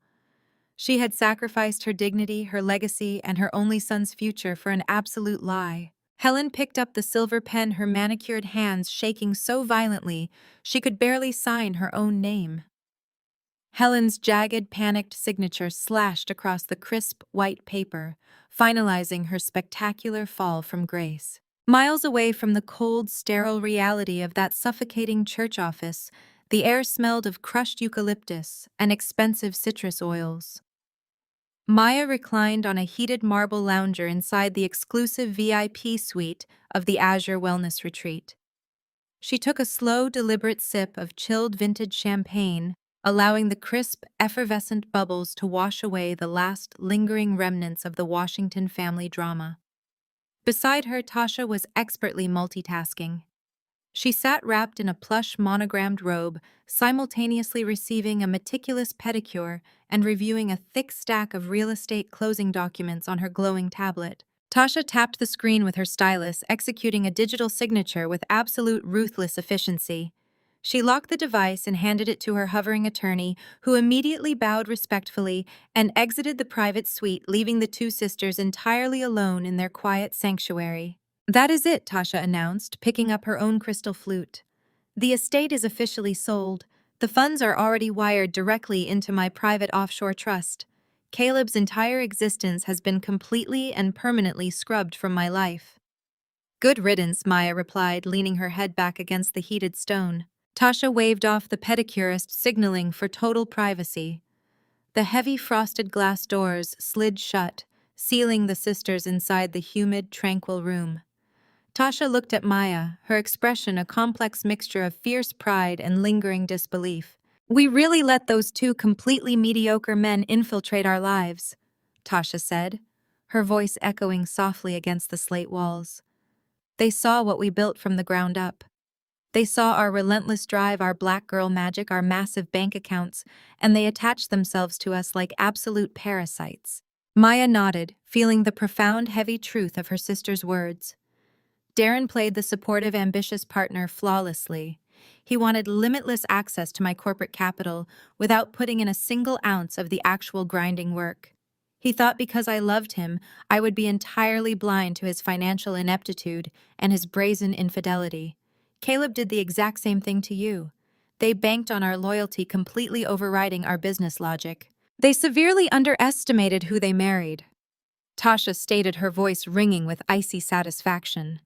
She had sacrificed her dignity, her legacy, and her only son's future for an absolute lie. Helen picked up the silver pen, her manicured hands shaking so violently she could barely sign her own name. Helen's jagged, panicked signature slashed across the crisp, white paper, finalizing her spectacular fall from grace. Miles away from the cold, sterile reality of that suffocating church office, the air smelled of crushed eucalyptus and expensive citrus oils. Maya reclined on a heated marble lounger inside the exclusive VIP suite of the Azure Wellness Retreat. She took a slow, deliberate sip of chilled vintage champagne, allowing the crisp, effervescent bubbles to wash away the last lingering remnants of the Washington family drama. Beside her, Tasha was expertly multitasking. She sat wrapped in a plush monogrammed robe, simultaneously receiving a meticulous pedicure and reviewing a thick stack of real estate closing documents on her glowing tablet. Tasha tapped the screen with her stylus, executing a digital signature with absolute ruthless efficiency. She locked the device and handed it to her hovering attorney, who immediately bowed respectfully and exited the private suite, leaving the two sisters entirely alone in their quiet sanctuary. "That is it," Tasha announced, picking up her own crystal flute. "The estate is officially sold. The funds are already wired directly into my private offshore trust. Caleb's entire existence has been completely and permanently scrubbed from my life." "Good riddance," Maya replied, leaning her head back against the heated stone. Tasha waved off the pedicurist, signaling for total privacy. The heavy frosted glass doors slid shut, sealing the sisters inside the humid, tranquil room. Tasha looked at Maya, her expression a complex mixture of fierce pride and lingering disbelief. "We really let those two completely mediocre men infiltrate our lives," Tasha said, her voice echoing softly against the slate walls. "They saw what we built from the ground up. They saw our relentless drive, our black girl magic, our massive bank accounts, and they attached themselves to us like absolute parasites." Maya nodded, feeling the profound, heavy truth of her sister's words. Darren played the supportive, ambitious partner flawlessly. He wanted limitless access to my corporate capital without putting in a single ounce of the actual grinding work. He thought because I loved him, I would be entirely blind to his financial ineptitude and his brazen infidelity. Caleb did the exact same thing to you. They banked on our loyalty, completely overriding our business logic. They severely underestimated who they married. Tasha stated, her voice ringing with icy satisfaction.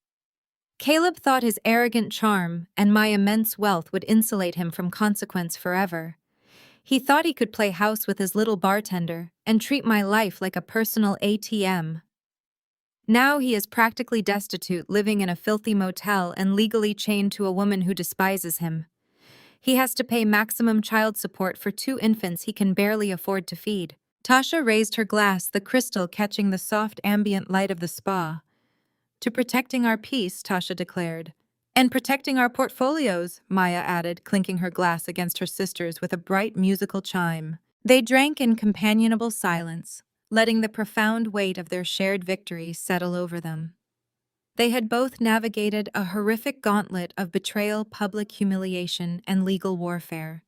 Caleb thought his arrogant charm and my immense wealth would insulate him from consequence forever. He thought he could play house with his little bartender and treat my life like a personal ATM. Now he is practically destitute, living in a filthy motel and legally chained to a woman who despises him. He has to pay maximum child support for 2 infants he can barely afford to feed. Tasha raised her glass, the crystal catching the soft ambient light of the spa. "To protecting our peace," Tasha declared. "And protecting our portfolios," Maya added, clinking her glass against her sister's with a bright musical chime. They drank in companionable silence, letting the profound weight of their shared victory settle over them. They had both navigated a horrific gauntlet of betrayal, public humiliation, and legal warfare.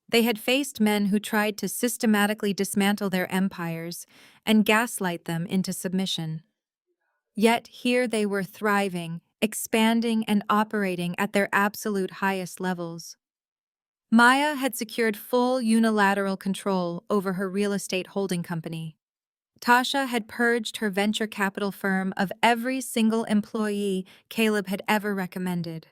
They had faced men who tried to systematically dismantle their empires and gaslight them into submission. Yet here they were thriving, expanding, and operating at their absolute highest levels. Maya had secured full unilateral control over her real estate holding company. Tasha had purged her venture capital firm of every single employee Caleb had ever recommended.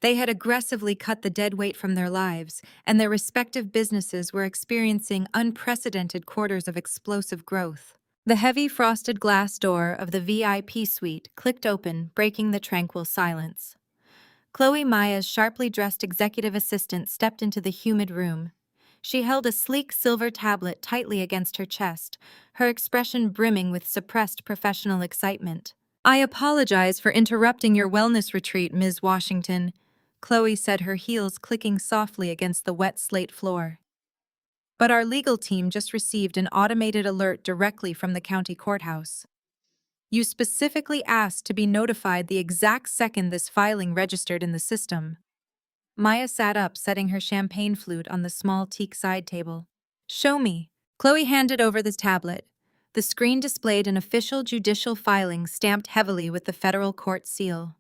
They had aggressively cut the dead weight from their lives, and their respective businesses were experiencing unprecedented quarters of explosive growth. The heavy frosted glass door of the VIP suite clicked open, breaking the tranquil silence. Chloe, Maya's sharply dressed executive assistant, stepped into the humid room. She held a sleek silver tablet tightly against her chest, her expression brimming with suppressed professional excitement. "I apologize for interrupting your wellness retreat, Ms. Washington," Chloe said, her heels clicking softly against the wet slate floor. "But our legal team just received an automated alert directly from the county courthouse. You specifically asked to be notified the exact second this filing registered in the system." Maya sat up, setting her champagne flute on the small teak side table. "Show me." Chloe handed over the tablet. The screen displayed an official judicial filing stamped heavily with the federal court seal.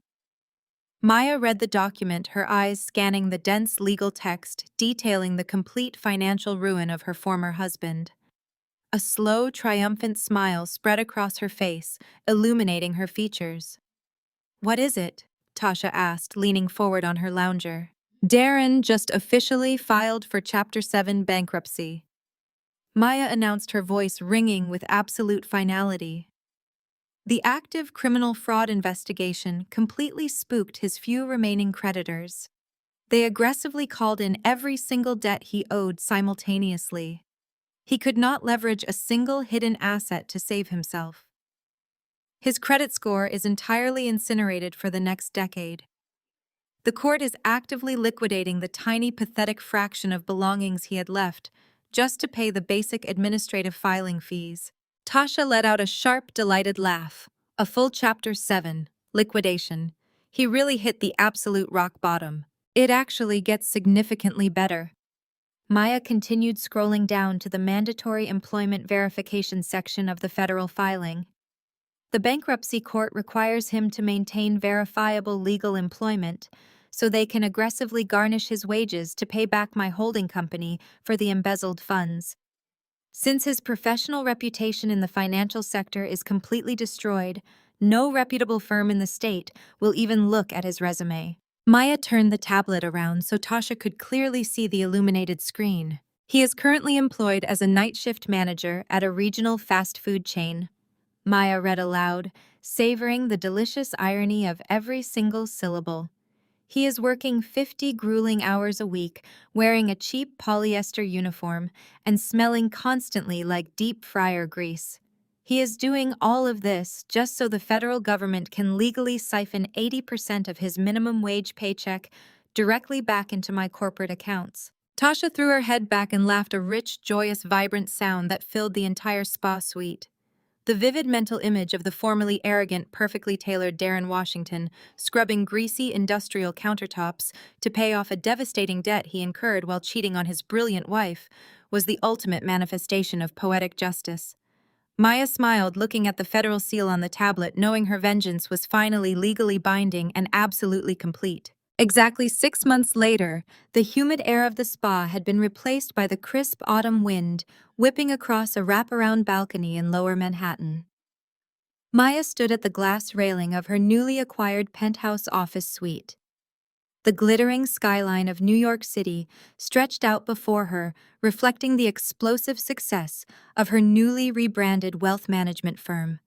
Maya read the document, her eyes scanning the dense legal text detailing the complete financial ruin of her former husband. A slow, triumphant smile spread across her face, illuminating her features. "What is it?" Tasha asked, leaning forward on her lounger. "Darren just officially filed for Chapter 7 bankruptcy." Maya announced, her voice ringing with absolute finality. The active criminal fraud investigation completely spooked his few remaining creditors. They aggressively called in every single debt he owed simultaneously. He could not leverage a single hidden asset to save himself. His credit score is entirely incinerated for the next decade. The court is actively liquidating the tiny, pathetic fraction of belongings he had left just to pay the basic administrative filing fees. Tasha let out a sharp, delighted laugh. A full chapter 7, liquidation. He really hit the absolute rock bottom. It actually gets significantly better. Maya continued scrolling down to the mandatory employment verification section of the federal filing. The bankruptcy court requires him to maintain verifiable legal employment so they can aggressively garnish his wages to pay back my holding company for the embezzled funds. Since his professional reputation in the financial sector is completely destroyed, no reputable firm in the state will even look at his resume. Maya turned the tablet around so Tasha could clearly see the illuminated screen. He is currently employed as a night shift manager at a regional fast food chain. Maya read aloud, savoring the delicious irony of every single syllable. He is working 50 grueling hours a week, wearing a cheap polyester uniform, and smelling constantly like deep fryer grease. He is doing all of this just so the federal government can legally siphon 80% of his minimum wage paycheck directly back into my corporate accounts. Tasha threw her head back and laughed, a rich, joyous, vibrant sound that filled the entire spa suite. The vivid mental image of the formerly arrogant, perfectly tailored Darren Washington scrubbing greasy industrial countertops to pay off a devastating debt he incurred while cheating on his brilliant wife was the ultimate manifestation of poetic justice. Maya smiled, looking at the federal seal on the tablet, knowing her vengeance was finally legally binding and absolutely complete. Exactly 6 months later, the humid air of the spa had been replaced by the crisp autumn wind whipping across a wraparound balcony in Lower Manhattan. Maya stood at the glass railing of her newly acquired penthouse office suite. The glittering skyline of New York City stretched out before her, reflecting the explosive success of her newly rebranded wealth management firm.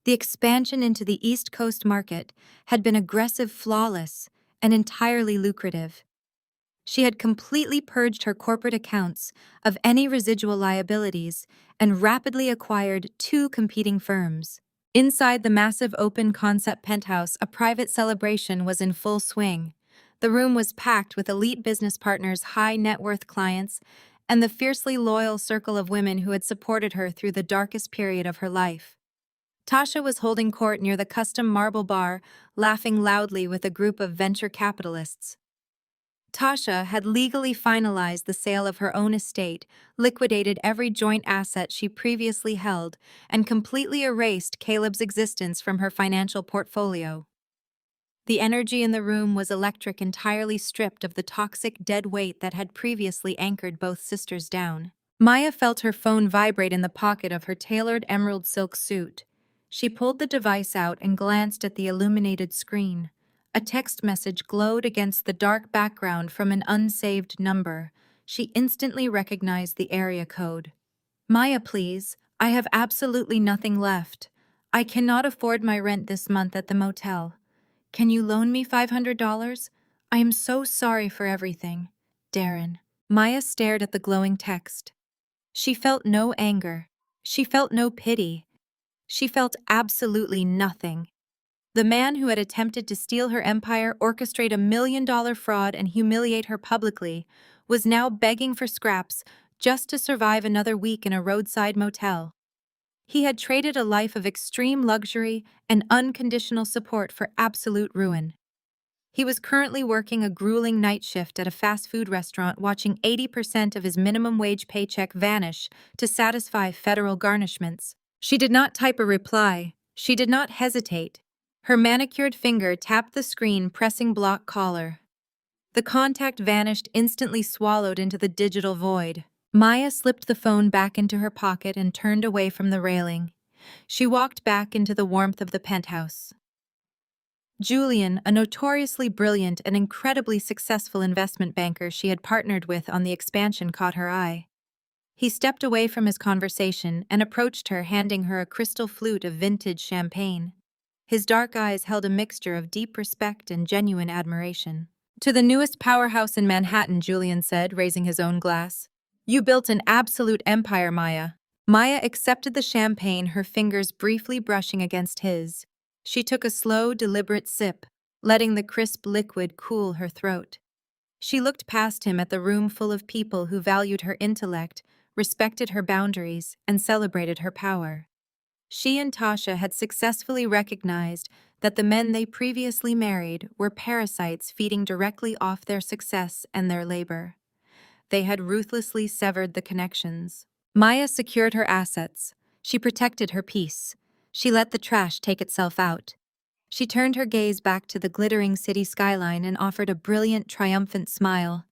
The expansion into the East Coast market had been aggressive, flawless, and entirely lucrative. She had completely purged her corporate accounts of any residual liabilities and rapidly acquired 2 competing firms. Inside the massive open-concept penthouse, a private celebration was in full swing. The room was packed with elite business partners, high-net-worth clients, and the fiercely loyal circle of women who had supported her through the darkest period of her life. Tasha was holding court near the custom marble bar, laughing loudly with a group of venture capitalists. Tasha had legally finalized the sale of her own estate, liquidated every joint asset she previously held, and completely erased Caleb's existence from her financial portfolio. The energy in the room was electric, entirely stripped of the toxic dead weight that had previously anchored both sisters down. Maya felt her phone vibrate in the pocket of her tailored emerald silk suit. She pulled the device out and glanced at the illuminated screen. A text message glowed against the dark background from an unsaved number. She instantly recognized the area code. Maya, please, I have absolutely nothing left. I cannot afford my rent this month at the motel. Can you loan me $500? I am so sorry for everything. Darren. Maya stared at the glowing text. She felt no anger. She felt no pity. She felt absolutely nothing. The man who had attempted to steal her empire, orchestrate a $1 million fraud, and humiliate her publicly was now begging for scraps just to survive another week in a roadside motel. He had traded a life of extreme luxury and unconditional support for absolute ruin. He was currently working a grueling night shift at a fast food restaurant, watching 80% of his minimum wage paycheck vanish to satisfy federal garnishments. She did not type a reply. She did not hesitate. Her manicured finger tapped the screen, pressing block caller. The contact vanished, instantly swallowed into the digital void. Maya slipped the phone back into her pocket and turned away from the railing. She walked back into the warmth of the penthouse. Julian, a notoriously brilliant and incredibly successful investment banker she had partnered with on the expansion, caught her eye. He stepped away from his conversation and approached her, handing her a crystal flute of vintage champagne. His dark eyes held a mixture of deep respect and genuine admiration. "To the newest powerhouse in Manhattan," Julian said, raising his own glass. "You built an absolute empire, Maya." Maya accepted the champagne, her fingers briefly brushing against his. She took a slow, deliberate sip, letting the crisp liquid cool her throat. She looked past him at the room full of people who valued her intellect, respected her boundaries, and celebrated her power. She and Tasha had successfully recognized that the men they previously married were parasites feeding directly off their success and their labor. They had ruthlessly severed the connections. Maya secured her assets. She protected her peace. She let the trash take itself out. She turned her gaze back to the glittering city skyline and offered a brilliant, triumphant smile.